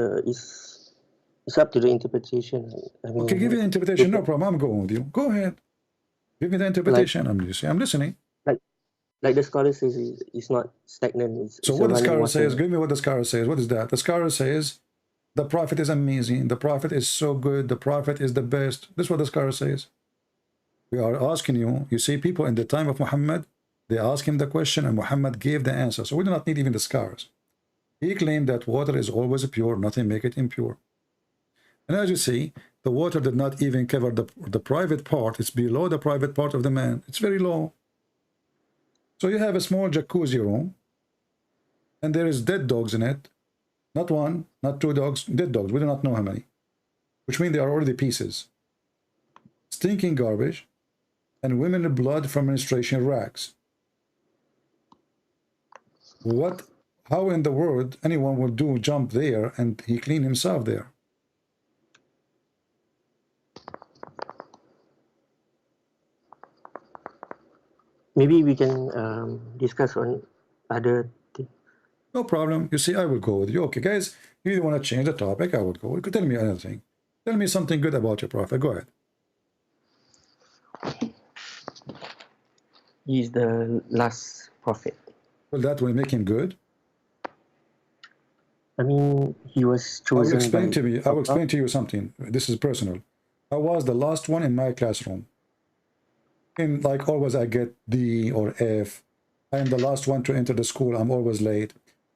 up to the interpretation. I mean,
okay, give me the interpretation. No problem. I'm going with you. Go ahead. Give me the interpretation. Like, I'm listening.
Like the scholar says, it's not stagnant.
So what the scholar says, give me what the scholar says. What is that? The scholar says, the prophet is amazing. The prophet is so good. The prophet is the best. This is what the scholar says. We are asking you. You see, people in the time of Muhammad, they asked him the question, and Muhammad gave the answer. So we do not need even the scholars. He claimed that water is always pure, nothing make it impure. And as you see, the water did not even cover the private part. It's below the private part of the man. It's very low. So you have a small jacuzzi room, and there is dead dogs in it. Not one, not two dogs, dead dogs. We do not know how many. Which means they are already pieces. Stinking garbage, and women blood from menstruation rags. How in the world anyone will jump there and he clean himself there?
Maybe we can discuss on other things.
No problem. You see, I will go with you. Okay, guys, if you want to change the topic, I will go. You could tell me another thing. Tell me something good about your prophet. Go ahead.
He is the last prophet.
Well, that will make him good.
I mean, he was chosen.
I will explain to you something. This is personal. I was the last one in my classroom. And like always, I get D or F. I am the last one to enter the school. I'm always late.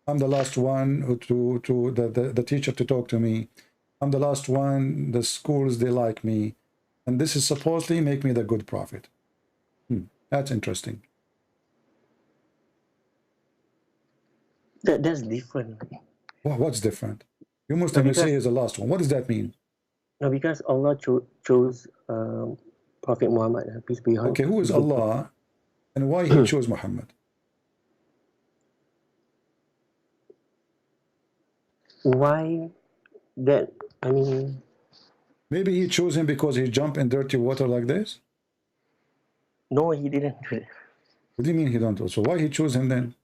I'm the last one to the teacher to talk to me. I'm the last one. The schools, they like me. and this is supposedly make me the good prophet. That's interesting.
That's different.
Well, what's different? You Muslim, you say is the last one. What does that mean?
No, because Allah chose Prophet Muhammad, peace be upon him.
Okay, who is Allah, and why he chose Muhammad?
Why that? I mean,
maybe he chose him because he jumped in dirty water like this.
No, he didn't do it.
What do you mean he don't do it? So why he chose him then?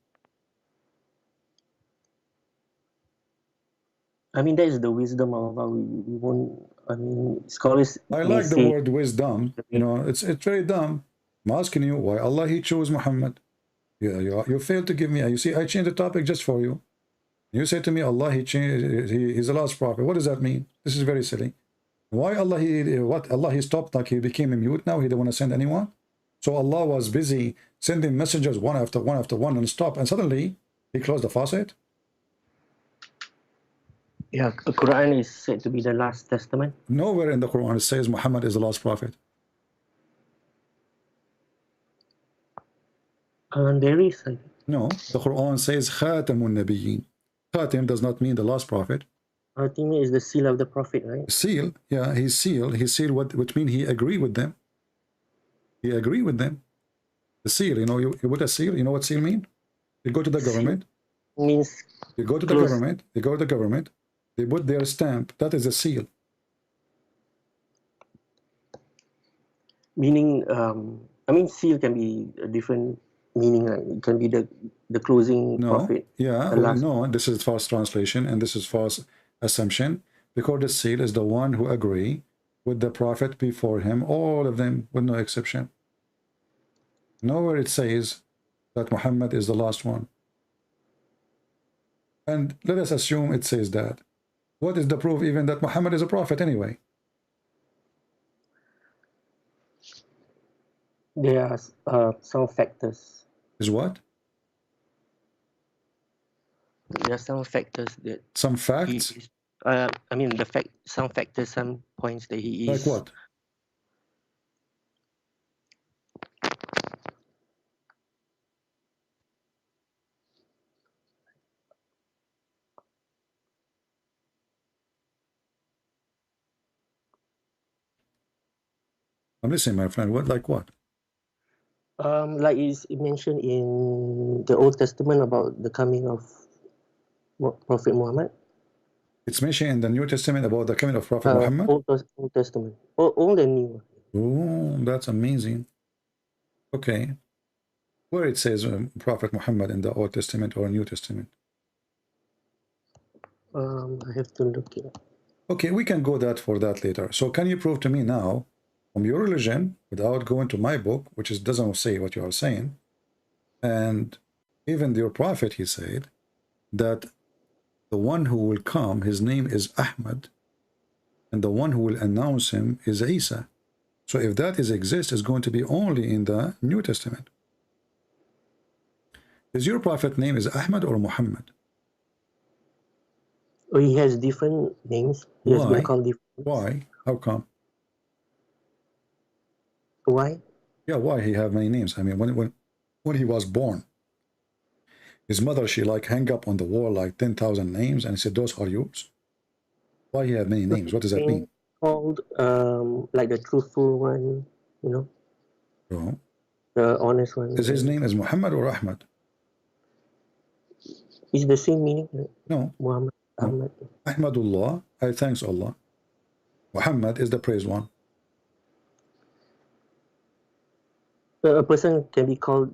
I mean, that is the wisdom of Allah. We won't. I mean, scholars.
I like the word wisdom. You know, it's very dumb. I'm asking you why Allah he chose Muhammad. You failed to give me. You see, I changed the topic just for you. You say to me, Allah he's the last prophet. What does that mean? This is very silly. Why Allah he stopped, like he became a mute now? He didn't want to send anyone. So Allah was busy sending messengers one after one after one and stop, and suddenly he closed the faucet.
Yeah, the Quran is said to be the last testament.
Nowhere in the Quran it says Muhammad is the last prophet.
There is.
No, the Quran says Khatamun Nabiyyin. Khatim does not mean the last prophet.
Khatim is the seal of the prophet, right?
Seal, yeah, he's sealed. He sealed which means he agreed with them. He agreed with them. The seal, you know, you put a seal. You know what seal mean? You go to the government.
Means
you go to the government. They go to the government. They put their stamp. That is a seal.
Meaning, I mean, seal can be a different meaning. Right? It can be the closing prophet.
Yeah, well, no, this is false translation and this is false assumption, because the seal is the one who agree with the prophet before him, all of them with no exception. Nowhere it says that Muhammad is the last one. And let us assume it says that. What is the proof even that Muhammad is a prophet anyway?
There are some factors.
Is what?
There are some factors that.
Some facts?
I mean, some factors, some points that he is.
Like what? I'm listening, my friend. What, like what?
Like is mentioned in the Old Testament about the coming of Prophet Muhammad.
It's mentioned in the New Testament about the coming of Prophet Muhammad?
Old Testament. Old and New.
Oh, that's amazing. Okay. Where it says Prophet Muhammad in the Old Testament or New Testament?
I have to look it up.
Okay, we can go for that later. So can you prove to me now, from your religion, without going to my book, which doesn't say what you are saying, and even your prophet, he said, that the one who will come, his name is Ahmad, and the one who will announce him is Isa. So if that exists, it's going to be only in the New Testament. Is your prophet name is Ahmad or Muhammad?
Oh, he has different names. He has been called different names.
Why? How come?
Why?
Yeah, why he have many names? I mean, when he was born, his mother, she like hang up on the wall like 10,000 names, and he said, those are yours. Why he have many names? What does that mean?
Called like the truthful one, you know.
Oh.
The honest one.
Is his name is Muhammad or Ahmad?
Is the same meaning? Right?
No.
Muhammad. Ahmad.
Ahmadullah, I thanks Allah. Muhammad is the praised one.
A person can be called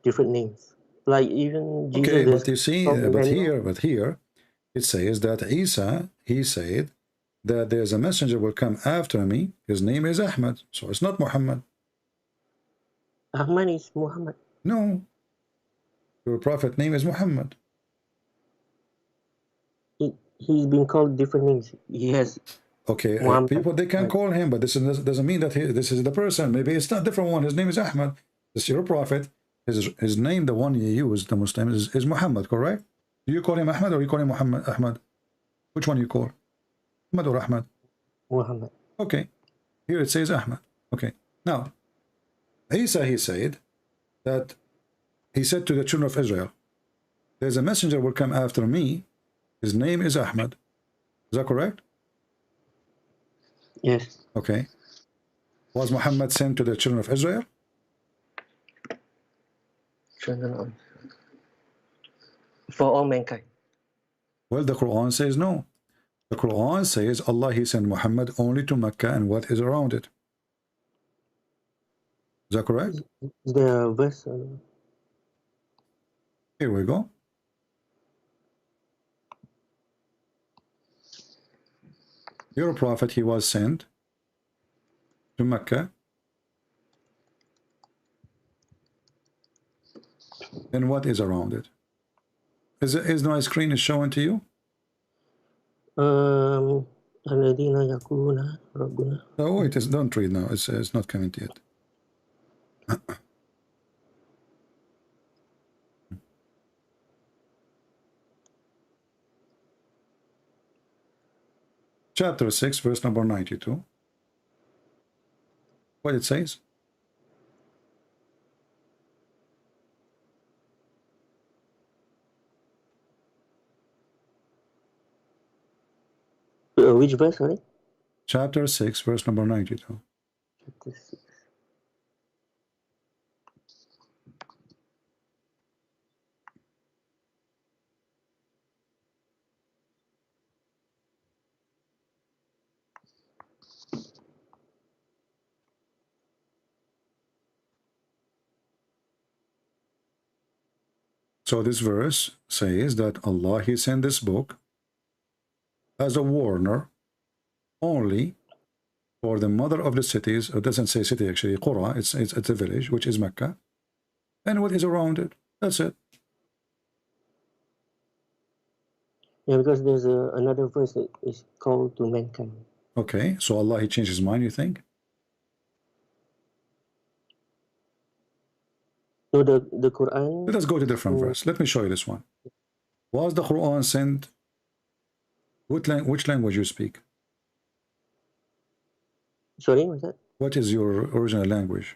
different names. Like even Jesus.
Okay, but you see, but here, it says that Isa, he said that there's a messenger will come after me. His name is Ahmad. So it's not Muhammad.
Ahmad is Muhammad.
No. Your prophet name is Muhammad.
He's been called different names. He has.
Okay, people, they can call him, but this doesn't mean that this is the person. Maybe it's not a different one. His name is Ahmad. This is your prophet. His name, the one you use, the Muslim, is Muhammad, correct? Do you call him Ahmad or you call him Muhammad? Ahmad? Which one you call? Muhammad or Ahmad?
Muhammad.
Okay. Here it says Ahmad. Okay. Now, Isa, he said that he said to the children of Israel, there's a messenger will come after me. His name is Ahmad. Is that correct?
Yes.
Okay. Was Muhammad sent to the children of Israel?
For all mankind.
Well, the Quran says no. The Quran says Allah, he sent Muhammad only to Mecca and what is around it. Is that correct?
Is there a verse?
Here we go. Your prophet, he was sent to Mecca. And what is around it? Is my screen is showing to you?
الذين يقولون ربنا.
Oh, it is. Don't read now. It's not coming yet. Chapter 6, verse number 92. What it says?
Which verse, sorry?
Chapter 6, verse number 92.
Chapter 6.
So this verse says that Allah, he sent this book as a warner only for the mother of the cities. It doesn't say city actually, Qura. It's a village, which is Mecca, and what is around it. That's it.
Yeah, because there's another verse that is called to mankind.
Okay, so Allah, he changed his mind, you think?
No, the Quran.
Let us go to a different verse. Let me show you this one. Was the Quran sent? Which language you speak?
Sorry, what's that?
What is your original language?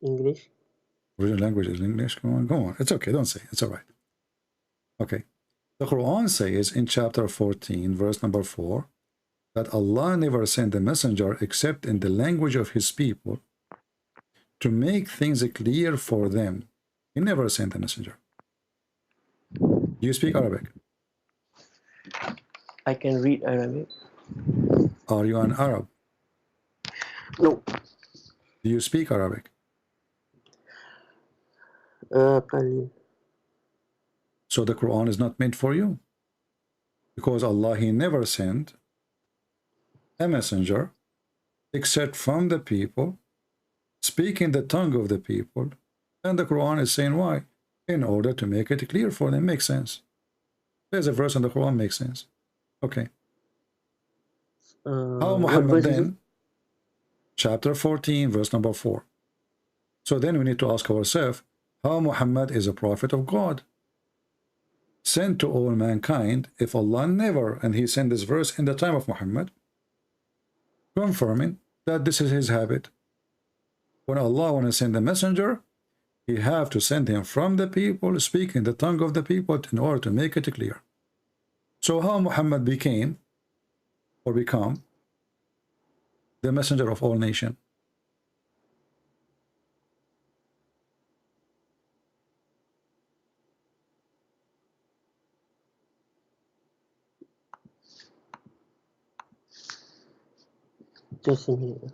English.
Original language is English. Come on, go on. It's okay. Don't say. It's all right. Okay. The Quran says in chapter 14, verse number 4, that Allah never sent a messenger except in the language of his people to make things clear for them. He never sent a messenger. Do you speak Arabic?
I can read Arabic.
Are you an Arab?
No.
Do you speak Arabic?
Qalil.
So the Quran is not meant for you. Because Allah, he never sent a messenger except from the people, speaking the tongue of the people. And the Quran is saying why? In order to make it clear for them. Makes sense. There's a verse in the Quran makes sense. Okay. How Muhammad then? Chapter 14, verse number 4. So then we need to ask ourselves, how Muhammad is a prophet of God, sent to all mankind, if Allah never, and he sent this verse in the time of Muhammad, confirming that this is his habit. When Allah wants to send a messenger, he have to send him from the people, speaking the tongue of the people in order to make it clear. So how Muhammad became or become the messenger of all nations?
Just a minute.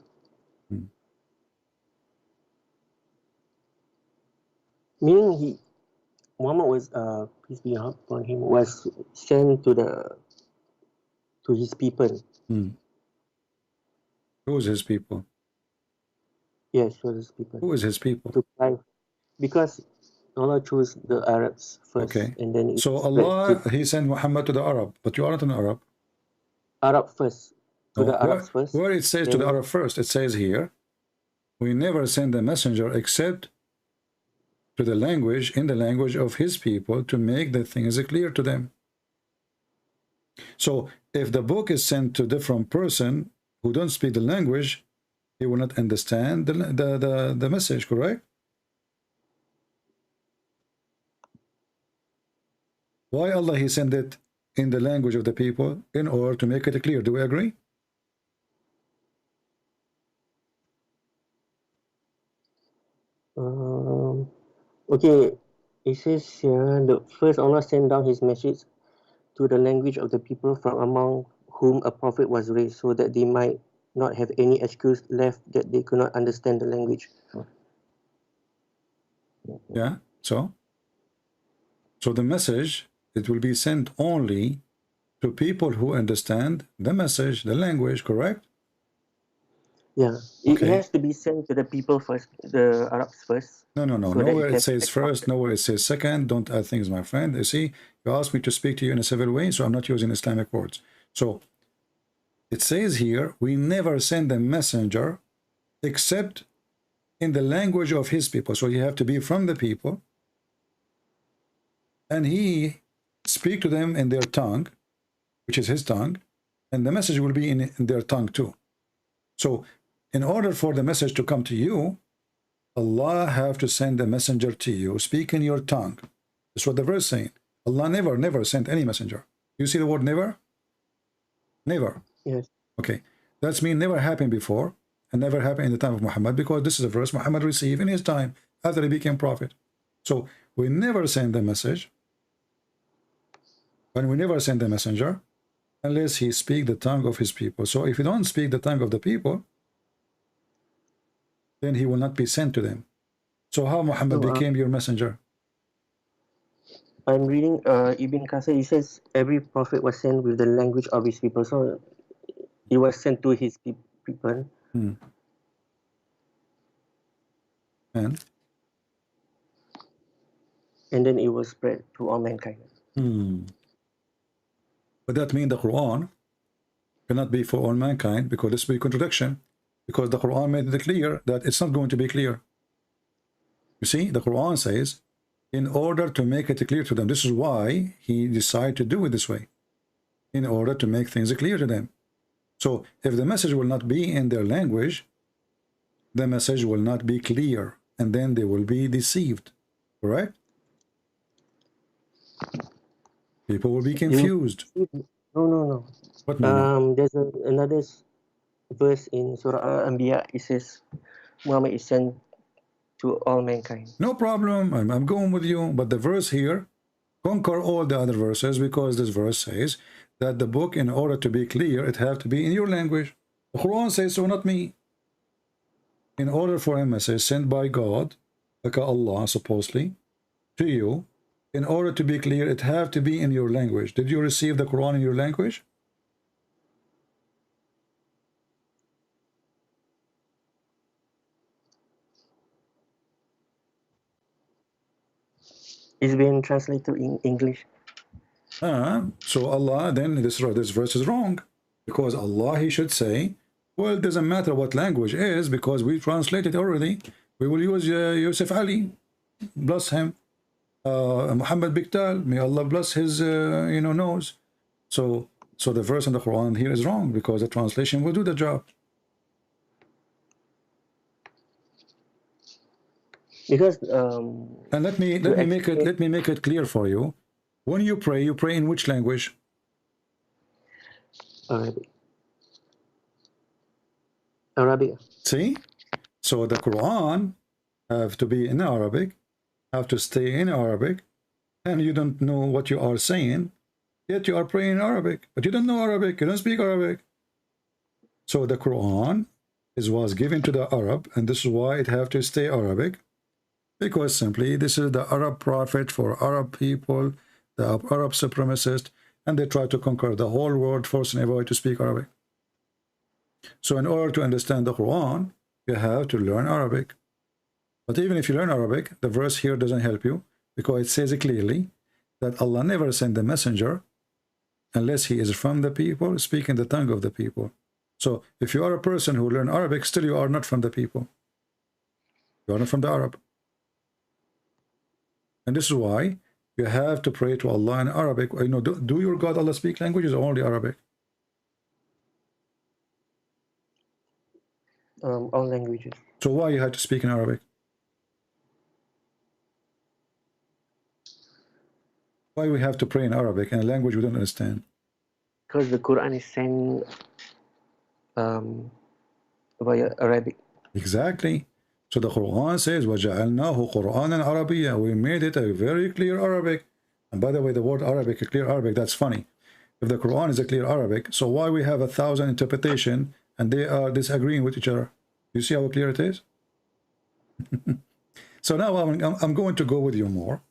Meaning Muhammad was peace be upon him, was sent to his people.
Who is his people?
Yes, to his people.
Who is his people?
Because Allah chose the Arabs first.
Okay.
And then
so Allah, he sent Muhammad to the Arab, but you are not an Arab.
Arab first. To the Arabs first.
Where it says to the Arab first, it says here, we never send a messenger except to the language, in the language of his people, to make the things clear to them. So if the book is sent to a different person who don't speak the language, he will not understand the message, correct? Why Allah he sent it in the language of the people? In order to make it clear. Do we agree?
Okay, it says here, the first Allah sent down his message to the language of the people from among whom a prophet was raised, so that they might not have any excuse left that they could not understand the language.
Yeah, so the message, it will be sent only to people who understand the message, the language, correct?
Yeah, it has to be sent to the people first, the Arabs first.
No.
so that
Nowhere it
can
says first, nowhere it says second. Don't add things, my friend. You see, you asked me to speak to you in a civil way, so I'm not using Islamic words. So it says here, we never send a messenger except in the language of his people. So you have to be from the people, and he speak to them in their tongue, which is his tongue, and the message will be in their tongue too. So in order for the message to come to you, Allah have to send a messenger to you, speak in your tongue. That's what the verse is saying. Allah never sent any messenger. You see the word never? Never.
Yes.
Okay. That's mean never happened before, and never happened in the time of Muhammad, because this is a verse Muhammad received in his time after he became prophet. So we never send the message, and we never send the messenger unless he speak the tongue of his people. So if you don't speak the tongue of the people, then he will not be sent to them. So how Muhammad became your messenger?
I'm reading Ibn Qasir. He says every prophet was sent with the language of his people. So he was sent to his people.
And
then it was spread to all mankind.
But that means the Quran cannot be for all mankind, because this will be contradiction, because the Quran made it clear that it's not going to be clear. You see, the Quran says, in order to make it clear to them, this is why he decided to do it this way, in order to make things clear to them. So if the message will not be in their language, the message will not be clear, and then they will be deceived, correct? People will be confused.
No.
What no?
There's another verse in Surah Al-Anbiya. It says Muhammad is sent to all mankind.
No problem. I'm going with you. But the verse here conquer all the other verses, because this verse says that the book, in order to be clear, it have to be in your language. The Quran says so, not me. In order for a message sent by God, like Allah supposedly, to you, in order to be clear, it have to be in your language. Did you receive the Quran in your language?
It's been translated in English.
So Allah, then this verse is wrong, because Allah, he should say, well, it doesn't matter what language is, because we translated already. We will use Yusuf Ali, bless him, Muhammad Biktal, may Allah bless his nose. So the verse in the Quran here is wrong, because the translation will do the job.
Because
and let me make it clear for you. When you pray in which language?
Arabic.
See? So the Quran have to be in Arabic, have to stay in Arabic, and you don't know what you are saying, yet you are praying in Arabic, but you don't know Arabic, you don't speak Arabic. So the Quran was given to the Arab, and this is why it have to stay Arabic, because simply this is the Arab prophet for Arab people, the Arab supremacist, and they try to conquer the whole world, forcing everybody to speak Arabic. So in order to understand the Quran, you have to learn Arabic. But even if you learn Arabic, the verse here doesn't help you, because it says clearly that Allah never sent the messenger unless he is from the people, speaking the tongue of the people. So if you are a person who learn Arabic, still you are not from the people. You are not from the Arab. And this is why you have to pray to Allah in Arabic. Do your God Allah speak languages or only Arabic?
All languages.
So why you had to speak in Arabic? Why we have to pray in Arabic in a language we don't understand?
Because the Quran is sent via Arabic.
Exactly. So the Quran says, وَجَعَلْنَاهُ قُرْآنًا عَرَبِيًّا. We made it a very clear Arabic. And by the way, the word Arabic, a clear Arabic, that's funny. If the Quran is a clear Arabic, so why we have 1,000 interpretation and they are disagreeing with each other? You see how clear it is? So now I'm going to go with you more.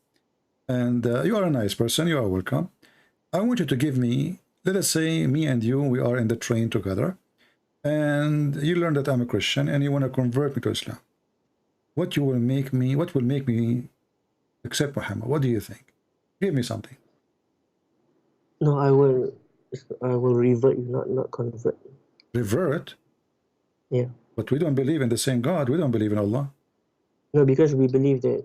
And you are a nice person. You are welcome. I want you to give me, let us say me and you, we are in the train together. And you learn that I'm a Christian and you want to convert me to Islam. What will make me accept Muhammad? What do you think? Give me something.
No, I will revert you, not convert.
Revert?
Yeah.
But we don't believe in the same God. We don't believe in Allah.
No, because we believe that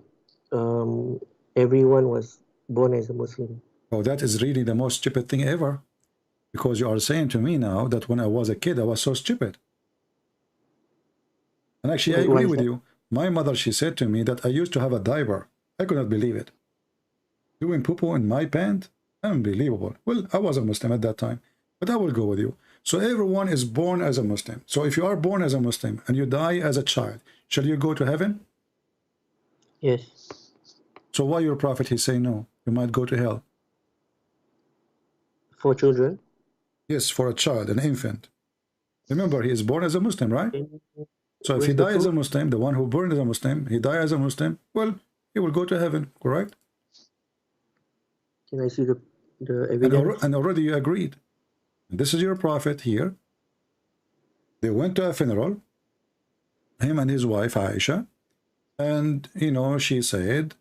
everyone was born as a Muslim.
Oh, that is really the most stupid thing ever. Because you are saying to me now that when I was a kid, I was so stupid. And actually, I agree with you. My mother, she said to me that I used to have a diaper. I could not believe it. Doing poo-poo in my pant? Unbelievable. Well, I was a Muslim at that time. But I will go with you. So everyone is born as a Muslim. So if you are born as a Muslim and you die as a child, shall you go to heaven?
Yes.
So why your prophet, he say no? You might go to hell.
For children?
Yes, for a child, an infant. Remember, he is born as a Muslim, right? So if he dies as a Muslim, the one who burned as a Muslim, he died as a Muslim, well, he will go to heaven, correct?
Can I see the evidence?
And already you agreed. And this is your prophet here. They went to a funeral, him and his wife, Aisha, and, you know, she said,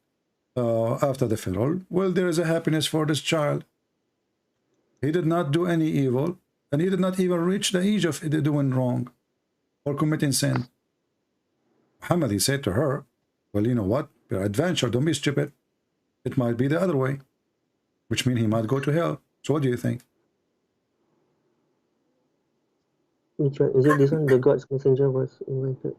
after the funeral, well, there is a happiness for this child. He did not do any evil, and he did not even reach the age of doing wrong or committing sin. Muhammad, he said to her, well, you know what? Your adventure, don't be stupid. It might be the other way, which means he might go to hell. So what do you think?
Which one? Is it this one? The God's messenger was invited.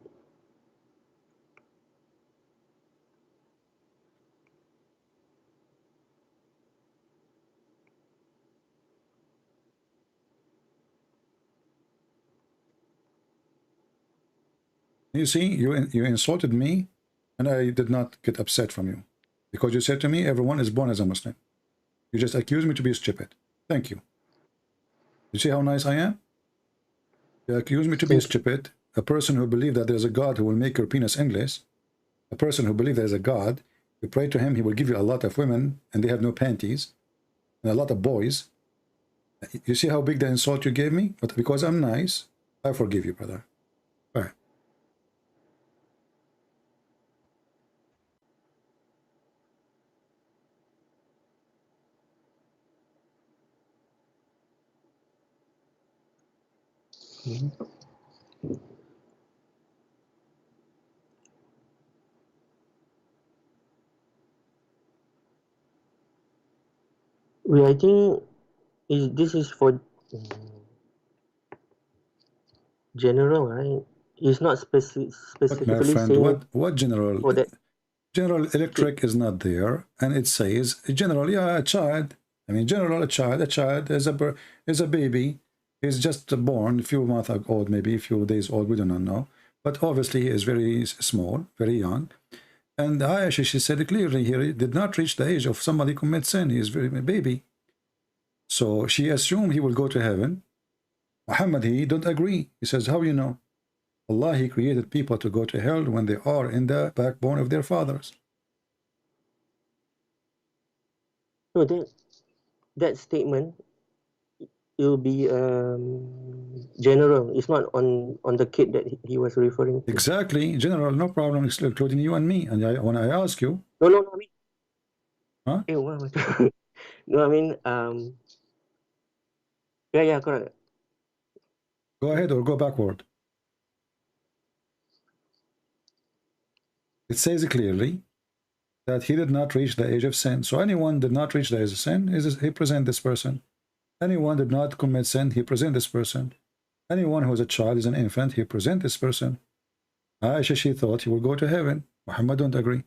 You see, you insulted me, and I did not get upset from you. Because you said to me, everyone is born as a Muslim. You just accused me to be stupid. Thank you. You see how nice I am? You accuse me to be stupid. A person who believes that there's a God who will make your penis endless. A person who believes there's a God, you pray to him, he will give you a lot of women, and they have no panties, and a lot of boys. You see how big the insult you gave me? But because I'm nice, I forgive you, brother. All right.
Well, I think this is for general, right? It's not specifically
My friend,
saying
what general?
for that.
General Electric is not there, and it says general. Yeah, a child. I mean, general, a child. A child is a baby. He's just born, a few months old, maybe a few days old. We do not know, but obviously he is very small, very young. And Aisha, she said clearly here, he did not reach the age of somebody commit sin. He is very a baby. So she assumed he will go to heaven. Muhammad, he don't agree. He says, how you know? Allah, he created people to go to hell when they are in the backbone of their fathers.
No, that statement, it will be general. It's not on the kid that he was referring to.
Exactly, general, no problem, including you and me. And when I ask you,
no, I mean,
huh?
Hey, what? No, I mean, yeah, correct.
Go ahead or go backward. It says clearly that he did not reach the age of sin. So anyone did not reach the age of sin, he present this person. Anyone did not commit sin, he present this person. Anyone who's a child is an infant. He present this person. Aisha, she thought he will go to heaven. Muhammad don't agree.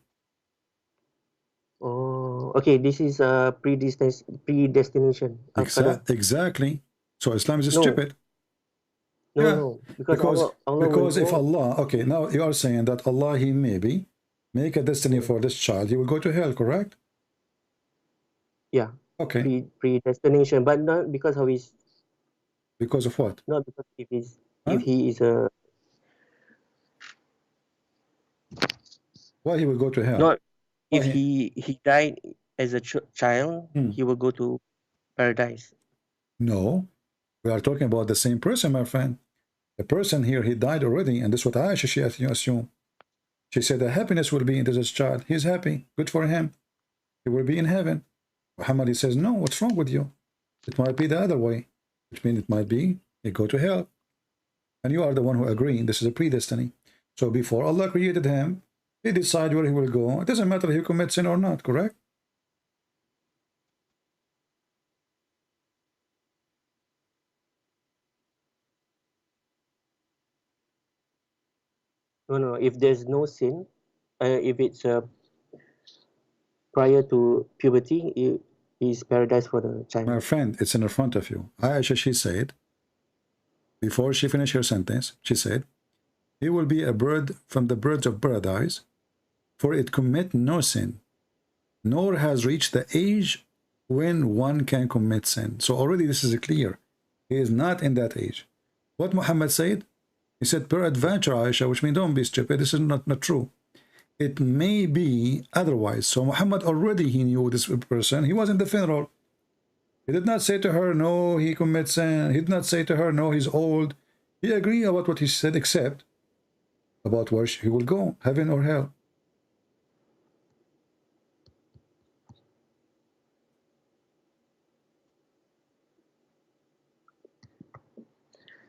Oh, okay. This is predestination.
Exactly. So Islam is
No,
stupid.
no,
Yeah.
no. Because Allah will
Because if
go.
Allah, okay, now you are saying that Allah, he maybe make a destiny for this child, he will go to hell, correct?
Yeah.
Okay.
Predestination, but not because of his.
Because of what?
Not because if he's
Huh?
if he is a.
Why he will go to hell?
Not if he died as a child, he will go to paradise.
No, we are talking about the same person, my friend. The person here, he died already, and this is what Aisha, she assumed. She said the happiness will be in this child. He's happy. Good for him. He will be in heaven. Muhammad, he says, no, what's wrong with you? It might be the other way, which means it might be he go to hell. And you are the one who agreeing this is a predestiny. So before Allah created him, he decided where he will go. It doesn't matter if he commits sin or not, correct?
No. If there's no sin, if it's prior to puberty, it is paradise for the child.
My friend, it's in front of you. Aisha, she said, before she finished her sentence, she said, he will be a bird from the birds of paradise, for it commit no sin, nor has reached the age when one can commit sin. So already this is clear. He is not in that age. What Muhammad said? He said, peradventure, Aisha, which means don't be stupid. This is not true. It may be otherwise. So Muhammad already, he knew this person. He was in the funeral. He did not say to her, no, he commits sin. He did not say to her, no, he's old. He agreed about what he said, except about where he will go, heaven or hell.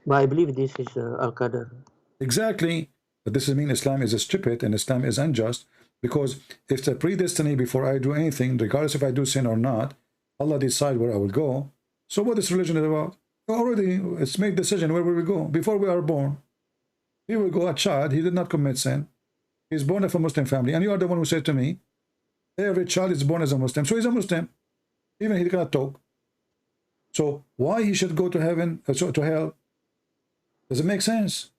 But I believe this is Al-Qadr.
Exactly. But this means Islam is stupid and Islam is unjust, because if it's a predestiny before I do anything, regardless if I do sin or not, Allah decide where I will go. So what is religion about? Already it's made decision where we will go before we are born. He will go a child, he did not commit sin. He's born of a Muslim family, and you are the one who said to me, every child is born as a Muslim, so he's a Muslim, even he cannot talk. So why he should go to heaven, to hell? Does it make sense?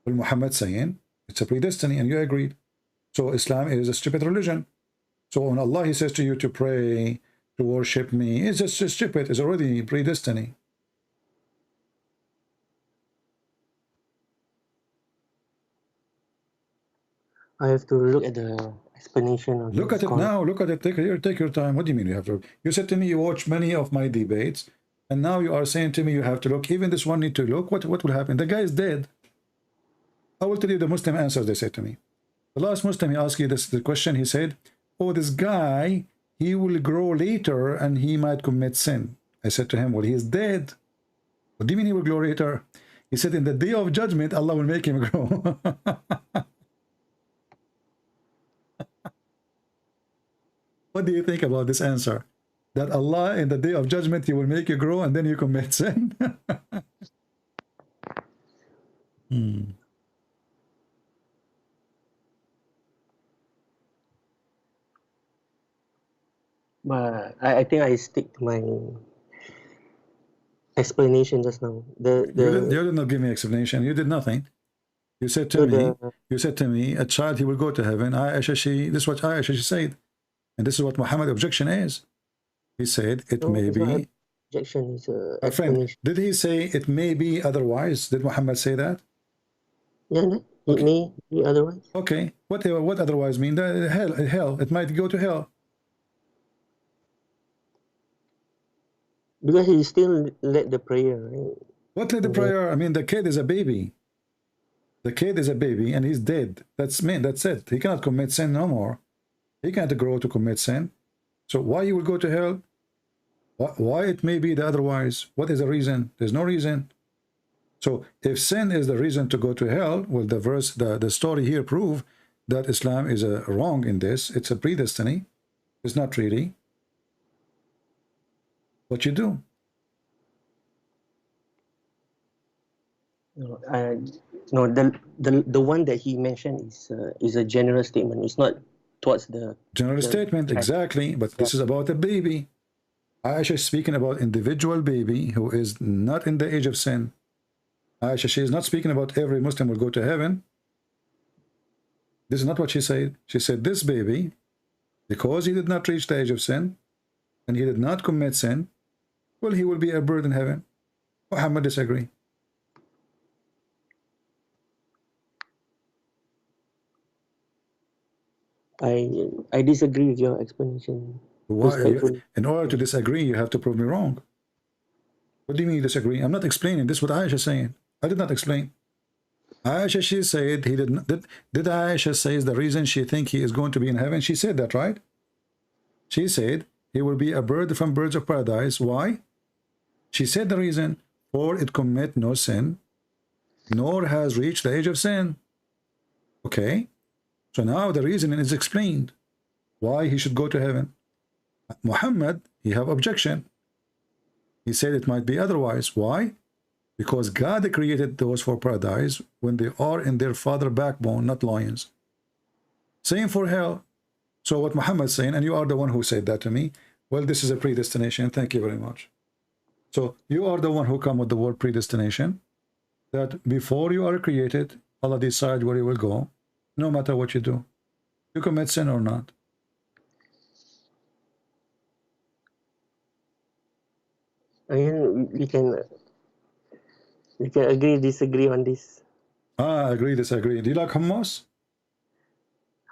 Well, Muhammad saying it's a predestiny, and you agreed. So Islam is a stupid religion. So when Allah, he says to you to pray, to worship me, it's just stupid. It's already predestiny.
I have to look at the explanation of
Look at it now. Look at it. Take your time. What do you mean you have to? You said to me you watch many of my debates, and now you are saying to me you have to look. Even this one need to look. What will happen? The guy is dead. I will tell you the Muslim answers they said to me. The last Muslim, he asked you the question. He said, oh, this guy, he will grow later and he might commit sin. I said to him, well, he is dead. What do you mean he will grow later? He said, in the day of judgment, Allah will make him grow. What do you think about this answer? That Allah, in the day of judgment, he will make you grow and then you commit sin?
But I think I stick to my explanation just now.
You did not give me explanation. You did nothing. You said to me, a child, he will go to heaven. This is what Aisha, she said. And this is what Muhammad's objection is. He said, it may be.
Objection is
a friend, did he say it may be otherwise? Did Muhammad say that?
Yeah, it may be otherwise.
Okay. What otherwise mean? Hell. It might go to hell.
Because he still led the prayer, right?
What led the prayer? I mean, the kid is a baby. The kid is a baby and he's dead. That's it. He cannot commit sin no more. He can't grow to commit sin. So why he will go to hell? Why it may be the otherwise? What is the reason? There's no reason. So if sin is the reason to go to hell, well, the story here prove that Islam is wrong in this. It's a predestiny. It's not really what you do.
No, no, the one that he mentioned is a general statement. It's not towards the
General statement,
child.
exactly. But this is about a baby. Aisha is speaking about individual baby who is not in the age of sin. Aisha, she is not speaking about every Muslim will go to heaven. This is not what she said. She said this baby, because he did not reach the age of sin, and he did not commit sin, well, he will be a bird in heaven. Muhammad disagree.
I disagree with your explanation.
Why?
Respectfully.
In order to disagree, you have to prove me wrong. What do you mean you disagree? I'm not explaining. This is what Aisha is saying. I did not explain. Aisha, she said he did not. Did Aisha say the reason she think he is going to be in heaven? She said that, right? She said he will be a bird from birds of paradise. Why? She said the reason, for it commit no sin, nor has reached the age of sin. Okay? So now the reason is explained why he should go to heaven. Muhammad, he have objection. He said it might be otherwise. Why? Because God created those for paradise when they are in their father backbone, not lions. Same for hell. So what Muhammad is saying, and you are the one who said that to me, well, this is a predestination. Thank you very much. So you are the one who come with the word predestination, that before you are created, Allah decide where you will go, no matter what you do. You commit sin or not.
I mean, we can agree, disagree on this.
Ah, agree, disagree. Do you like hummus?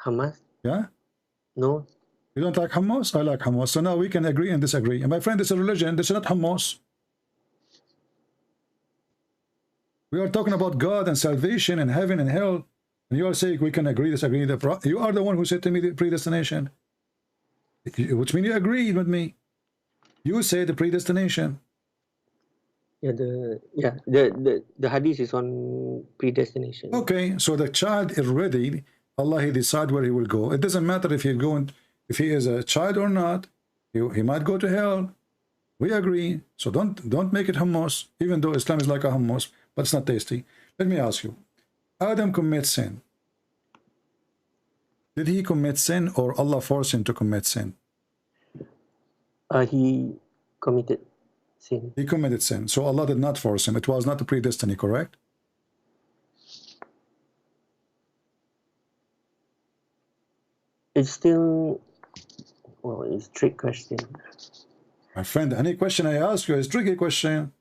Hamas?
Yeah?
No.
You don't like hummus? I like hummus. So now we can agree and disagree. And my friend, this is a religion. This is not hummus. We are talking about God and salvation and heaven and hell. And you are saying we can agree, disagree. You are the one who said to me the predestination. Which means you agreed with me. You say the predestination.
Yeah, the hadith is on predestination.
Okay, so the child is ready. Allah, he decide where he will go. It doesn't matter if he is a child or not. He might go to hell. We agree. So don't make it hummus, even though Islam is like a hummus, but it's not tasty. Let me ask you. Adam commits sin. Did he commit sin or Allah forced him to commit sin?
He committed sin.
He committed sin. So Allah did not force him. It was not a predestiny, correct?
It's still, well, it's a trick question.
My friend, any question I ask you is a tricky question.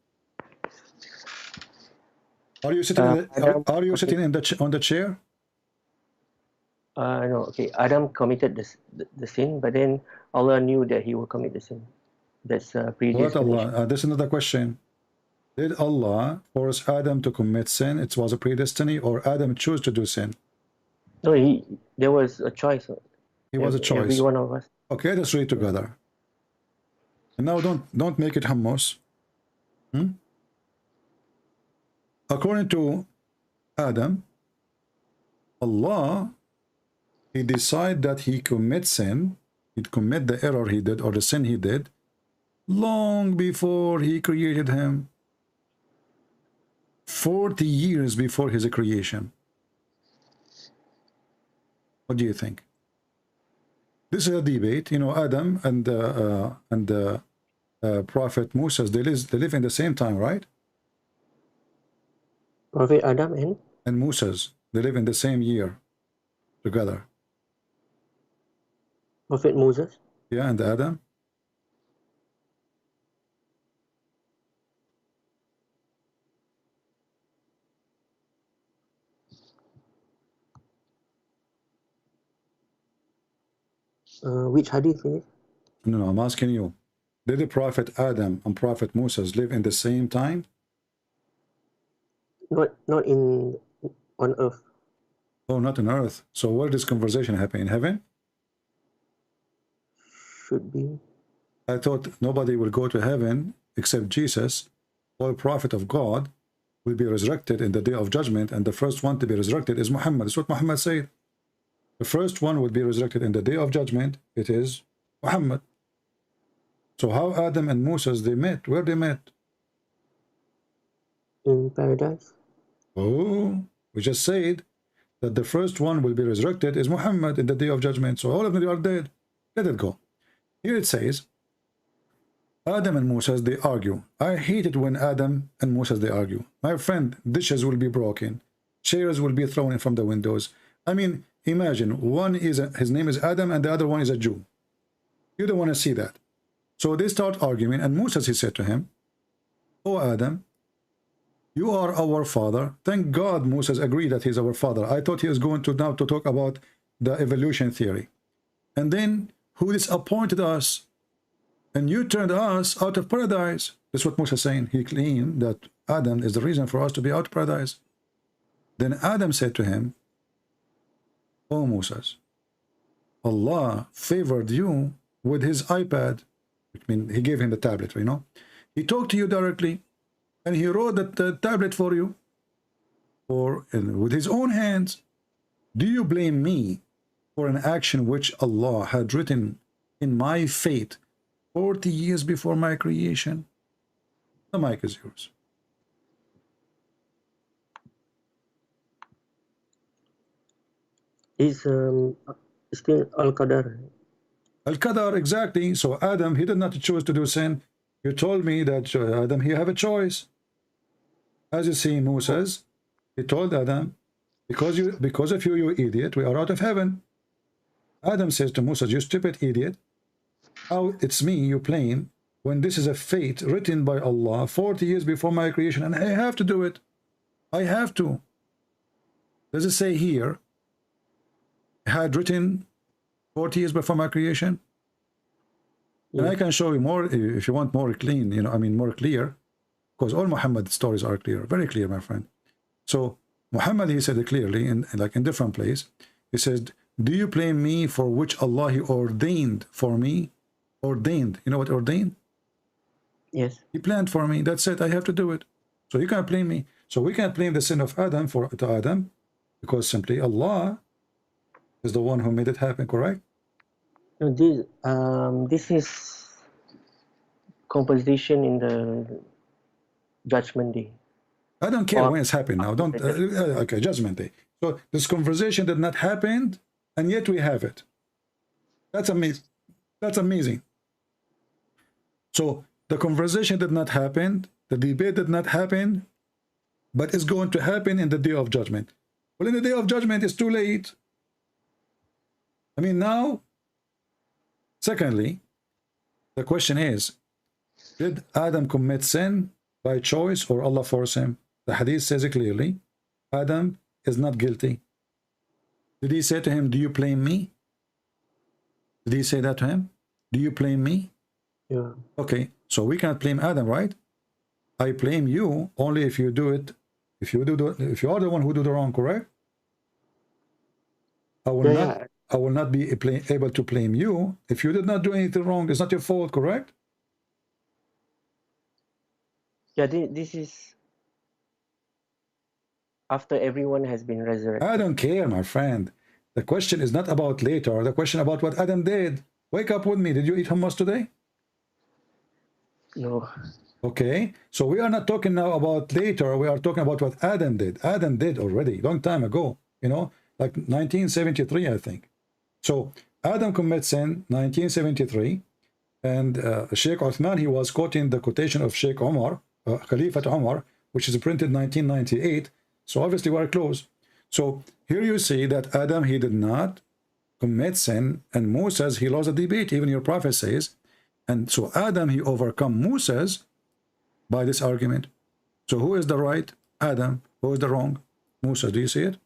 Are you sitting? Are you sitting in on the chair?
No. Okay. Adam committed the sin, but then Allah knew that he will commit the sin. That's predestination.
What Allah? This is another question. Did Allah force Adam to commit sin? It was a predestiny, or Adam chose to do sin?
No, there was a choice.
It was a choice.
Every one of us.
Okay, let's read together. And now don't make it hummus. According to Adam, Allah, he decided that he commit sin, he'd commit the error he did or the sin he did long before he created him. 40 years before his creation. What do you think? This is a debate. You know, Adam and Prophet Moses, they live in the same time, right?
Prophet Adam
and Moses, they live in the same year together.
Prophet Moses?
Yeah, and Adam.
Which hadith is it?
No, I'm asking you. Did the Prophet Adam and Prophet Moses live in the same time?
Not on earth.
Oh, not on earth. So where does conversation happen? In heaven?
Should be.
I thought nobody will go to heaven except Jesus. All prophet of God will be resurrected in the day of judgment, and the first one to be resurrected is Muhammad. That's what Muhammad said. The first one will be resurrected in the day of judgment. It is Muhammad. So how Adam and Moses, they met? Where they met?
In paradise.
Oh, we just said that the first one will be resurrected is Muhammad in the day of judgment. So all of them are dead. Let it go. Here it says, Adam and Moses, they argue. I hate it when Adam and Moses, they argue. My friend, dishes will be broken. Chairs will be thrown in from the windows. I mean, imagine, one is his name is Adam and the other one is a Jew. You don't want to see that. So they start arguing, and Moses, he said to him, Oh Adam, you are our father. Thank God Moses agreed that he's our father. I thought he was going to now to talk about the evolution theory. And then who disappointed us? And you turned us out of paradise. That's what Moses is saying. He claimed that Adam is the reason for us to be out of paradise. Then Adam said to him, Oh Moses, Allah favored you with his iPad. Which means he gave him the tablet, you know. He talked to you directly, and he wrote that tablet for you, with his own hands. Do you blame me for an action which Allah had written in my fate 40 years before my creation? The mic is yours.
It's still Al-Qadar.
Al-Qadar, exactly. So Adam, he did not choose to do sin. You told me that Adam, he have a choice. As you see, Moses, he told Adam, because of you, you idiot, we are out of heaven. Adam says to Moses, you stupid idiot, how it's me you blame when this is a fate written by Allah 40 years before my creation, and I have to do it. I have to. Does it say here, had written 40 years before my creation? And I can show you more if you want more clean, you know, I mean more clear, because all Muhammad stories are clear, very clear, my friend. So Muhammad, he said it clearly in different place. He said, do you blame me for which Allah he ordained for me? Ordained, you know what ordained?
Yes.
He planned for me. That's it. I have to do it. So you can't blame me. So we can't blame the sin of Adam to Adam, because simply Allah is the one who made it happen, correct?
No, this is compensation in the judgment day.
I don't care when it's happened now. Don't okay, judgment day. So this conversation did not happen, and yet we have it. That's amazing. That's amazing. So the conversation did not happen, the debate did not happen, but it's going to happen in the day of judgment. Well, in the day of judgment, it's too late. I mean, now, secondly, the question is, did Adam commit sin by choice or Allah force him? The hadith says it clearly, Adam is not guilty. Did he say to him, do you blame me? Did he say that to him? Do you blame me?
Yeah.
Okay, so we can't blame Adam, right? I blame you only if you do it, if you are the one who do the wrong, correct? I will not be able to blame you if you did not do anything wrong. It's not your fault, correct?
Yeah, this is after everyone has been resurrected.
I don't care, my friend. The question is not about later. The question about what Adam did. Wake up with me. Did you eat hummus today?
No.
Okay, so we are not talking now about later. We are talking about what Adam did. Adam did already, long time ago, you know, like 1973, I think. So Adam commits sin 1973, and Sheikh Uthman, he was quoting the quotation of Sheikh Umar, Khalifat Umar, which is printed 1998. So obviously we're close. So here you see that Adam, he did not commit sin, and Moses, he lost a debate, even your prophet says. And so Adam, he overcome Moses by this argument. So who is the right? Adam. Who is the wrong? Moses. Do you see it?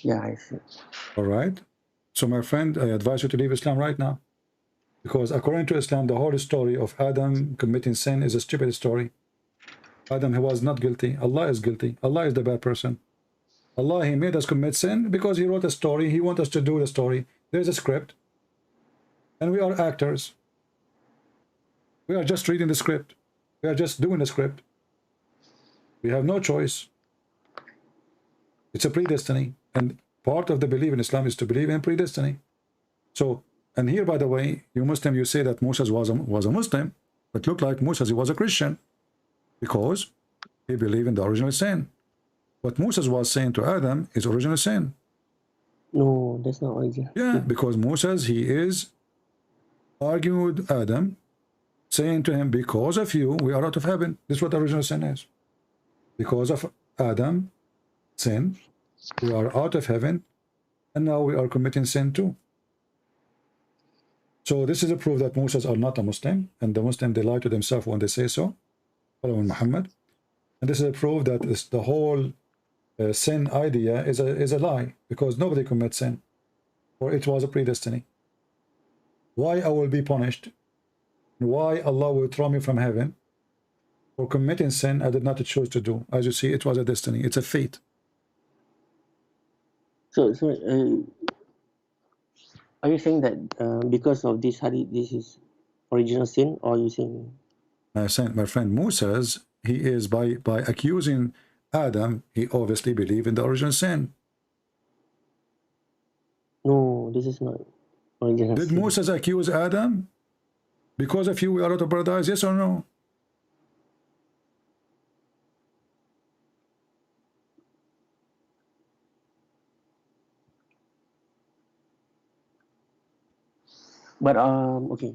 Yeah, I see.
All right. So my friend, I advise you to leave Islam right now. Because according to Islam, the whole story of Adam committing sin is a stupid story. Adam, he was not guilty. Allah is guilty. Allah is the bad person. Allah, he made us commit sin because he wrote a story. He wants us to do the story. There's a script. And we are actors. We are just reading the script. We are just doing the script. We have no choice. It's a predestiny. And part of the belief in Islam is to believe in predestiny. So, and here, by the way, you Muslim, you say that Moses was a Muslim, but look like Moses, he was a Christian because he believed in the original sin. What Moses was saying to Adam is original sin.
No, that's not original.
Yeah, because Moses, he is arguing with Adam, saying to him, because of you, we are out of heaven. This is what original sin is. Because of Adam, sin, we are out of heaven, and now we are committing sin too. So this is a proof that Moses are not a Muslim, and the Muslim, they lie to themselves when they say so, following Muhammad. And this is a proof that the whole sin idea is a lie, because nobody commits sin, or it was a predestiny. Why I will be punished? Why Allah will throw me from heaven for committing sin I did not choose to do? As you see, it was a destiny. It's a fate.
So are you saying that because of this hadith, this is original sin, or are you saying?
My friend Moses, he is by accusing Adam, he obviously believed in the original sin.
No, this is not original
Did
sin.
Moses accuse Adam? Because of you, we are out of paradise, yes or no?
But okay,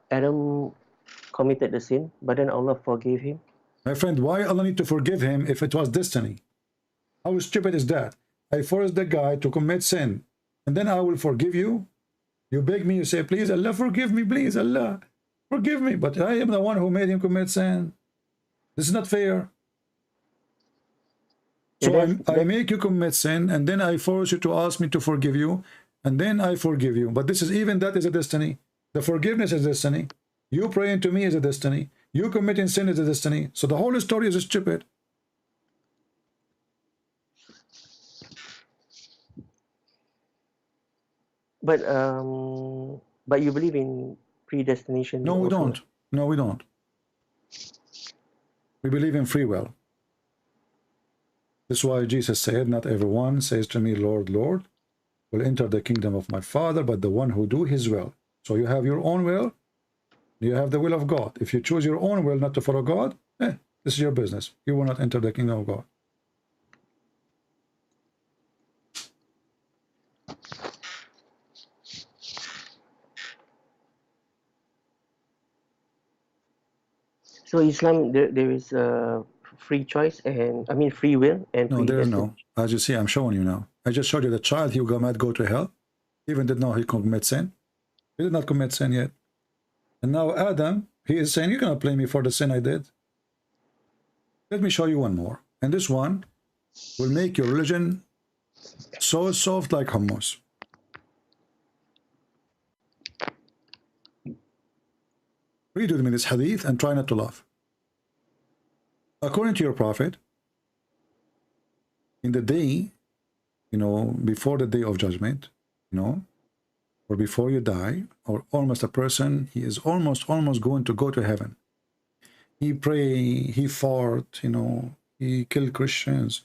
Adam committed the sin, but then Allah forgave him.
My friend, why Allah need to forgive him if it was destiny? How stupid is that? I forced the guy to commit sin, and then I will forgive you? You beg me, you say, please, Allah, forgive me, please, Allah, forgive me. But I am the one who made him commit sin. This is not fair. So I make you commit sin, and then I force you to ask me to forgive you, and then I forgive you. But this is, even that is a destiny. The forgiveness is destiny. You praying to me is a destiny. You committing sin is a destiny. So the whole story is stupid.
But you believe in predestination?
No, we
also?
don't. No, we don't. We believe in free will. This is why Jesus said, not everyone says to me, Lord, Lord, will enter the kingdom of my Father, but the one who do his will. So you have your own will, you have the will of God. If you choose your own will not to follow God, this is your business. You will not enter the kingdom of God.
So Islam, there is free choice, and I mean free will and
no, there is no. As you see, I'm showing you now. I just showed you the child who might go to hell, even did not he commit sin. He did not commit sin yet. And now Adam, he is saying, you're going to blame me for the sin I did. Let me show you one more. And this one will make your religion so soft like hummus. Read with me this hadith and try not to laugh. According to your prophet, in the day, before the day of judgment, or before you die, or almost a person, he is almost going to go to heaven. He pray, he fought, he killed Christians,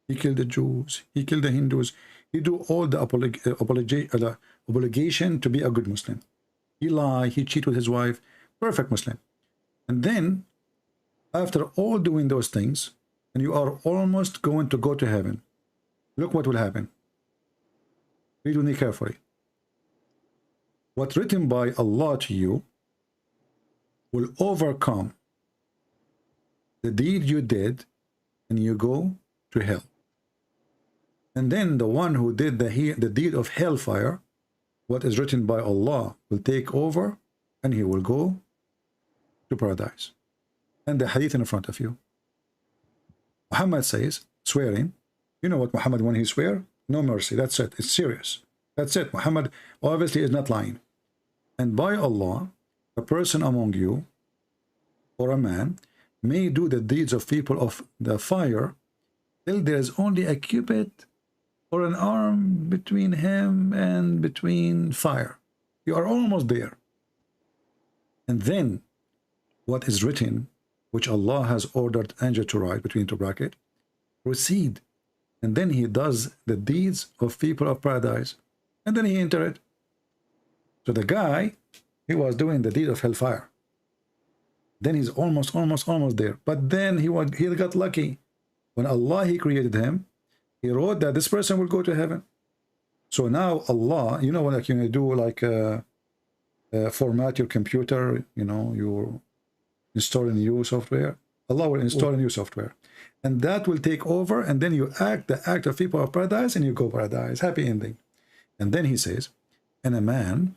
he killed the Jews, he killed the Hindus, he do all the obligation to be a good Muslim. He lie, he cheat with his wife, perfect Muslim. And then, after all doing those things, and you are almost going to go to heaven, look what will happen. Read with me carefully. What's written by Allah to you will overcome the deed you did, and you go to hell. And then the one who did the deed of hellfire, what is written by Allah will take over, and he will go to paradise. And the hadith in front of you. Muhammad says, swearing, you know what Muhammad, when he swear, no mercy, that's it, it's serious. That's it. Muhammad obviously is not lying. And by Allah, a person among you, or a man, may do the deeds of people of the fire till there is only a cubit or an arm between him and between fire. You are almost there. And then what is written, which Allah has ordered angel to write between two brackets, proceed and then he does the deeds of people of paradise, and then he enter it. So the guy, he was doing the deed of hellfire. Then he's almost there. But then he got lucky. When Allah, he created him, he wrote that this person will go to heaven. So now Allah, you know, like you do like format your computer, you know, you install a new software. Allah will install a new software, and that will take over, and then you act the act of people of paradise, and you go paradise, happy ending. And then he says, and a man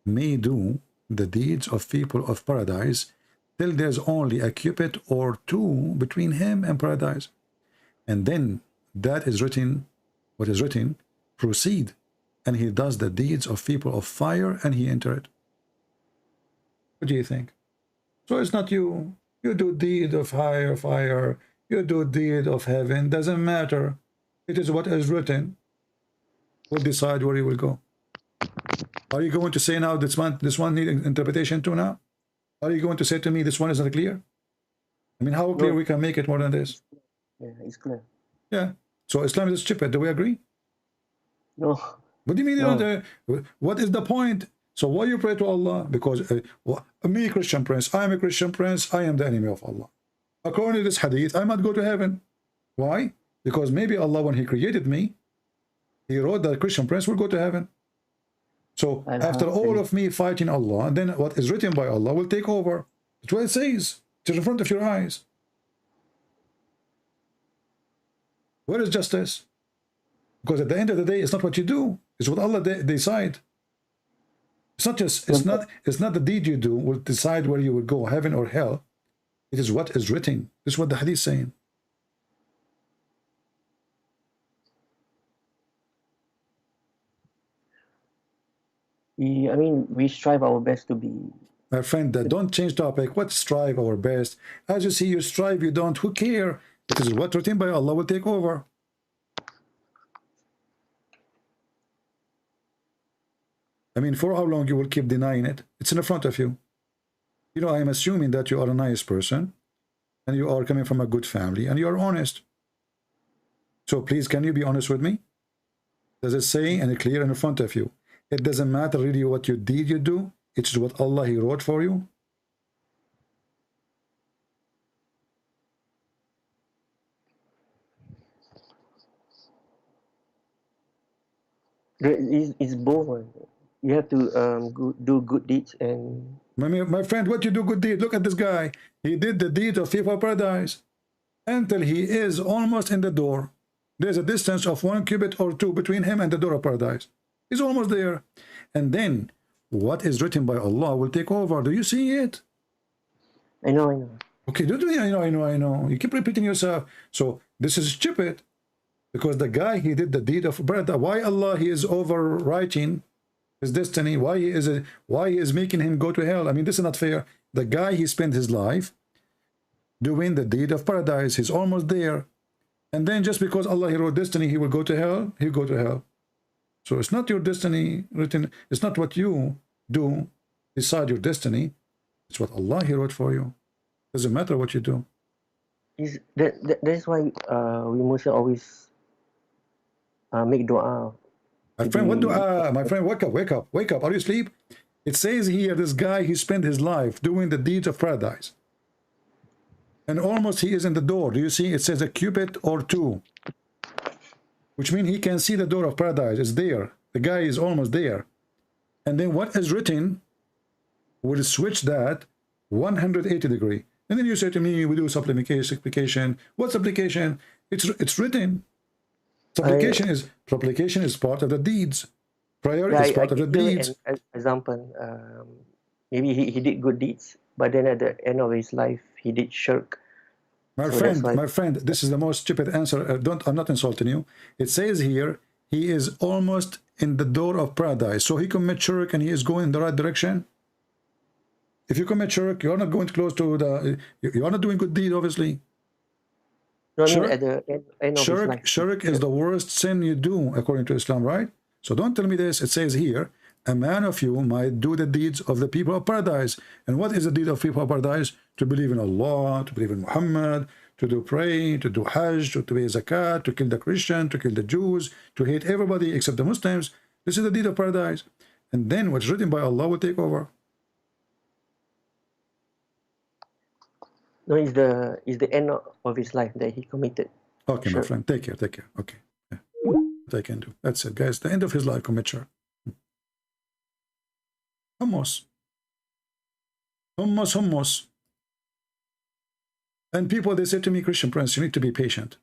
may do the deeds of people of paradise till there's only a cubit or two between him and paradise. And then that is written, what is written, proceed, and he does the deeds of people of fire, and he enter it. What do you think? So it's not you do deed of higher fire, you do deed of heaven, doesn't matter. It is what is written. We'll decide where you will go. Are you going to say now this one needs interpretation too now? Are you going to say to me this one is not clear? I mean, how clear we can make it more than this?
Yeah, it's clear.
Yeah. So Islam is stupid. Do we agree?
No.
What do you mean?
No.
What is the point? So why you pray to Allah? Because me, Christian prince, I am a Christian prince, I am the enemy of Allah. According to this hadith, I might go to heaven. Why? Because maybe Allah, when he created me, he wrote that Christian prince will go to heaven. So after all of me fighting Allah, then what is written by Allah will take over. It's what it says. It's in front of your eyes. Where is justice? Because at the end of the day, it's not what you do. It's what Allah decide. It's not just. It's not the deed you do will decide where you will go, heaven or hell. It is what is written. This is what the hadith is saying.
I mean, we strive our best to be.
My friend, don't change topic. What strive our best? As you see, you strive, you don't. Who care? It is what written by Allah will take over. I mean, for how long you will keep denying it? It's in front of you. You know, I am assuming that you are a nice person, and you are coming from a good family, and you are honest. So please, can you be honest with me? Does it say and clear in front of you? It doesn't matter really what you did, you do. It's what Allah, he wrote for you.
It's both. You have to do good deeds and.
My friend, what you do good deed? Look at this guy. He did the deed of people of paradise until he is almost in the door. There's a distance of 1 cubit or 2 between him and the door of paradise. He's almost there. And then what is written by Allah will take over. Do you see it?
I know.
Okay, don't do I know. You keep repeating yourself. So this is stupid. Because the guy, he did the deed of paradise. Why Allah, he is overwriting his destiny? Why he is making him go to hell? I mean, this is not fair. The guy, he spent his life doing the deed of paradise. He's almost there. And then just because Allah, he wrote destiny, he will go to hell, he'll go to hell. So it's not your destiny written. It's not what you do decide your destiny. It's what Allah, he wrote for you. Doesn't matter what you do.
That's why we must always make dua.
My friend, what dua? My friend, wake up. Are you asleep? It says here, this guy, he spent his life doing the deeds of paradise. And almost he is in the door. Do you see? It says a cubit or 2. Which means he can see the door of paradise. It's there. The guy is almost there. And then what is written will switch that 180 degree. And then you say to me, we do supplication. What supplication? It's written. Supplication is part of the deeds. Prayer is part of the deeds.
An example, maybe he did good deeds, but then at the end of his life, he did shirk.
My friend, this is the most stupid answer. I'm not insulting you. It says here, he is almost in the door of paradise. So he commits shirk and he is going in the right direction. If you commit shirk, you are not going close to the. You are not doing good deed, obviously.
No, at the end of his life.
Shirk is the worst sin you do according to Islam, right? So don't tell me this. It says here, a man of you might do the deeds of the people of paradise. And what is the deed of people of paradise? To believe in Allah, to believe in Muhammad, to do pray, to do Hajj, to pay zakat, to kill the Christian, to kill the Jews, to hate everybody except the Muslims. This is the deed of paradise. And then what's written by Allah will take over.
No, it's the end of his life that he committed.
Okay, my friend, take care, take care. Okay, yeah. What I can do. That's it, guys. The end of his life, commit shirk. Hummus. Hummus, hummus. And people, they say to me, Christian Prince, you need to be patient.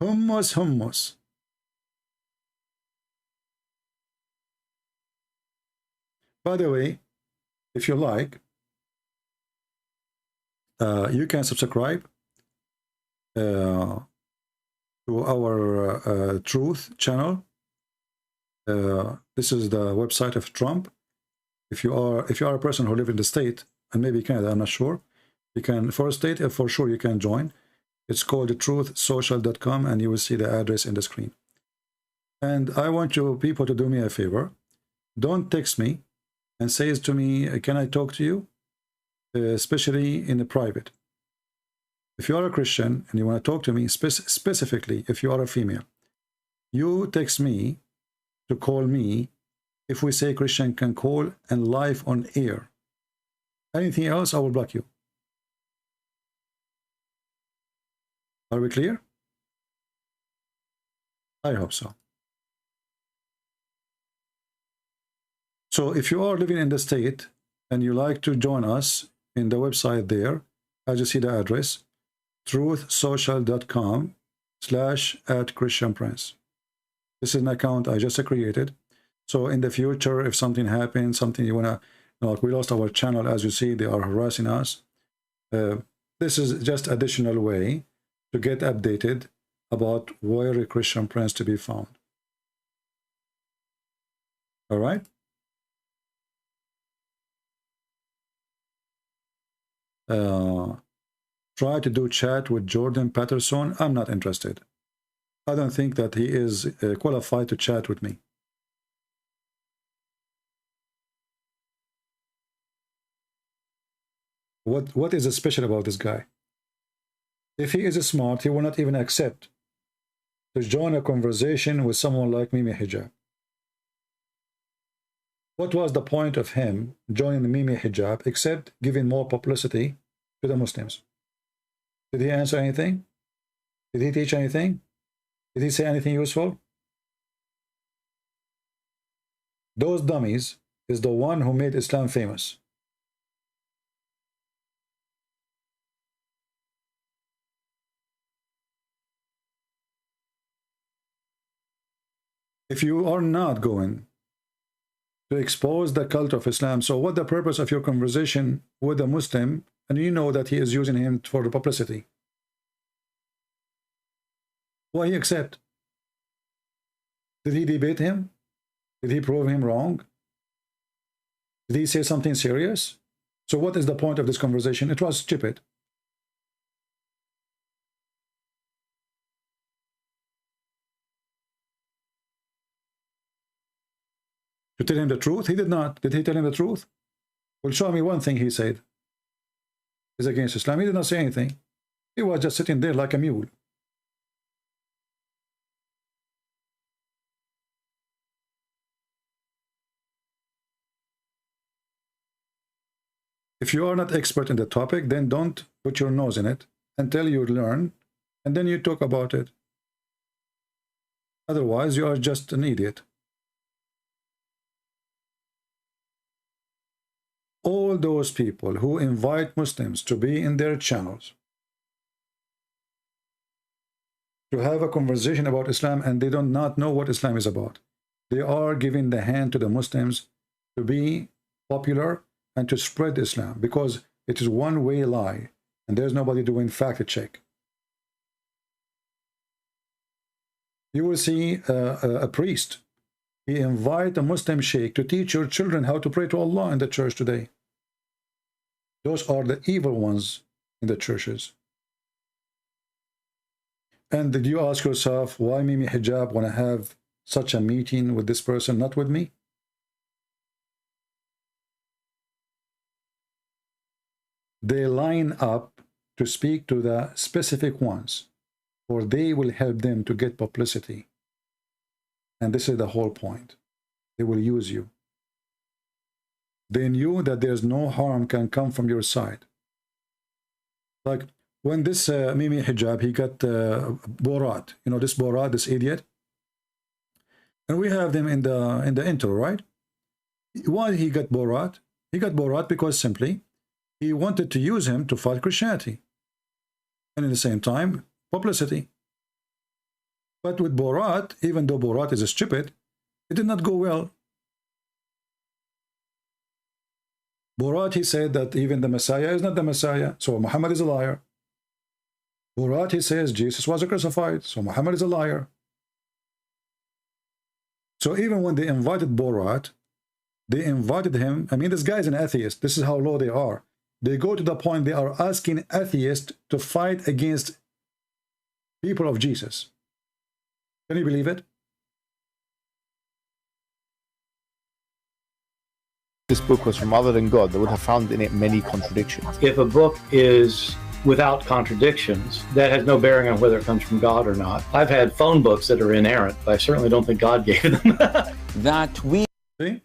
Hummus, hummus. By the way, if you like, you can subscribe to our Truth channel. This is the website of Trump. If you are a person who live in the state and maybe Canada, I'm not sure, you can, for a state, for sure you can join. It's called truthsocial.com, and you will see the address in the screen. And I want you people to do me a favor. Don't text me and say to me, can I talk to you? Especially in the private. If you are a Christian and you want to talk to me, specifically if you are a female, you text me to call me. If we say Christian can call and live on air. Anything else, I will block you. Are we clear? I hope so. So if you are living in the state and you like to join us in the website there, as you see the address, truthsocial.com/@ChristianPrince. This is an account I just created. So in the future, if something happens, something you want to, like we lost our channel, as you see, they are harassing us. This is just additional way to get updated about where a Christian Prince to be found. All right. Try to do chat with Jordan Patterson. I'm not interested. I don't think that he is qualified to chat with me. What is special about this guy? If he is smart, he will not even accept to join a conversation with someone like Mimi Hijab. What was the point of him joining Mimi Hijab except giving more publicity to the Muslims? Did he answer anything? Did he teach anything? Did he say anything useful? Those dummies is the one who made Islam famous. If you are not going to expose the cult of Islam, so what the purpose of your conversation with a Muslim, and you know that he is using him for the publicity? Why he accept? Did he debate him? Did he prove him wrong? Did he say something serious? So what is the point of this conversation? It was stupid. To tell him the truth? He did not. Did he tell him the truth? Well, show me one thing he said is against Islam. He did not say anything. He was just sitting there like a mule. If you are not expert in the topic, then don't put your nose in it until you learn, and then you talk about it. Otherwise, you are just an idiot. All those people who invite Muslims to be in their channels to have a conversation about Islam, and they do not know what Islam is about. They are giving the hand to the Muslims to be popular and to spread Islam, because it is one-way lie, and there's nobody doing fact check. You will see a priest. He invite a Muslim sheikh to teach your children how to pray to Allah in the church today. Those are the evil ones in the churches. And did you ask yourself, why Mimi Hijab want to have such a meeting with this person, not with me? They line up to speak to the specific ones, for they will help them to get publicity. And this is the whole point. They will use you. They knew that there's no harm can come from your side. Like when this Mimi Hijab, he got Borat, you know, this Borat, this idiot. And we have them in the intro, right? Why he got Borat? He got Borat because simply he wanted to use him to fight Christianity. And at the same time, publicity. But with Borat, even though Borat is stupid, it did not go well. Borat, he said that even the Messiah is not the Messiah, so Muhammad is a liar. Borat, he says Jesus was crucified, so Muhammad is a liar. So even when they invited Borat, they invited him. I mean, this guy is an atheist. This is how low they are. They go to the point they are asking atheists to fight against people of Jesus. Can you believe it?
This book was from other than God, they would have found in it many contradictions.
If a book is without contradictions, that has no bearing on whether it comes from God or not. I've had phone books that are inerrant, but I certainly don't think God gave them.
That we...
See?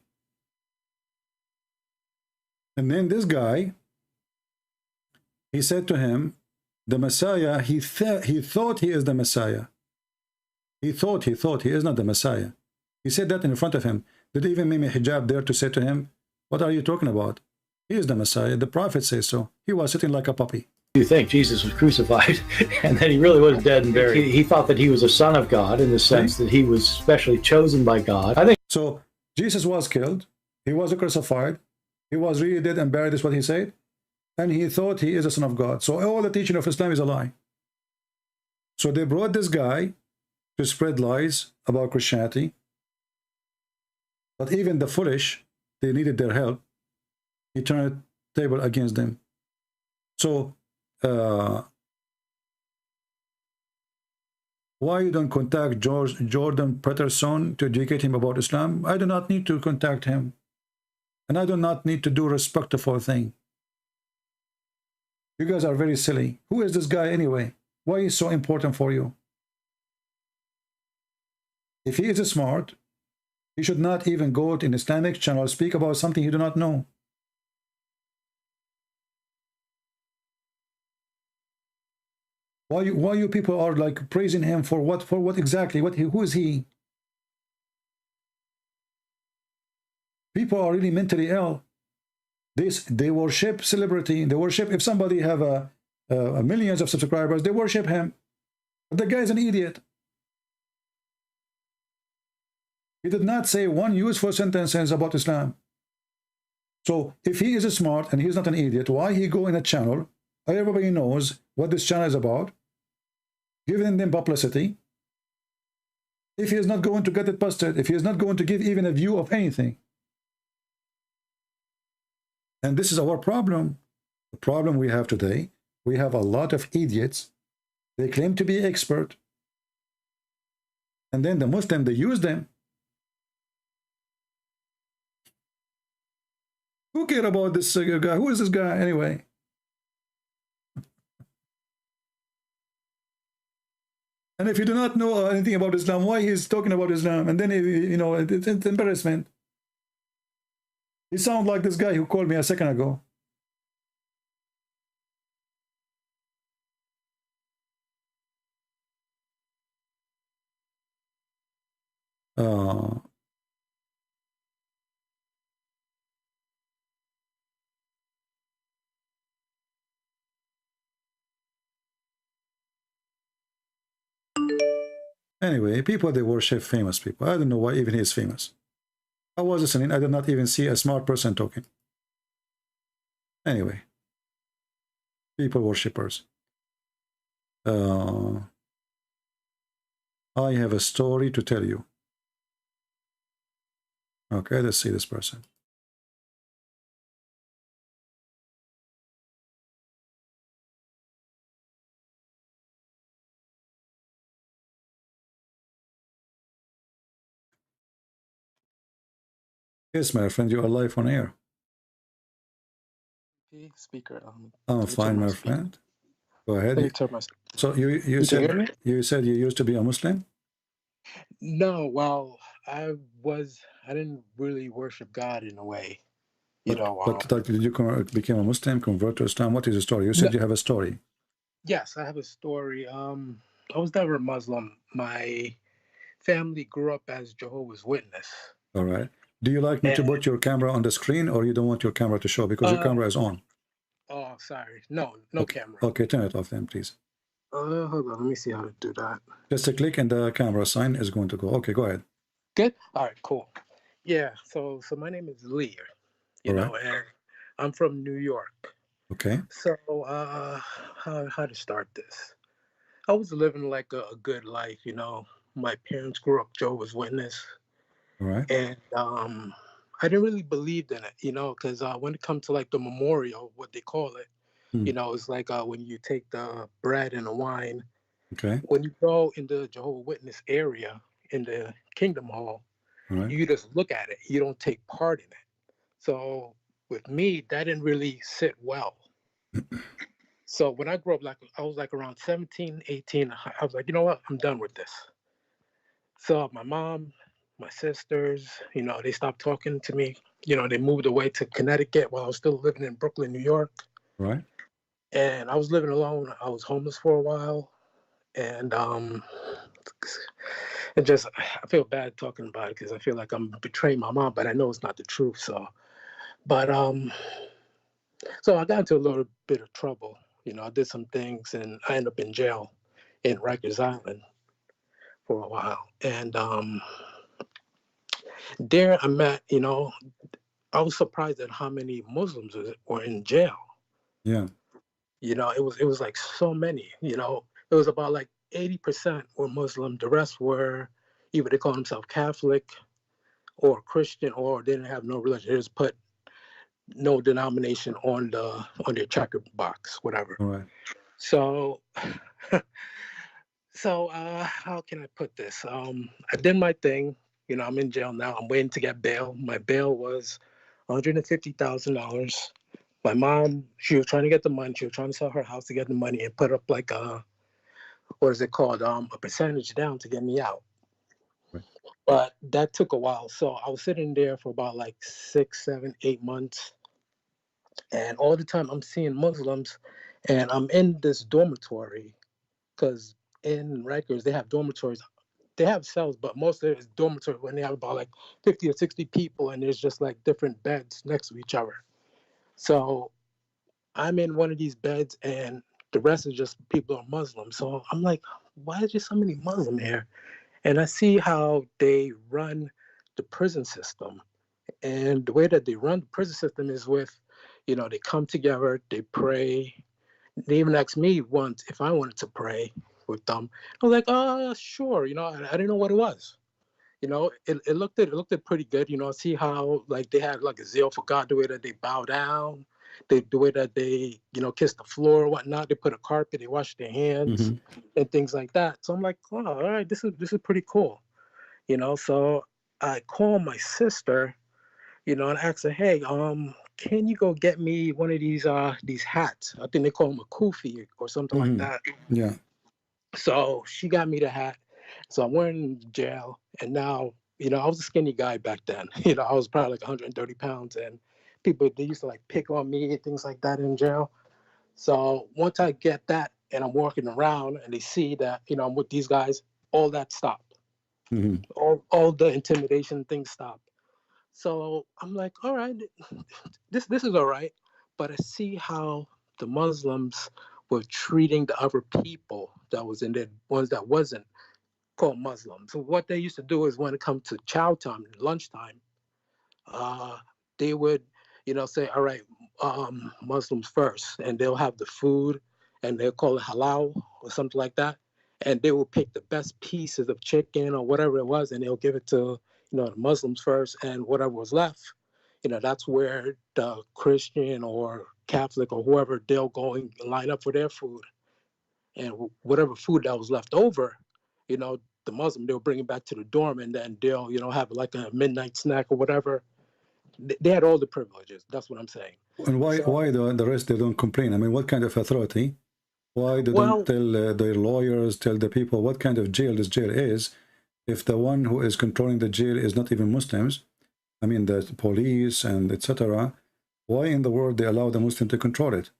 And then this guy, he said to him, the Messiah, he thought he is the Messiah. He thought he is not the Messiah. He said that in front of him. Did even Mimi Hijab dare to say to him, what are you talking about? He is the Messiah. The prophet says so. He was sitting like a puppy.
You think Jesus was crucified and that he really was dead and buried. He thought that he was a son of God in the sense that he was specially chosen by God. I think
so. Jesus was killed. He was crucified. He was really dead and buried, is what he said. And he thought he is a son of God. So all the teaching of Islam is a lie. So they brought this guy to spread lies about Christianity. But even the foolish, they needed their help. He turned the table against them. So why you don't contact Jordan Peterson to educate him about Islam? I do not need to contact him. And I do not need to do a respectful thing. You guys are very silly. Who is this guy anyway? Why is he so important for you? If he is smart, he should not even go to an Islamic channel speak about something he do not know. Why you people are like praising him for what? For what exactly? Who is he? People are really mentally ill. They worship celebrity. They worship, if somebody have millions of subscribers, they worship him. But the guy is an idiot. He did not say one useful sentence about Islam. So if he is smart and he's not an idiot, why he go in a channel? Everybody knows what this channel is about, giving them publicity. If he is not going to get it busted, if he is not going to give even a view of anything. And this is our problem. The problem we have today, we have a lot of idiots. They claim to be expert. And then the Muslim, they use them. Who cares about this guy? Who is this guy anyway? And if you do not know anything about Islam, why he's talking about Islam? And then, you know, it's embarrassment. He sounds like this guy who called me a second ago. Anyway, people, they worship famous people. I don't know why even he is famous. I was listening. I did not even see a smart person talking. Anyway, people worshippers. I have a story to tell you. Okay, let's see this person. Yes, my friend, you are live on air.
Okay, speaker.
I'm fine, my friend. Go ahead.
Let me turn my.
So you
can hear me?
said you used to be a Muslim?
No, well, I didn't really worship God in a way.
But did you become a Muslim, convert to Islam? What is the story? You said you have a story.
Yes, I have a story. I was never Muslim. My family grew up as Jehovah's Witness.
All right. Do you like me to put your camera on the screen, or you don't want your camera to show because your camera is on?
Oh, sorry. No camera.
Okay, turn it off then, please.
Hold on. Let me see how to do that.
Just a click and the camera sign is going to go. Okay, go ahead.
Good. All right. Cool. Yeah. So my name is Lee. And I'm from New York.
Okay.
So how to start this? I was living like a good life. My parents grew up Jehovah's Witness.
All right.
And I didn't really believe in it, because when it comes to like the memorial, what they call it, it's like when you take the bread and the wine.
Okay.
When you go in the Jehovah's Witness area in the Kingdom Hall, you just look at it. You don't take part in it. So with me, that didn't really sit well. So when I grew up, I was like around 17, 18, I was like, you know what? I'm done with this. So my mom, my sisters, they stopped talking to me. They moved away to Connecticut while I was still living in Brooklyn, New York.
Right.
And I was living alone. I was homeless for a while. And I feel bad talking about it because I feel like I'm betraying my mom, but I know it's not the truth. So I got into a little bit of trouble. I did some things and I ended up in jail in Rikers Island for a while. And there I met, I was surprised at how many Muslims were in jail.
Yeah.
It was like so many, it was about like 80% were Muslim. The rest were either they call themselves Catholic or Christian, or they didn't have no religion. They just put no denomination on their checker box, whatever.
All right.
So how can I put this? I did my thing. I'm in jail now. I'm waiting to get bail. My bail was $150,000. My mom, she was trying to get the money. She was trying to sell her house to get the money and put up like what is it called? A percentage down to get me out.
Right.
But that took a while. So I was sitting there for about like 6, 7, 8 months. And all the time I'm seeing Muslims, and I'm in this dormitory because in Rikers, they have dormitories. They have cells, but most of it is dormitory when they have about like 50 or 60 people, and there's just like different beds next to each other. So I'm in one of these beds, and the rest is just people who are Muslim. So I'm like, why is there so many Muslim here? And I see how they run the prison system. And the way that they run the prison system is with, they come together, they pray. They even asked me once if I wanted to pray with them. I was like, oh, sure. I didn't know what it was. It looked pretty good. See how like they had like a zeal for God, the way that they bow down, the way that they, kiss the floor or whatnot. They put a carpet, they wash their hands and things like that. So I'm like, oh, all right, this is pretty cool. So I call my sister, and ask her, hey, can you go get me one of these hats? I think they call them a kufi or something like that.
Yeah.
So she got me the hat. So I'm wearing jail, and now, I was a skinny guy back then. I was probably like 130 pounds, and people, they used to like pick on me and things like that in jail. So once I get that and I'm walking around and they see that, I'm with these guys, all that stopped. All the intimidation things stopped. So I'm like, all right, this is all right. But I see how the Muslims were treating the other people that was in there, ones that wasn't called Muslims. So what they used to do is when it comes to chow time, lunchtime, they would, say, all right, Muslims first, and they'll have the food, and they'll call it halal or something like that, and they will pick the best pieces of chicken or whatever it was, and they'll give it to, the Muslims first, and whatever was left, that's where the Christian or Catholic or whoever, they'll go and line up for their food, and whatever food that was left over, the Muslim, they'll bring it back to the dorm, and then they'll, have like a midnight snack or whatever. They had all the privileges. That's what I'm saying.
And why the rest, they don't complain? I mean, what kind of authority Why they
Well,
don't tell their lawyers, tell the people what kind of jail this jail is, if the one who is controlling the jail is not even Muslims? I mean, the police and etc. Why in the world they allow the Muslim to control it?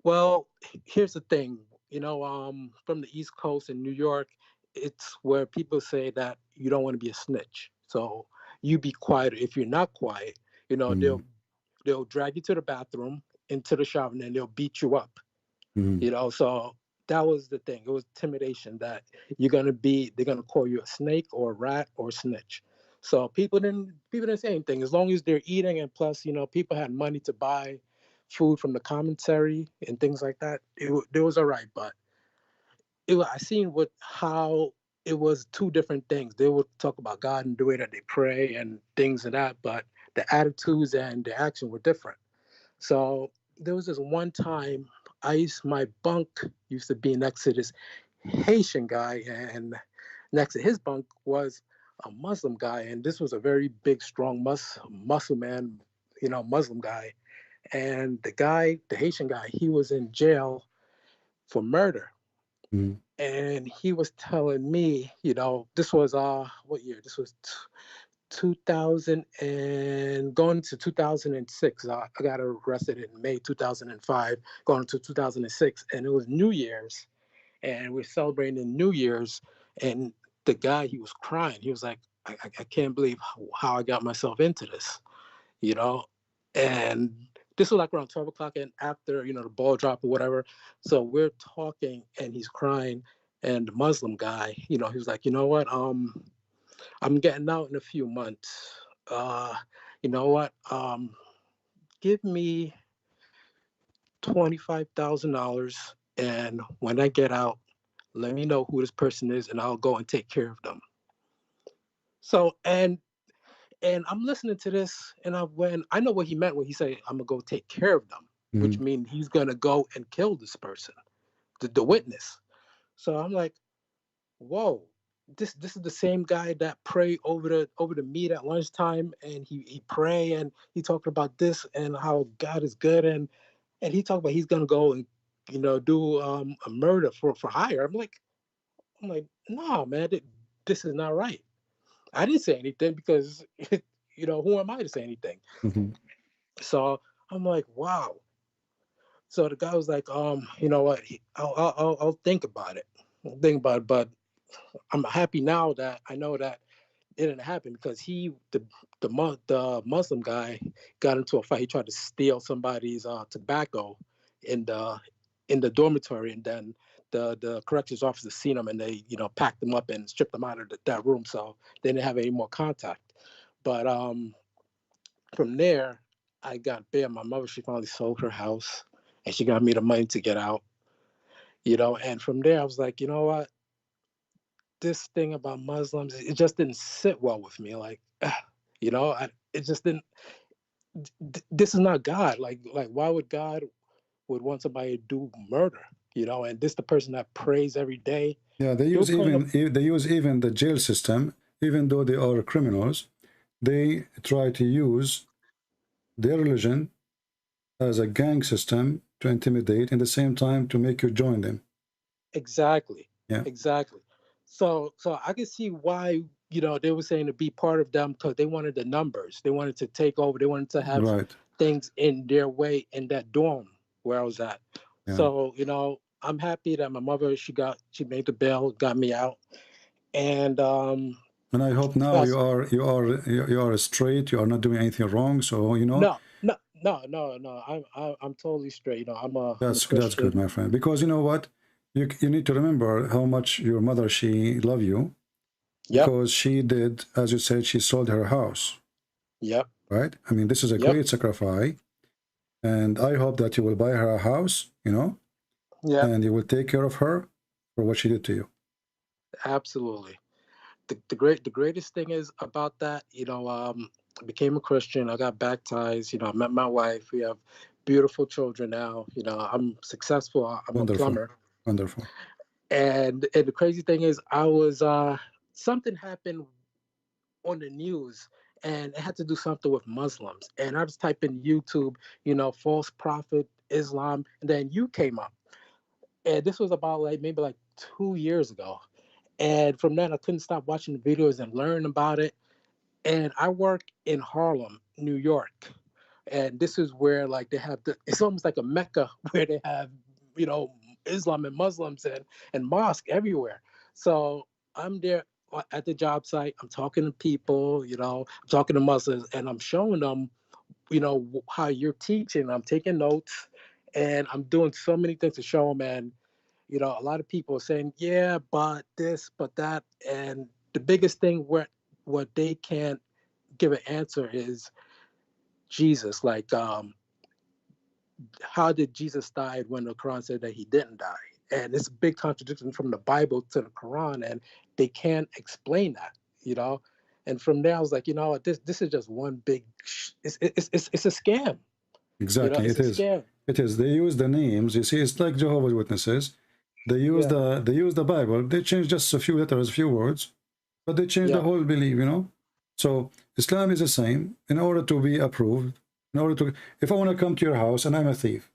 well, here's the thing. From the East Coast in New York, it's where people say that you don't want to be a snitch. So you be quiet. If you're not quiet,
Mm.
they'll drag you to the bathroom, into the shower, and then they'll beat you up.
Mm.
So that was the thing. It was intimidation that they're gonna call you a snake or a rat or a snitch. So people didn't say anything as long as they're eating, and plus, people had money to buy food from the commissary and things like that. It was all right, but I seen how it was two different things. They would talk about God and the way that they pray and things of that, but the attitudes and the action were different. So there was this one time my bunk used to be next to this Haitian guy, and next to his bunk was a Muslim guy, and this was a very big, strong Muslim man, Muslim guy. And the Haitian guy, he was in jail for murder.
Mm.
And he was telling me, this was what year? This was 2000 and going to 2006. I got arrested in May 2005, going to 2006, and it was New Year's, and we're celebrating New Year's, and the guy, he was crying. He was like, I can't believe how I got myself into this, and this was like around 12 o'clock and after, the ball drop or whatever. So we're talking and he's crying, and the Muslim guy, he was like, you know what, I'm getting out in a few months. You know what? Give me $25,000, and when I get out, let me know who this person is, and I'll go and take care of them. So and I'm listening to this, and when I know what he meant when he said I'm gonna go take care of them, which means he's gonna go and kill this person, the witness. So I'm like, whoa, this is the same guy that pray over the meat at lunchtime, and he pray and he talked about this and how God is good, and he talked about he's gonna go and do a murder for hire. I'm like, no, man, this is not right. I didn't say anything because who am I to say anything?
Mm-hmm.
So I'm like, wow. So the guy was like, you know what? I'll think about it. I'll think about it, but I'm happy now that I know that it didn't happen because the Muslim guy got into a fight. He tried to steal somebody's tobacco in the dormitory, and then the corrections officer seen him, and they packed him up and stripped him out of that room, so they didn't have any more contact. But from there, I got bail. My mother, she finally sold her house, and she got me the money to get out. And from there, I was like, you know what? This thing about Muslims, it just didn't sit well with me. Like, it just didn't. This is not God. Like, why would God would want somebody to do murder? And this the person that prays every day.
Yeah, they use even the jail system, even though they are criminals, they try to use their religion as a gang system to intimidate, and at the same time to make you join them.
Exactly.
Yeah.
Exactly. So I can see why they were saying to be part of them, because they wanted the numbers. They wanted to take over. They wanted to have things in their way in that dorm where I was at. Yeah. So I'm happy that my mother she made the bail, got me out, and
I hope now you are straight. You are not doing anything wrong. So
No. I'm totally straight. I'm a
that's good, my friend. Because you know what, you need to remember how much your mother, she loved you. Yep. Because she did, as you said, she sold her house.
Yep.
Right. I mean, this is a great sacrifice, and I hope that you will buy her a house.
Yeah.
And you will take care of her for what she did to you.
Absolutely. The greatest thing is about that, I became a Christian. I got baptized. I met my wife. We have beautiful children now. I'm successful. I'm
Wonderful.
a plumber.
Wonderful.
And the crazy thing is, I was something happened on the news, and it had to do something with Muslims. And I just typed in YouTube, false prophet, Islam, and then you came up. And this was about like maybe like 2 years ago. And from then I couldn't stop watching the videos and learn about it. And I work in Harlem, New York. And this is where like they have it's almost like a Mecca where they have, you know, Islam and Muslims and mosque everywhere. So I'm there at the job site. I'm talking to people, you know, I'm talking to Muslims, and I'm showing them, you know, how you're teaching. I'm taking notes, and I'm doing so many things to show them. And you know, a lot of people are saying, yeah, but this, but that. And the biggest thing what they can't give an answer is Jesus. Like, how did Jesus die when the Quran said that he didn't die? And it's a big contradiction from the Bible to the Quran, and they can't explain that, you know. And from there, I was like, you know, this is just one big, it's a scam.
Exactly,
you know,
it is.
Scam.
It is. They use the names. You see, it's like Jehovah's Witnesses. They use the Bible. They change just a few letters, a few words, but they change the whole belief. You know. So Islam is the same. In order to be approved, in order to, if I want to come to your house and I'm a thief,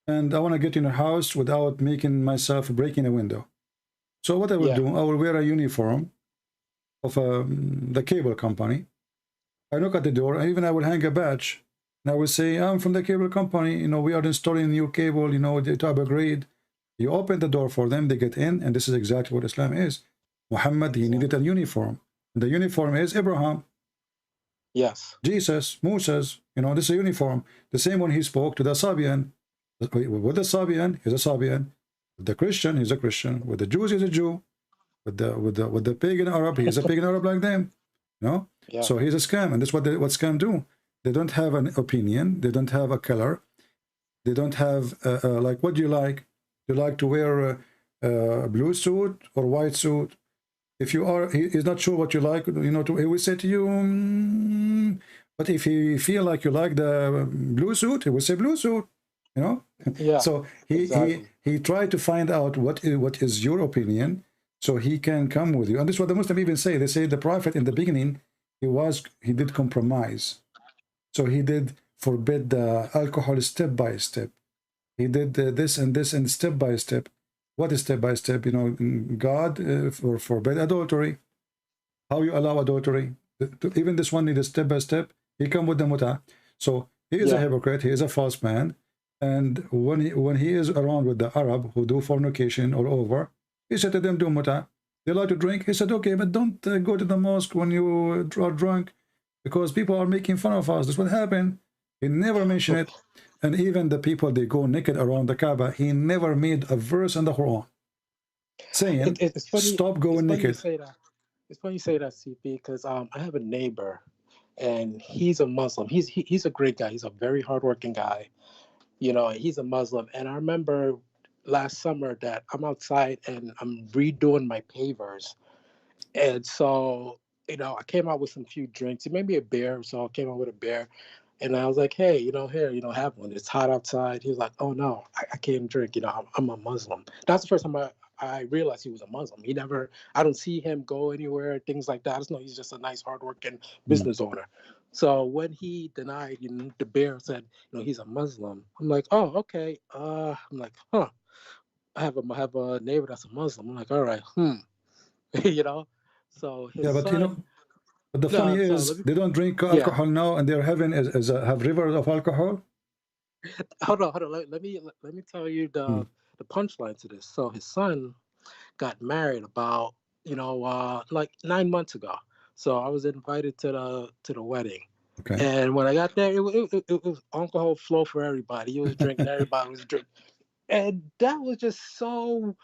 and I want to get in your house without making myself breaking a window, so what I will do, I will wear a uniform of the cable company. I knock at the door, and even I will hang a badge. And I will say, I'm from the cable company, you know, we are installing new cable, you know, to upgrade. You open the door for them, they get in, and this is exactly what Islam is. Muhammad, he needed a uniform. The uniform is Abraham.
Yes.
Jesus, Moses, you know, this is a uniform. The same when he spoke to the Sabian. With the Sabian, he's a Sabian. With the Christian, he's a Christian. With the Jews, he's a Jew. With the pagan Arab, he's a pagan Arab like them. You know? Yeah. So he's a scam, and that's what what scam do. They don't have an opinion. They don't have a color. They don't have like, what do you like? Do you like to wear a blue suit or white suit? If you are, he's not sure what you like. You know, he will say to you. But if he feel like you like the blue suit, he will say blue suit. You know. Yeah. So he tried to find out what is your opinion, so he can come with you. And this is what the Muslims even say. They say the Prophet in the beginning, he did compromise. So he did forbid the alcohol step by step. He did this and this and step by step. What is step by step? You know, God forbid adultery. How you allow adultery? Even this one needed step by step. He come with the muta. So he is a hypocrite. He is a false man. And when he is around with the Arab who do fornication all over, he said to them, do muta. They like to drink. He said, okay, but don't go to the mosque when you are drunk, because people are making fun of us. That's what happened. He never mentioned it. And even the people, they go naked around the Kaaba. He never made a verse in the Quran saying, it's funny, stop going naked.
It's funny you say that, CP, because I have a neighbor, and he's a Muslim. He's a great guy. He's a very hardworking guy. You know, he's a Muslim. And I remember last summer that I'm outside and I'm redoing my pavers. And so, you know, I came out with some few drinks. It made me a beer, so I came out with a beer. And I was like, hey, you know, here, you know, have one. It's hot outside. He was like, oh, no, I can't drink. You know, I'm a Muslim. That's the first time I realized he was a Muslim. I don't see him go anywhere, things like that. I just know he's just a nice, hardworking business owner. So when he denied, you know, the bear said, you know, he's a Muslim. I'm like, oh, okay. I'm like, huh. I have a neighbor that's a Muslim. I'm like, all right, you know. So his
but you know, but the funny is, they don't drink alcohol now, and their heaven have rivers of alcohol.
Hold on. Let me tell you the punchline to this. So his son got married about, you know, like 9 months ago. So I was invited to the wedding. Okay. And when I got there, it was alcohol flow for everybody. He was drinking, everybody was drinking, and that was just so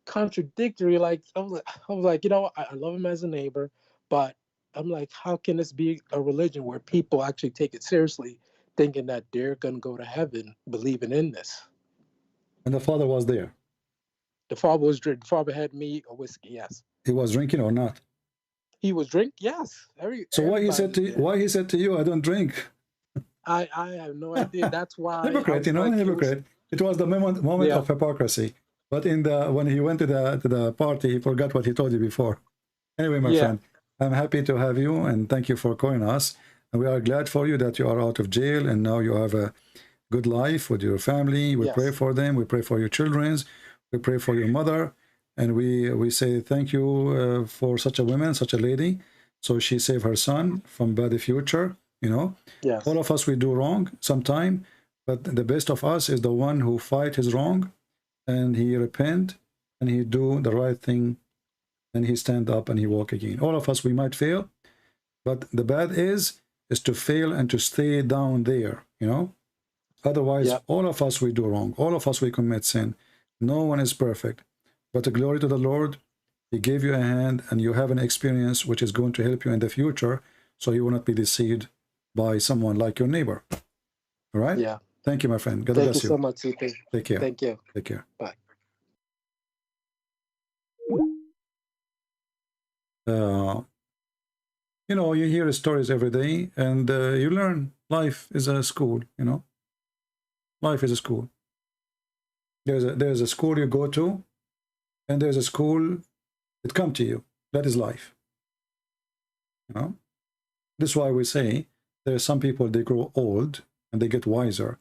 contradictory. Like I was like, you know, I love him as a neighbor, but I'm like, how can this be a religion where people actually take it seriously, thinking that they're gonna go to heaven, believing in this?
And the father was there.
The father was drinking. The father had me a whiskey. Yes.
He was drinking or not?
He was drinking. Yes.
So why he said to you, I don't drink?
I have no idea. That's why.
Hypocrite, you know, like, hypocrite. It was the moment of hypocrisy. But when he went to the party, he forgot what he told you before. Anyway, my friend, I'm happy to have you, and thank you for calling us. And we are glad for you that you are out of jail, and now you have a good life with your family. We pray for them. We pray for your children. We pray for your mother, and we say thank you for such a woman, such a lady. So she saved her son from bad future, you know.
Yes.
All of us, we do wrong sometime, but the best of us is the one who fight his wrong, and he repent, and he do the right thing, and he stand up and he walk again. All of us, we might fail, but the bad is to fail and to stay down there, you know. Otherwise, all of us, we do wrong. All of us, we commit sin. No one is perfect. But the glory to the Lord, he gave you a hand, and you have an experience which is going to help you in the future, so you will not be deceived by someone like your neighbor. All right?
Yeah.
Thank you, my friend. God
Thank
bless
you so much, CP.
Take care.
Thank you.
Take care.
Bye.
You know, you hear stories every day, and you learn. Life is a school, you know. Life is a school. There's a school you go to, and there's a school that come to you. That is life. You know? This is why we say there are some people, they grow old and they get wiser.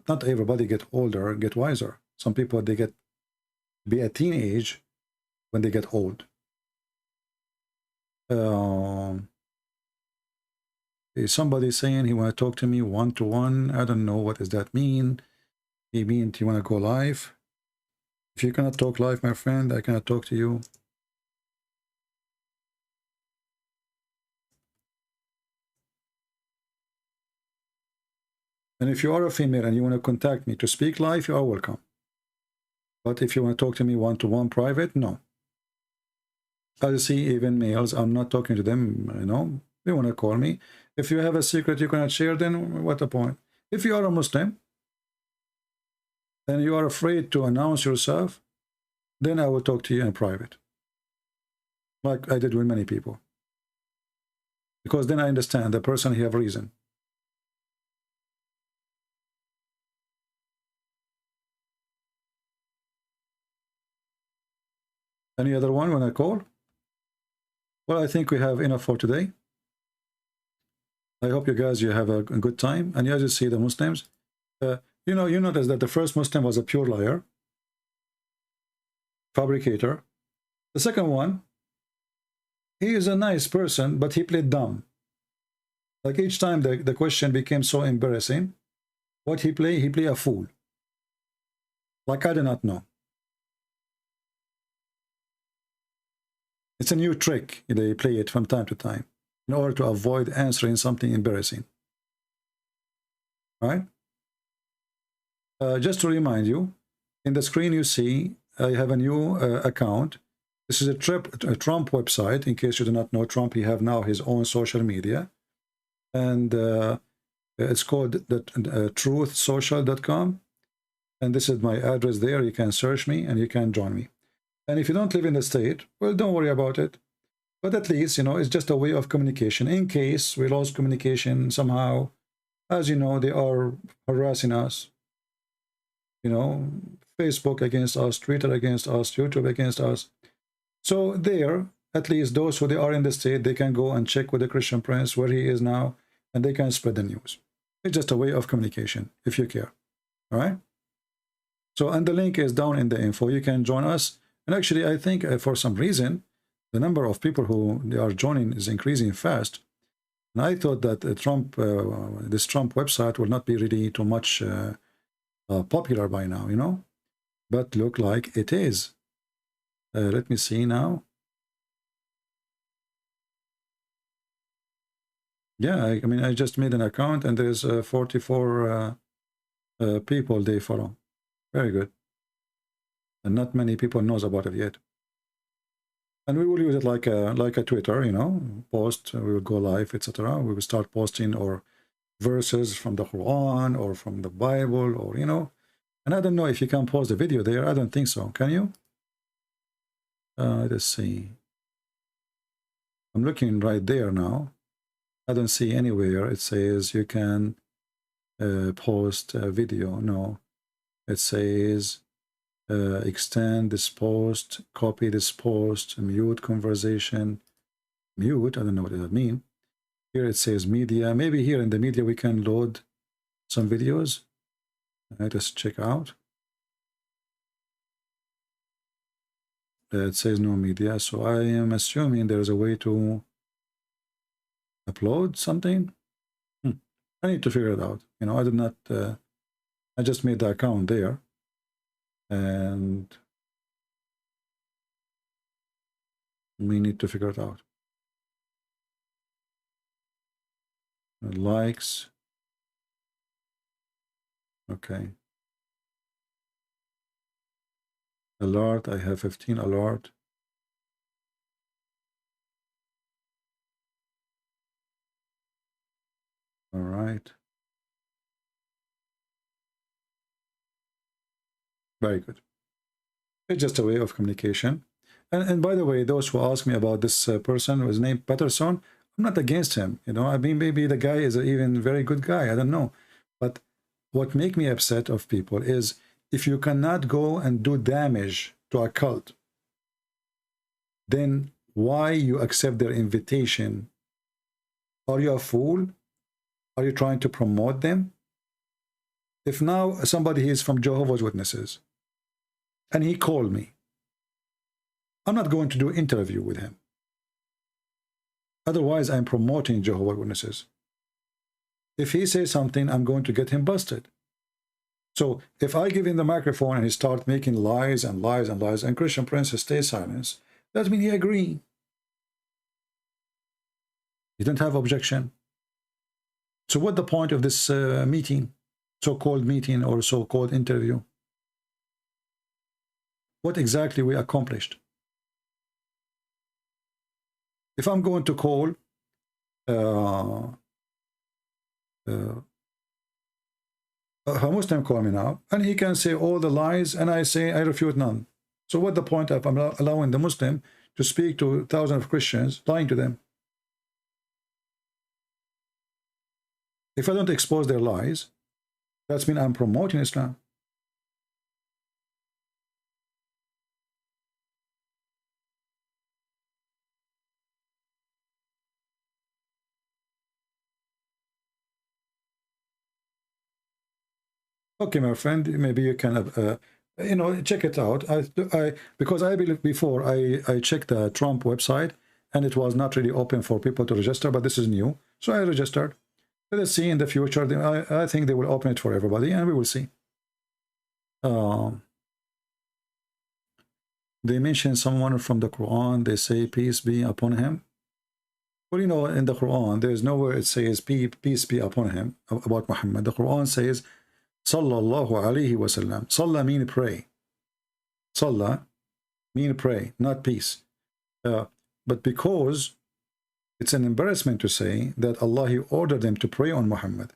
Not everybody get older and get wiser. Some people, they get be a teenage when they get old. Is somebody saying he want to talk to me one-to-one? I don't know, what does that mean? He means you want to go live? If you cannot talk live, my friend, I cannot talk to you. And if you are a female and you want to contact me to speak live, you are welcome. But if you want to talk to me one-to-one private, no. I see even males, I'm not talking to them, you know. They want to call me. If you have a secret you cannot share, then what the point? If you are a Muslim and you are afraid to announce yourself, then I will talk to you in private, like I did with many people. Because then I understand the person, he have reason. Any other one when I call? Well, I think we have enough for today. I hope you guys, you have a good time. And as you see, the Muslims, you know, you notice that the first Muslim was a pure liar, fabricator. The second one, he is a nice person, but he played dumb. Like each time the question became so embarrassing, what he play a fool. Like I do not know. It's a new trick. They play it from time to time in order to avoid answering something embarrassing. Right? Just to remind you, in the screen you see, I have a new account. This is a Trump website. In case you do not know, Trump, he have now his own social media. And it's called truthsocial.com. And this is my address there. You can search me and you can join me. And if you don't live in the state, well, don't worry about it. But at least, you know, it's just a way of communication. In case we lost communication somehow, as you know, they are harassing us. You know, Facebook against us, Twitter against us, YouTube against us. So there, at least those who they are in the state, they can go and check with the Christian Prince where he is now, and they can spread the news. It's just a way of communication, if you care. All right? So, and the link is down in the info. You can join us. And actually, I think for some reason, the number of people who they are joining is increasing fast. And I thought that this Trump website will not be really too much popular by now, you know. But look like it is. Let me see now. Yeah, I mean, I just made an account and there's 44 people they follow. Very good. And not many people knows about it yet. And we will use it like a Twitter, you know, post, we will go live, etc. We will start posting or verses from the Quran or from the Bible, or, you know. And I don't know if you can post the video there. I don't think so. Can you? Let's see. I'm looking right there now. I don't see anywhere it says you can post a video. No, it says extend this post, copy this post, mute conversation. Mute, I don't know what that means. Here it says media. Maybe here in the media we can load some videos. Let us check out. It says no media, so I am assuming there's a way to upload something. I need to figure it out. You know, I did not, I just made the account there, and we need to figure it out. Likes. Okay. Alert, I have 15 alert. All right. Very good. It's just a way of communication. And by the way, those who ask me about this person who is named Patterson, I'm not against him. You know, I mean, maybe the guy is an even very good guy. I don't know. But what makes me upset of people is if you cannot go and do damage to a cult, then why you accept their invitation? Are you a fool? Are you trying to promote them? If now somebody is from Jehovah's Witnesses and he called me, I'm not going to do an interview with him. Otherwise, I'm promoting Jehovah's Witnesses. If he says something, I'm going to get him busted. So if I give him the microphone and he starts making lies and lies and lies, and Christian Prince stays silent, that means he agrees. He didn't have objection. So what's the point of this meeting, so-called meeting or so-called interview? What exactly we accomplished? If I'm going to call a Muslim call me now, and he can say all the lies, and I say I refute none. So what's the point of allowing the Muslim to speak to thousands of Christians, lying to them? If I don't expose their lies, that means I'm promoting Islam. Okay, my friend, maybe you can, you know, check it out. Because I believe before I checked the Trump website and it was not really open for people to register, but this is new, so I registered. Let's see in the future. I think they will open it for everybody, and we will see. They mention someone from the Quran. They say peace be upon him. Well, you know, in the Quran, there is nowhere it says peace be upon him about Muhammad. The Quran says Sallallahu alayhi wasallam. Salah mean pray. Salah mean pray, not peace. But because it's an embarrassment to say that Allah, He ordered them to pray on Muhammad.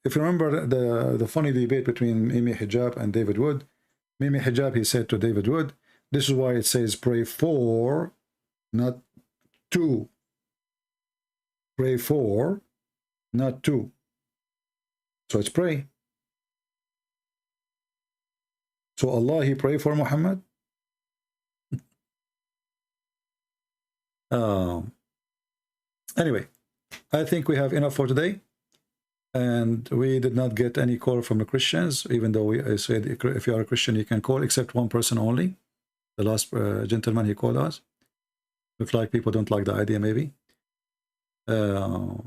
If you remember the funny debate between Mimi Hijab and David Wood, Mimi Hijab, he said to David Wood, this is why it says pray for, not to. Pray for, not to. So it's pray. So Allah, He pray for Muhammad? Anyway, I think we have enough for today. And we did not get any call from the Christians, even though I said if you are a Christian, you can call, except one person only. The last gentleman, he called us. Looks like people don't like the idea, maybe. But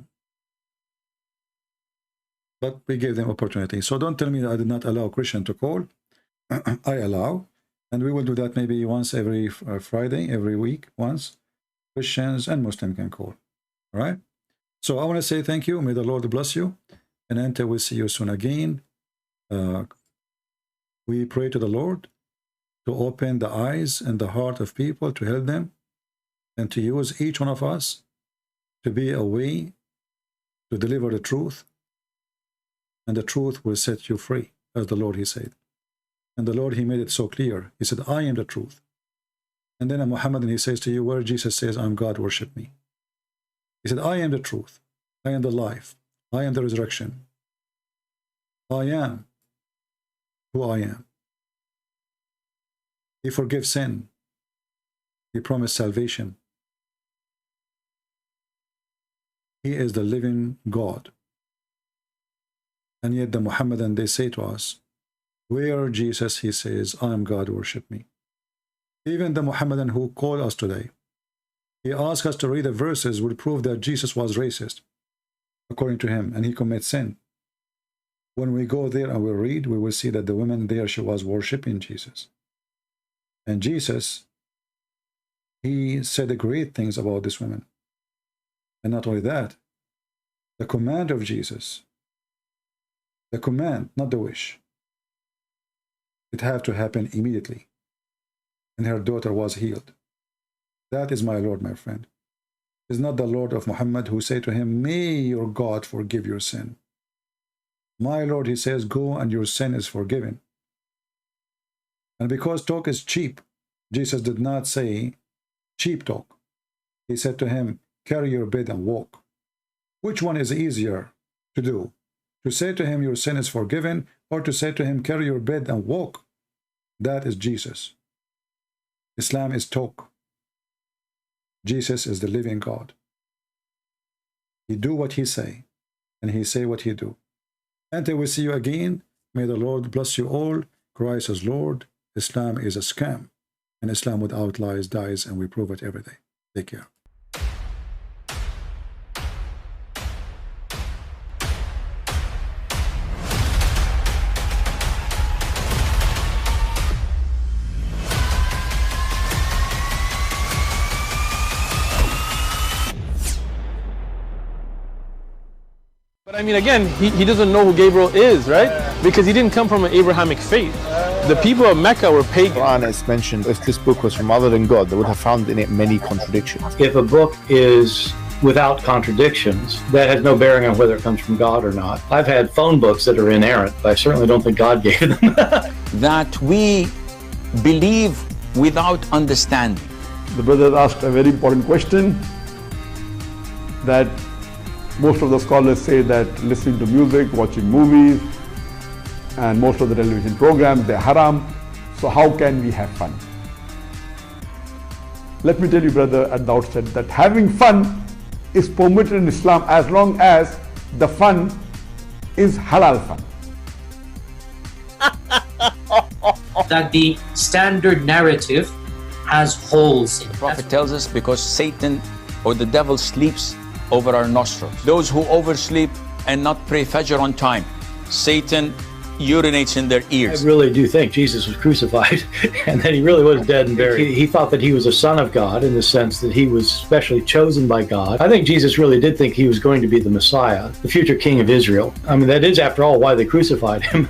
we gave them opportunity. So don't tell me that I did not allow Christian to call. I allow. And we will do that maybe once every Friday, every week, once. Christians and Muslims can call. All right? So I want to say thank you. May the Lord bless you. And until we see you soon again, we pray to the Lord to open the eyes and the heart of people, to help them, and to use each one of us to be a way to deliver the truth. And the truth will set you free, as the Lord, He said. And the Lord, He made it so clear. He said, I am the truth. And then Muhammad, He says to you, where Jesus says, I'm God, worship me. He said, I am the truth. I am the life. I am the resurrection. I am who I am. He forgives sin. He promised salvation. He is the living God. And yet the Muhammadan, they say to us, where Jesus, He says, I am God, worship me. Even the Muhammadan who call us today, he asked us to read the verses would prove that Jesus was racist, according to him, and he commits sin. When we go there and we read, we will see that the woman there, she was worshiping Jesus. And Jesus, he said great things about this woman. And not only that, the command of Jesus, the command, not the wish, it had to happen immediately. And her daughter was healed. That is my Lord, my friend. Is not the Lord of Muhammad who say to him, may your God forgive your sin. My Lord, he says, go and your sin is forgiven. And because talk is cheap, Jesus did not say cheap talk. He said to him, carry your bed and walk. Which one is easier to do? To say to him, your sin is forgiven, or to say to him, carry your bed and walk? That is Jesus. Islam is talk. Jesus is the living God. He do what he say, and he say what he do. Until we see you again, may the Lord bless you all. Christ is Lord. Islam is a scam. And Islam without lies dies, and we prove it every day. Take care.
But I mean, again, he doesn't know who Gabriel is, right? Because he didn't come from an Abrahamic faith. The people of Mecca were pagan.
The Quran is mentioned, if this book was from other than God, they would have found in it many contradictions.
If a book is without contradictions, that has no bearing on whether it comes from God or not. I've had phone books that are inerrant, but I certainly don't think God gave them.
That we believe without understanding.
The brother asked a very important question, that most of the scholars say that listening to music, watching movies, and most of the television programs, they're haram. So how can we have fun? Let me tell you, brother, at the outset that having fun is permitted in Islam as long as the fun is halal fun.
That the standard narrative has holes in it.
The Prophet tells us because Satan or the devil sleeps over our nostrils. Those who oversleep and not pray Fajr on time, Satan urinates in their ears.
I really do think Jesus was crucified and that he really was dead and buried. He thought that he was a son of God in the sense that he was specially chosen by God. I think Jesus really did think he was going to be the Messiah, the future king of Israel. I mean, that is, after all, why they crucified him.